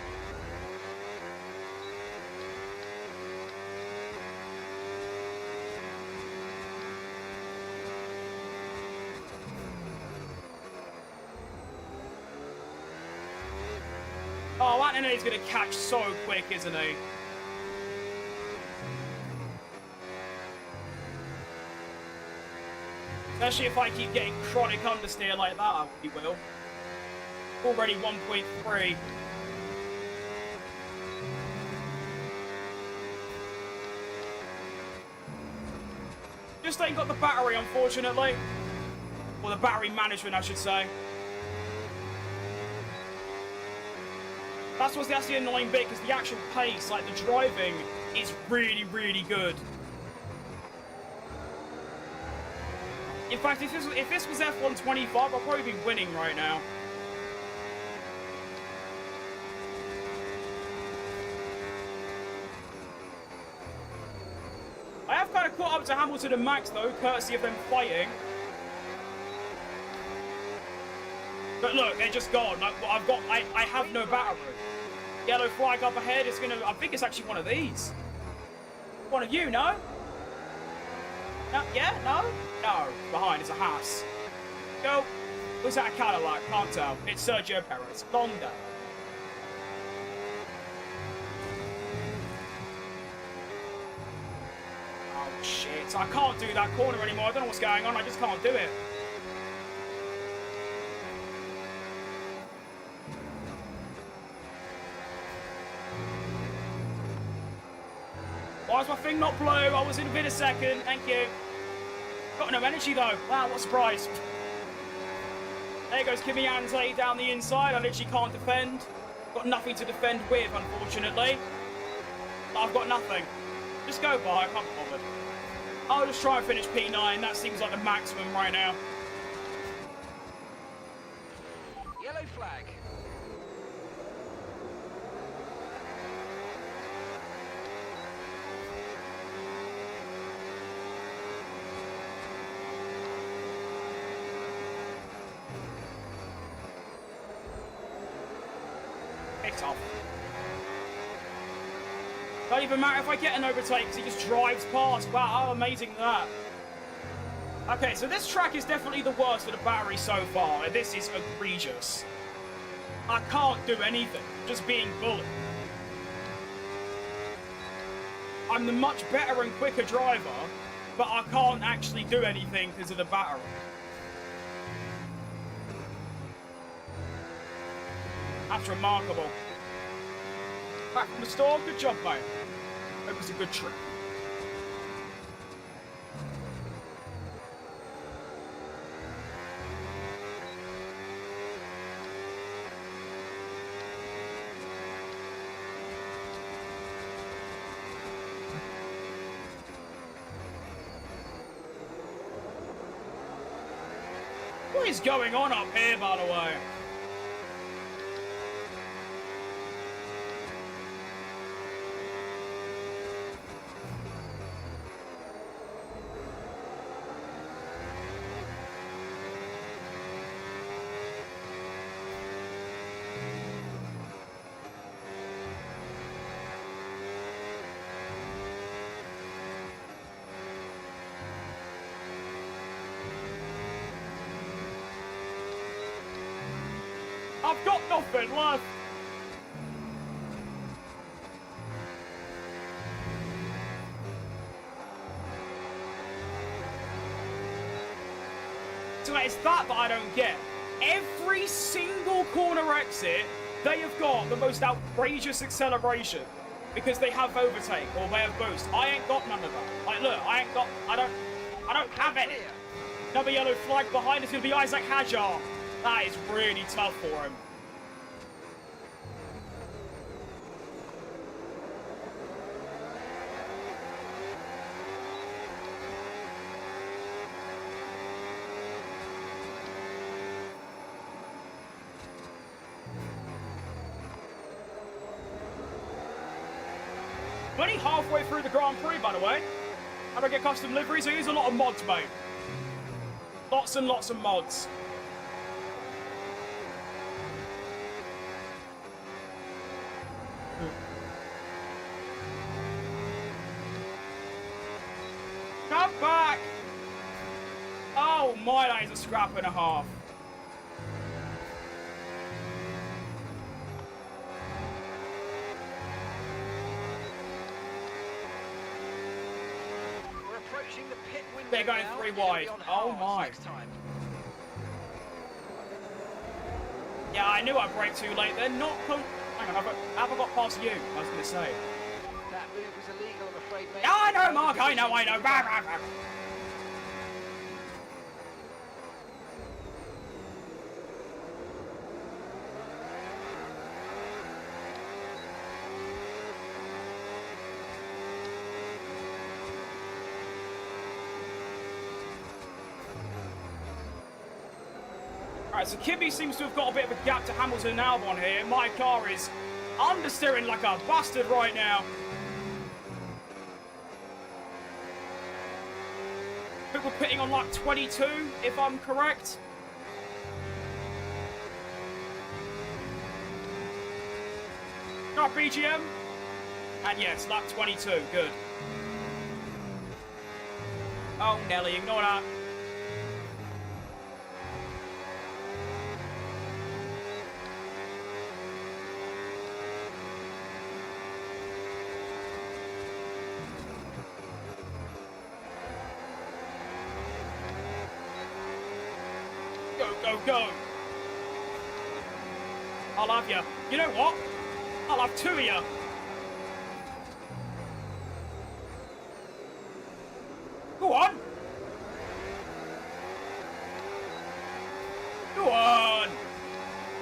Oh, Antonelli's going to catch so quick, isn't he? Especially if I keep getting chronic understeer like that, I will. Already 1.3. just ain't got the battery, unfortunately. Or the battery management, I should say. That's the annoying bit, because the actual pace, like the driving, is really, really good. In fact, if this was F125, I'll probably be winning right now. I have kind of caught up to Hamilton and Max, though, courtesy of them fighting. But look, they're just gone. Like, I have no battery. Yellow flag up ahead. It's gonna. I think it's actually one of these. One of you, no? No, yeah, no, no. Behind, it's a Haas. Go. Was that a Cadillac? Can't tell. It's Sergio Perez. Honda. Oh shit! I can't do that corner anymore. I don't know what's going on. I just can't do it. Why is my thing not blue? I was in a bit a second. Thank you. Got no energy though. Wow, what a surprise. There goes Kimi Ansley down the inside. I literally can't defend. Got nothing to defend with, unfortunately. I've got nothing. Just go by. I can't be bothered. I'll just try and finish P9. That seems like the maximum right now. Yellow flag. It's off. Don't even matter if I get an overtake because he just drives past. Wow, how amazing that. Okay, so this track is definitely the worst for the battery so far. This is egregious. I can't do anything. Just being bullied. I'm the much better and quicker driver, but I can't actually do anything because of the battery. That's remarkable. Back from the store, good job, mate. It was a good trip. What is going on up here, by the way? I've got nothing left. So it's that I don't get. Every single corner exit, they have got the most outrageous acceleration because they have overtake or they have boost. I ain't got none of that. Like, look, I don't have any. Another yellow flag behind is going to be Isaac Hajar. That is really tough for him. Only halfway through the Grand Prix, by the way. How do I get custom liveries? I use a lot of mods, mate. Lots and lots of mods. Come back! Oh my, that is a scrap and a half. We're approaching the pit window. They're going now. three You're gonna wide. be on Oh hards my. next time. Yeah, I knew I'd brake too late. They're not. Hang on, have I got past you? I was going to say. That move was illegal, I'm afraid, mate. Yeah, I know, Mark. I know. Rah, rah, rah. Alright, so Kibby seems to have got a bit of a gap to Hamilton and Albon here. My car is understeering like a bastard right now. I think we're pitting on like 22, if I'm correct. Got BGM. And yes, lap 22. Good. Oh, Nelly, ignore that. Go, go, go. I'll have you. You know what? I'll have two of you. Go on. Go on.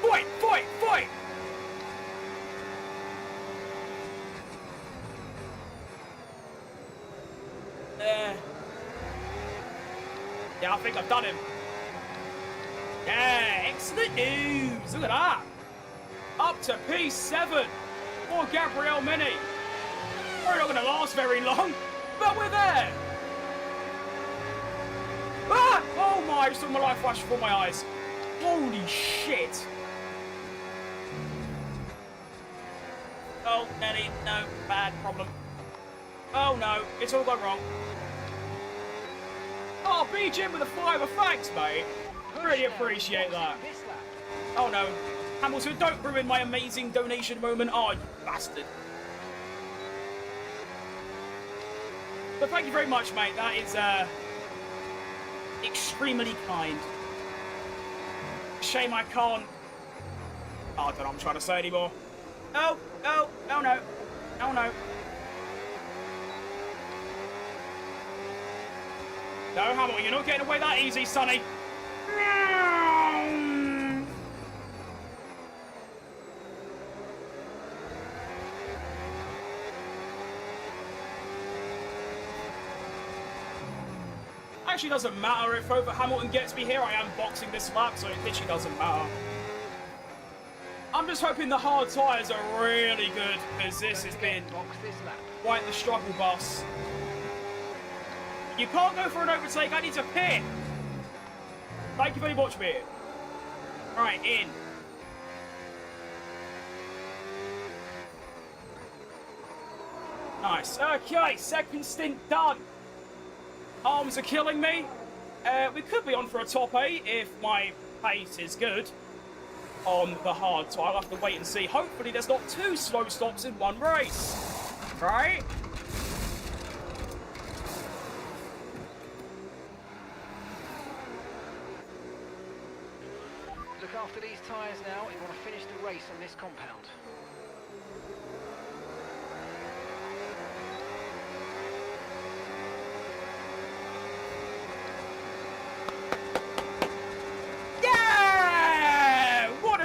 Fight, fight, fight. Yeah, I think I've done him. Yeah, excellent news. Look at that. Up to P7 for Gabriel Mini. We're not going to last very long, but we're there. Ah! Oh my, I just saw my life flash before my eyes. Holy shit. Oh, Nelly, no, bad problem. Oh no, it's all gone wrong. Oh, BGM with a fiver, thanks, mate. Really appreciate that. Oh no. Hamilton, don't ruin my amazing donation moment. Oh, you bastard. But thank you very much, mate. That is, extremely kind. Shame I can't... Oh, I don't know what I'm trying to say anymore. Oh, oh, oh no. Oh no. No, Hamilton, you're not getting away that easy, Sonny. Actually doesn't matter if over Hamilton gets me here. I am boxing this lap, so it literally doesn't matter. I'm just hoping the hard tyres are really good, because this has been quite the struggle bus. You can't go for an overtake. I need to pit. Thank you very much, mate. Right, in. Nice. Okay, second stint done. Arms are killing me. We could be on for a top 8 if my pace is good on the hard, so I'll have to wait and see. Hopefully there's not 2 slow stops in one race. Right? Look after these tyres now if you want to finish the race on this compound.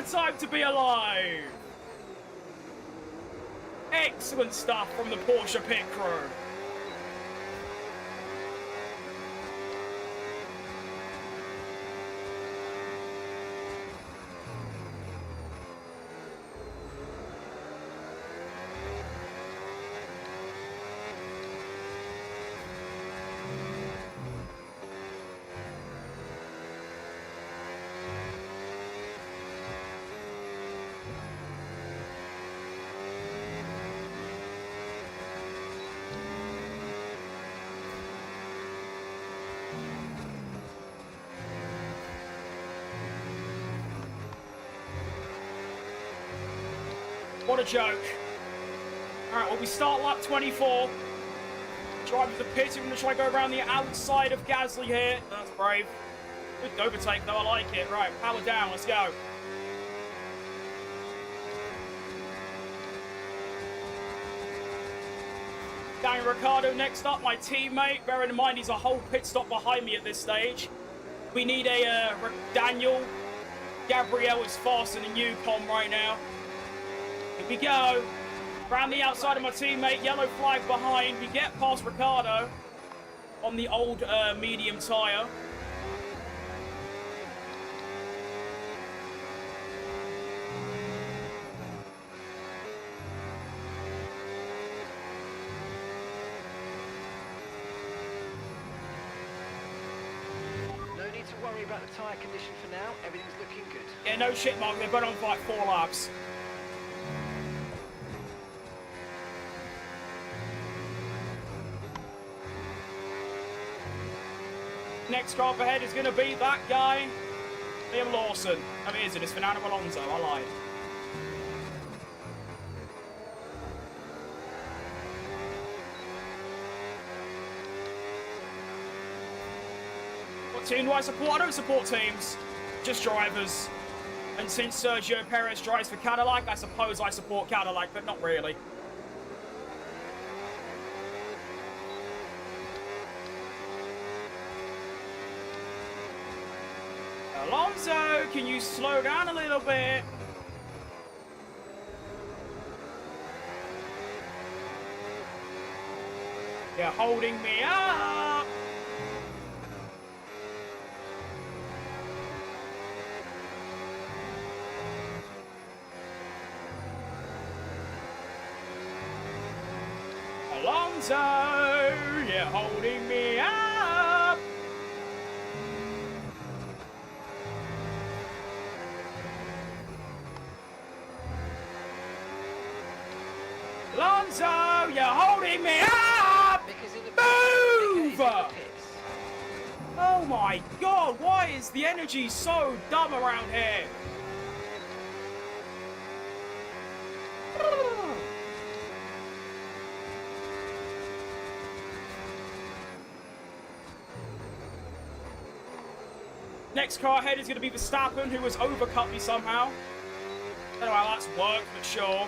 Time to be alive. Excellent stuff from the Porsche pit crew. What a joke. Alright, well, we start lap 24. Drivers are pitting. I'm going to try to go around the outside of Gasly here. That's brave. Good overtake, though. I like it. Right, power down. Let's go. Daniel Ricciardo next up, my teammate. Bearing in mind, he's a whole pit stop behind me at this stage. We need a Daniel. Gabriel is faster than you, Tom, right now. Here we go. Round the outside of my teammate, yellow flag behind. We get past Ricciardo on the old medium tyre. about the tyre condition for now. Everything's looking good. Yeah, no shit, Mark. They've been on for like 4 laps. Next car up ahead is going to be that guy, Liam Lawson. I mean, it's Fernando Alonso. I lied. What team do I support? I don't support teams, just drivers. And since Sergio Perez drives for Cadillac, I suppose I support Cadillac, but not really. Alonso, can you slow down a little bit? You're holding me up. Alonso, you're holding me up. Alonso, you're holding me up! Move! Oh my god, why is the energy so dumb around here? Next car ahead is going to be Verstappen, who has overcut me somehow. I don't know how that's worked, but sure.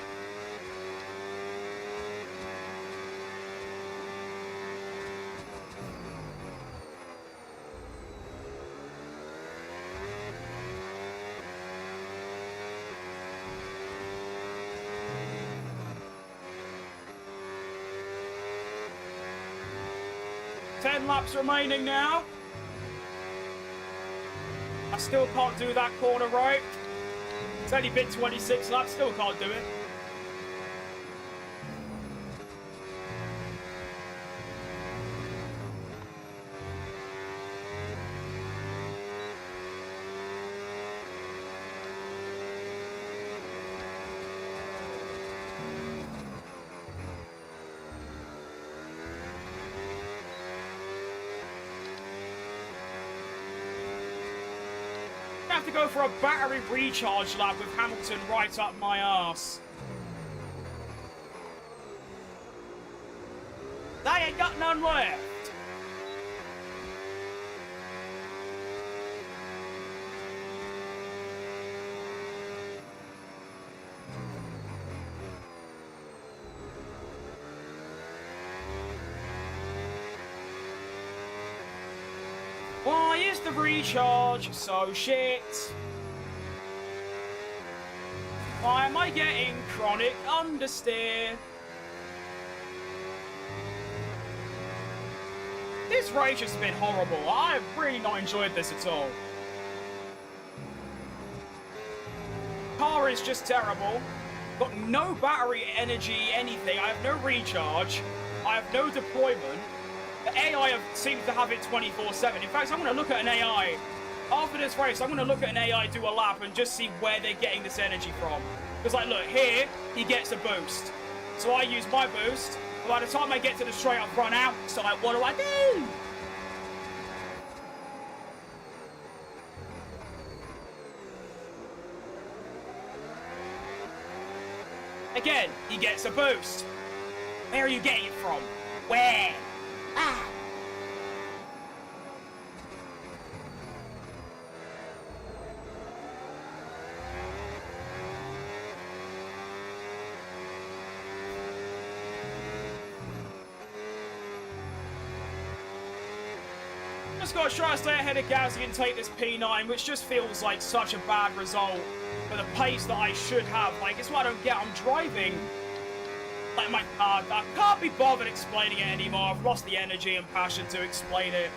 Ten laps remaining now. I still can't do that corner right. It's only been 26 laps, still can't do it. Have to go for a battery recharge lap with Hamilton right up my arse. They ain't got none left. Why is the recharge so shit? Why am I getting chronic understeer? This race has been horrible. I've really not enjoyed this at all. Car is just terrible. Got no battery energy, anything. I have no recharge. I have no deployment. The AI seems to have it 24/7. In fact, I'm going to look at an AI. After this race, I'm going to look at an AI do a lap and just see where they're getting this energy from. Because, like, look, here, he gets a boost. So I use my boost. By the time I get to the straight, I've run out. So, like, what do I do? Again, he gets a boost. Where are you getting it from? Where? Ah! Just got to try to stay ahead of Gazzy and take this P9, which just feels like such a bad result for the pace that I should have. Like, it's what I don't get. I'm driving like my car. I can't be bothered explaining it anymore. I've lost the energy and passion to explain it.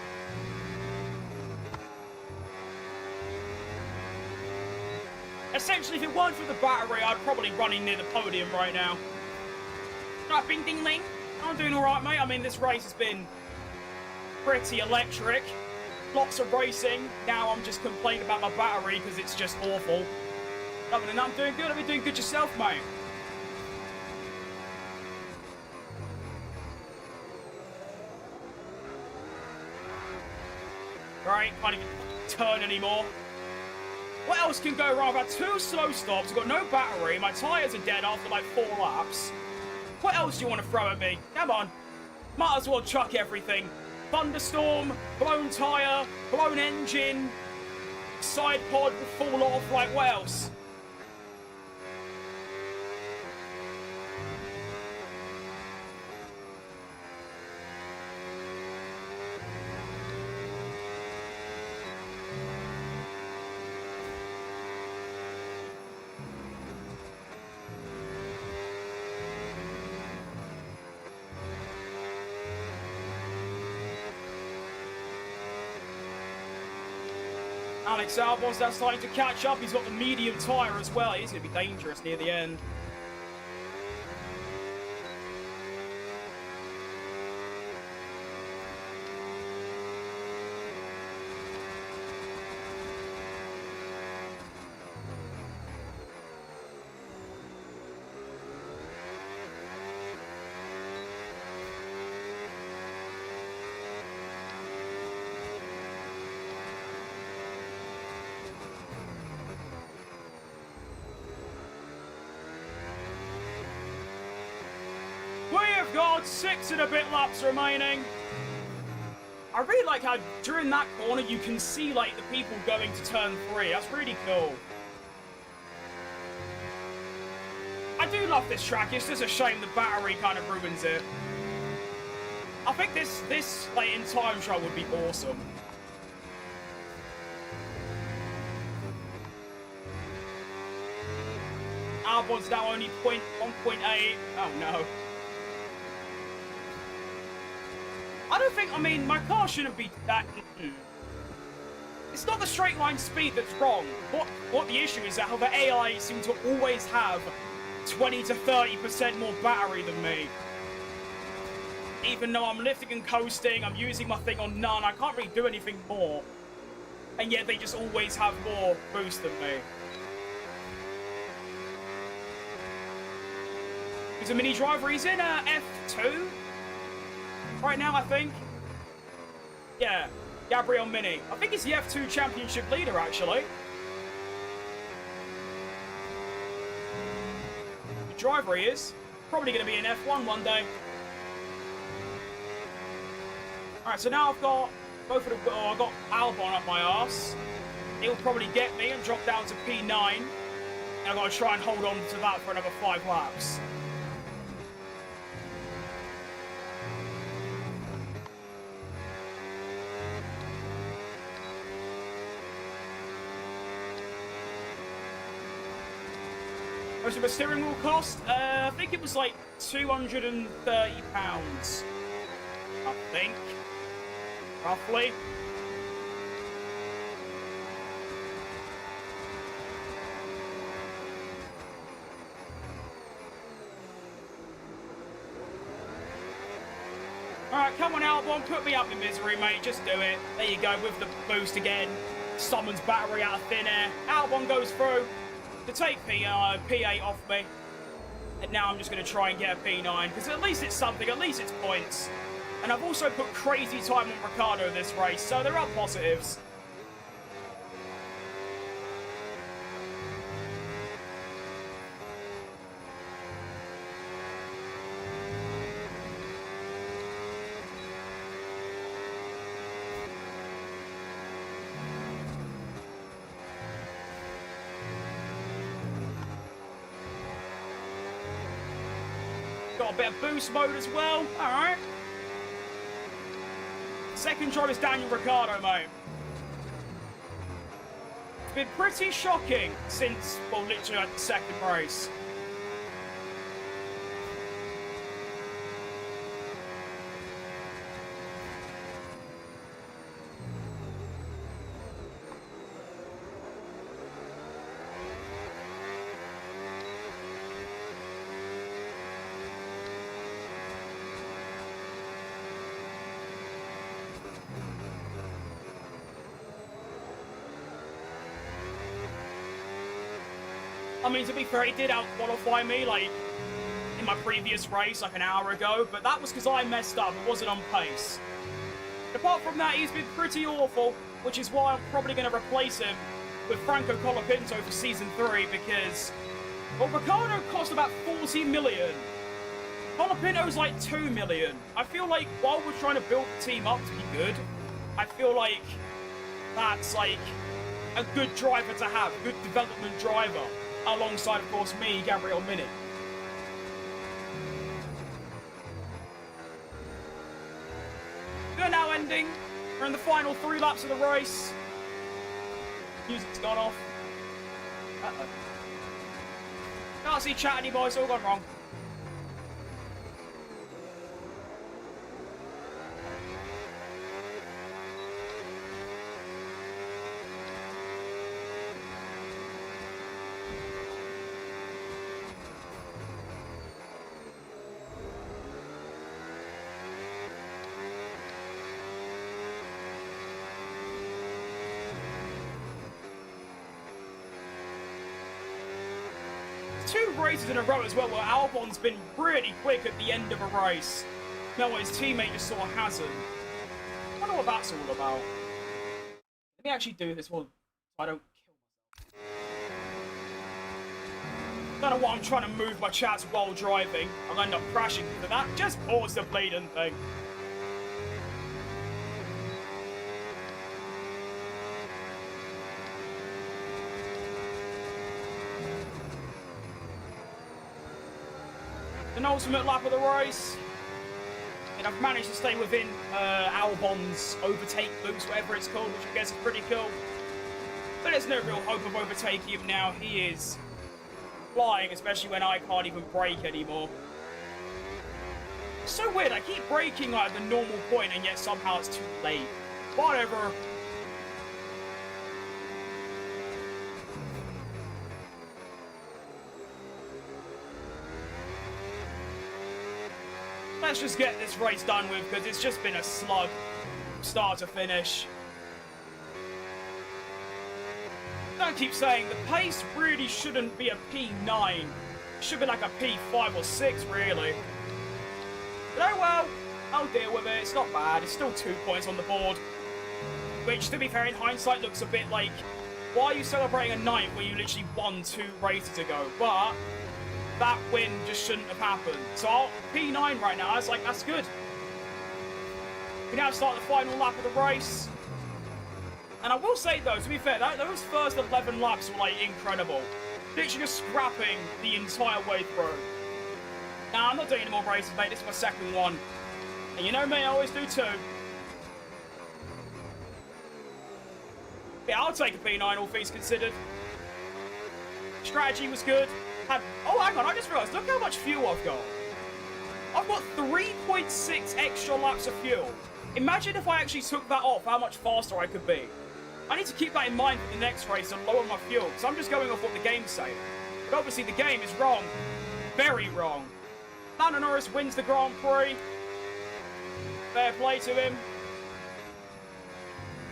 Essentially, if it weren't for the battery, I'd probably run in near the podium right now. Right, bing, ding, ling. I'm doing all right, mate. I mean, this race has been pretty electric. lots of racing. Now I'm just complaining about my battery because it's just awful. Other than that, I'm doing good. I've been doing good yourself, mate. Right, can't even turn anymore. What else can go wrong? I've had 2 slow stops, I've got no battery, my tyres are dead after like 4 laps. What else do you want to throw at me? Come on. Might as well chuck everything. Thunderstorm, blown tyre, blown engine, side pod will fall off, like what else? Alex Albon's now starting to catch up. He's got the medium tyre as well. He's going to be dangerous near the end. We've got 6 and a bit laps remaining. I really like how during that corner you can see like the people going to turn 3. That's really cool. I do love this track. It's just a shame the battery kind of ruins it. I think this like in time trial would be awesome. Albon's now only 1.8. Oh no. I don't think, I mean, my car shouldn't be that... It's not the straight line speed that's wrong. What the issue is that how the AI seem to always have 20 to 30% more battery than me. Even though I'm lifting and coasting, I'm using my thing on none, I can't really do anything more. And yet they just always have more boost than me. He's a mini driver, he's in F2. Right now, I think. Yeah, Gabriel Mini. I think he's the F2 championship leader, actually. The driver he is. Probably going to be in F1 one day. Alright, so now I've got both of the... Oh, I've got Albon up my arse. He'll probably get me and drop down to P9. And I've got to try and hold on to that for another 5 laps. How much did my steering wheel cost? I think it was like £230. I think. Roughly. Alright, come on Albon, put me up in misery, mate. Just do it. There you go, with the boost again. Summons battery out of thin air. Albon goes through to take P8 off me. And now I'm just going to try and get a P9, because at least it's something, at least it's points. And I've also put crazy time on Ricciardo this race, so there are positives. Got a bit of boost mode as well. Alright. Second drive is Daniel Ricciardo, mate. It's been pretty shocking since, well, literally like the second race. I mean, to be fair, he did out-qualify me, like, in my previous race, like an hour ago, but that was because I messed up. It wasn't on pace. Apart from that, he's been pretty awful, which is why I'm probably going to replace him with Franco Colapinto for Season 3, because, well, Ricciardo cost about 40 million. Colapinto's like 2 million. I feel like, while we're trying to build the team up to be good, I feel like that's, like, a good driver to have, good development driver, alongside, of course, me, Gabriel Mini. We're now ending. We're in the final 3 laps of the race. Music's gone off. Uh-oh. Can't see chat anymore, it's all gone wrong. Two races in a row as well where Albon's been really quick at the end of a race. No, his teammate just sort of hasn't. I wonder what that's all about. Let me actually do this one so I don't kill myself. Don't know what I'm trying to move my chats while driving. I'll end up crashing into that. Just pause the bleeding thing. Penultimate lap of the race, and I've managed to stay within Albon's overtake loops, whatever it's called, which I guess is pretty cool. But there's no real hope of overtaking him now. He is flying, especially when I can't even brake anymore. It's so weird, I keep braking like at the normal point, and yet somehow it's too late. Whatever. Let's just get this race done with, because it's just been a slug, start to finish. Don't keep saying, the pace really shouldn't be a P9. It should be like a P5 or 6, really. But oh well, I'll deal with it. It's not bad. It's still 2 points on the board. Which, to be fair, in hindsight, looks a bit like, why are you celebrating a 9th where you literally won 2 races ago? But that win just shouldn't have happened. So P9 right now, that's good. We now start the final lap of the race. And I will say though, to be fair, those first 11 laps were like incredible. Literally just scrapping the entire way through. Now, I'm not doing any more races, mate. This is my second one. And you know me, I always do too. Yeah, I'll take a P9, all things considered. Strategy was good. Oh, hang on, I just realised, look how much fuel I've got. I've got 3.6 extra laps of fuel. Imagine if I actually took that off, how much faster I could be. I need to keep that in mind for the next race and lower my fuel, because I'm just going off what the game's saying. But obviously the game is wrong. Very wrong. Lando Norris wins the Grand Prix. Fair play to him.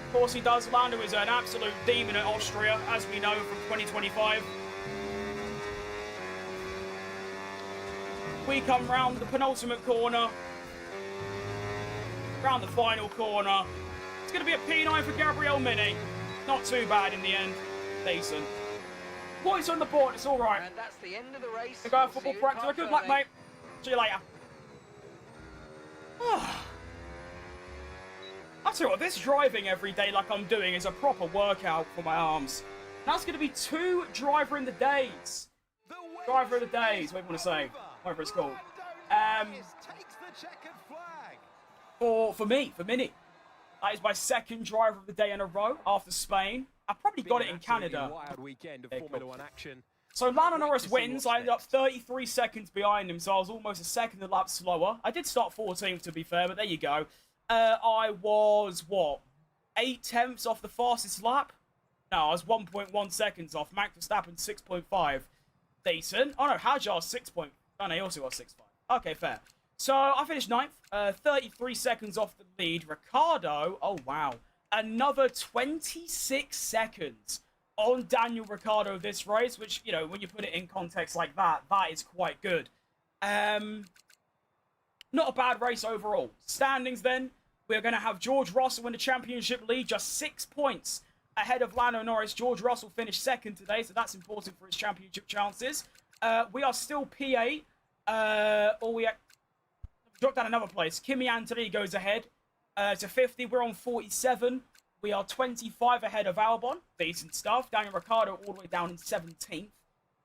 Of course he does. Lando is an absolute demon at Austria, as we know from 2025. We come round the penultimate corner, round the final corner. It's going to be a P9 for Gabriel Mini. Not too bad in the end. Decent. Points on the board, it's all right. And that's the end of the race. We're going football practice. Good luck, mate. See you later. I tell you what, this driving every day like I'm doing is a proper workout for my arms. That's going to be 2 driver in the days. Driver of the days, what do you want to say? Whatever it's called. For me, for Mini. That is my second driver of the day in a row after Spain. I probably got it in Canada. So Lando Norris wins. I ended up 33 seconds behind him, so I was almost a second a lap slower. I did start 14th, to be fair, but there you go. I was, what, 8/10 off the fastest lap? No, I was 1.1 seconds off. Max Verstappen 6.5. Decent. Oh no, Hajar 6. Oh no, he also was 6.5. Okay, fair. So I finished 9th, 33 seconds off the lead. Ricciardo, oh wow, another 26 seconds on Daniel Ricciardo this race, which, you know, when you put it in context like that, that is quite good. Not a bad race overall. Standings then, we're going to have George Russell in the championship lead, just 6 points ahead of Lando Norris. George Russell finished second today, so that's important for his championship chances. We are still P8. Dropped down another place. Kimi Anthony goes ahead to 50. We're on 47. We are 25 ahead of Albon. Decent stuff. Daniel Ricciardo all the way down in 17th.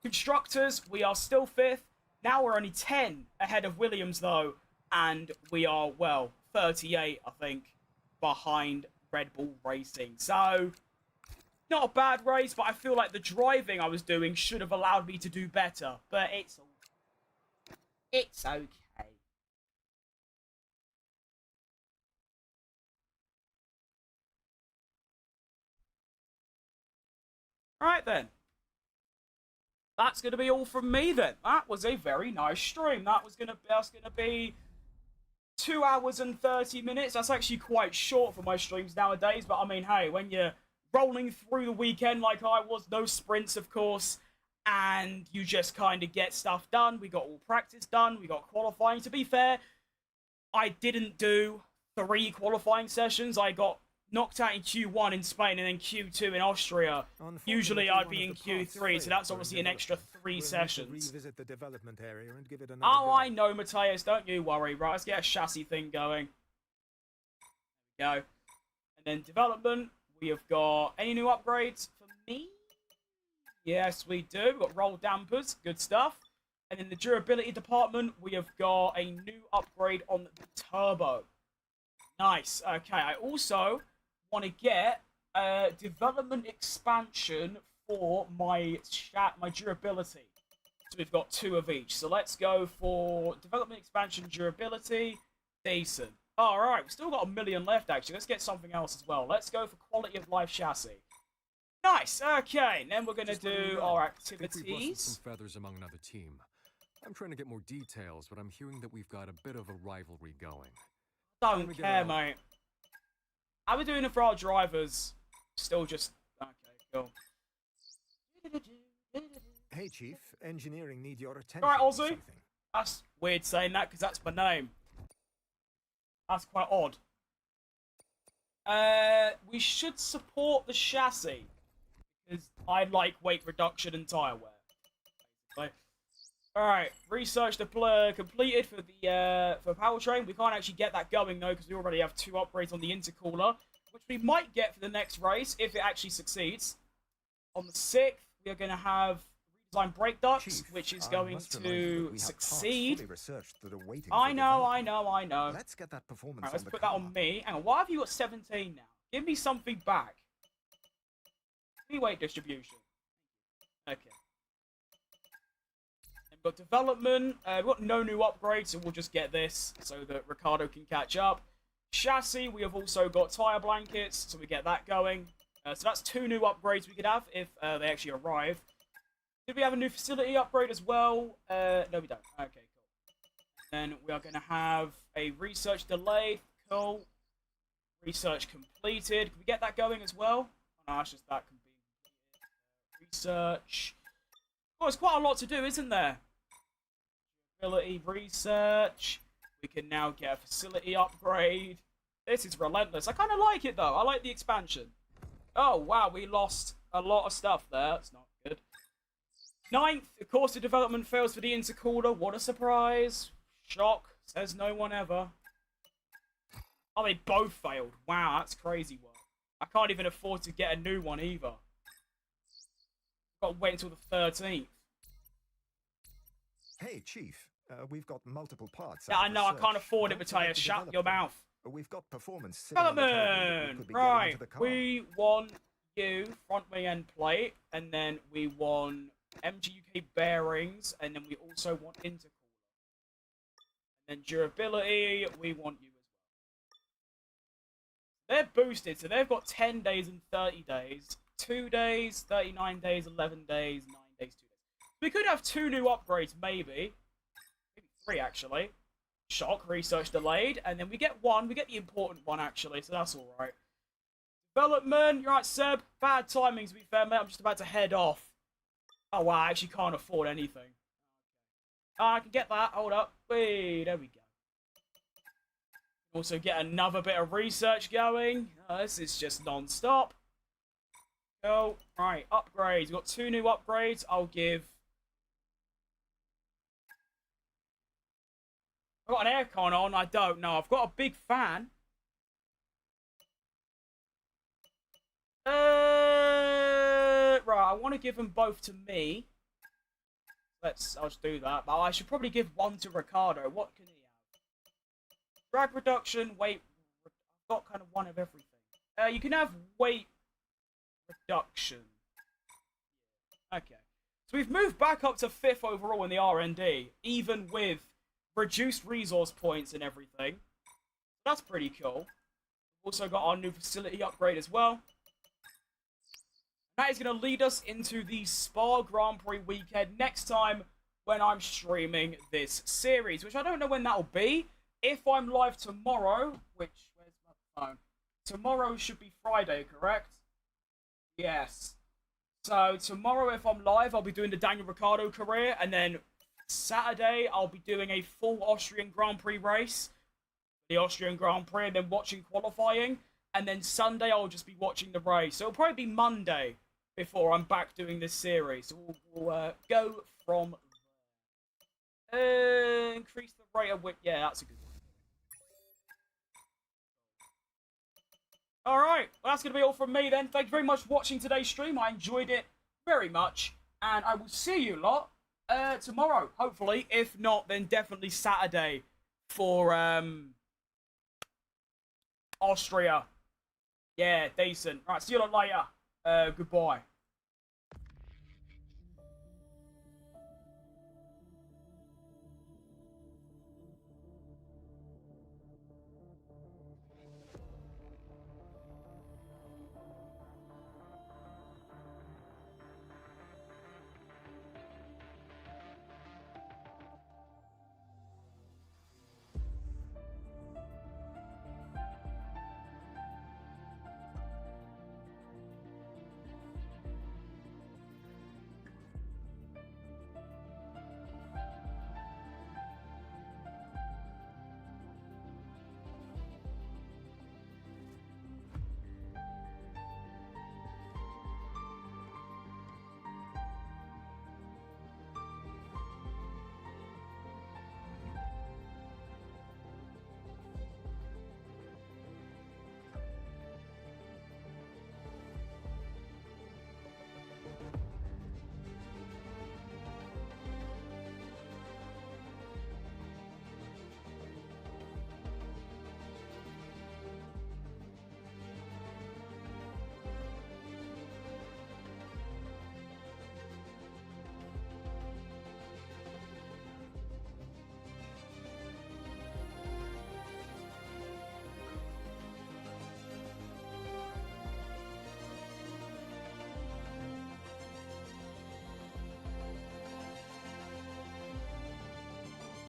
Constructors, we are still 5th. Now we're only 10 ahead of Williams, though. And we are, well, 38, I think, behind Red Bull Racing. So, not a bad race, but I feel like the driving I was doing should have allowed me to do better. But it's okay. Alright then. That's going to be all from me then. That was a very nice stream. That's going to be 2 hours and 30 minutes. That's actually quite short for my streams nowadays. But I mean, hey, when you're rolling through the weekend like I was, no sprints, of course, and you just kind of get stuff done. We got all practice done. We got qualifying. To be fair, I didn't do 3 qualifying sessions. I got knocked out in Q1 in Spain and then Q2 in Austria. Usually I'd be in Q3, so that's obviously an extra 3 sessions. Revisit the development area and give it another Oh, go. I know, Matthias. Don't you worry. Right, let's get a chassis thing going. There we go. And then development. We have got any new upgrades for me? Yes, we do. We've got roll dampers. Good stuff. And in the durability department, we have got a new upgrade on the turbo. Nice. Okay, I also want to get development expansion for my durability. So we've got 2 of each. So let's go for development expansion durability. Decent. All right, we've still got 1 million left, actually. Let's get something else as well. Let's go for quality of life chassis. Nice. Okay, then we're going to do our activities. Some feathers among another team. I'm trying to get more details, but I'm hearing that we've got a bit of a rivalry going. Don't care, mate. How are we doing it for our drivers? Still just... Okay, cool. Hey, Chief. Engineering need your attention. Alright, on Ozzy. something. That's weird saying that, because that's my name. That's quite odd. We should support the chassis. Because I like weight reduction and tyre wear. So, alright, research completed for the for powertrain. We can't actually get that going though, because we already have 2 upgrades on the intercooler, which we might get for the next race if it actually succeeds. On the 6th, we are going to have redesigned brake ducts, Chief, which is I going must remind you to that we have parts succeed. fully researched that are waiting I for know. development. Let's get that performance Alright, let's on the put car. that on me. Hang on, why have you got 17 now? Give me something back. Give me weight distribution. Okay. We've got development. We've got no new upgrades, so we'll just get this so that Ricardo can catch up. Chassis, we have also got tyre blankets, so we get that going. So that's 2 new upgrades we could have if they actually arrive. Did we have a new facility upgrade as well? No, we don't. Okay, cool. Then we are going to have a research delayed. Cool. Research completed. Can we get that going as well? Oh, no, that's just that can be research. Oh, there's quite a lot to do, isn't there? Ability research. We can now get a facility upgrade. This is relentless. I kind of like it, though. I like the expansion. Oh, wow. We lost a lot of stuff there. That's not good. 9th, of course, the development fails for the intercooler. What a surprise. Shock. Says no one ever. Oh, they both failed. Wow, that's crazy work. I can't even afford to get a new one either. Got to wait until the 13th. Hey, Chief. We've got multiple parts. Yeah, I under know. I research. can't afford it, Don't forget Matthias. to Shut develop your them. mouth. We've got performance sitting on the table that we Development! could be getting Right. into the car. We want you, front wing end plate, and then we want MGUK bearings, and then we also want intercooler. And then durability, we want you as well. They're boosted, so they've got 10 days and 30 days. 2 days, 39 days, 11 days, 9 days, 2 days. We could have 2 new upgrades, maybe. Maybe 3, actually. Shock, research delayed, and then we get 1. We get the important one, actually, so that's alright. Development. You're right, Seb. Bad timing, to be fair, mate. I'm just about to head off. Oh, wow. I actually can't afford anything. Oh, I can get that. Hold up. Wait, there we go. Also get another bit of research going. This is just non-stop. Go. Right, upgrades. We've got 2 new upgrades. I've got an aircon on. I don't know. I've got a big fan. Right, I want to give them both to me. I'll just do that. But I should probably give one to Ricardo. What can he have? Drag reduction, weight. I've got kind of one of everything. You can have weight reduction. Okay. So we've moved back up to 5th overall in the R&D, even with reduced resource points and everything. That's pretty cool. Also got our new facility upgrade as well. That is going to lead us into the Spa Grand Prix weekend next time when I'm streaming this series, which I don't know when that'll be. If I'm live tomorrow, where's my phone? Tomorrow should be Friday, correct? Yes. So tomorrow, if I'm live, I'll be doing the Daniel Ricciardo career, and then Saturday, I'll be doing a full Austrian Grand Prix race, the Austrian Grand Prix, and then watching qualifying, and then Sunday, I'll just be watching the race. So it'll probably be Monday before I'm back doing this series. So we'll go from there. Increase the rate of which... Yeah, that's a good one. Alright, well, that's going to be all from me then. Thank you very much for watching today's stream. I enjoyed it very much. And I will see you lot tomorrow, hopefully. If not, then definitely Saturday for Austria. Yeah, decent. Alright, see you lot later. Goodbye.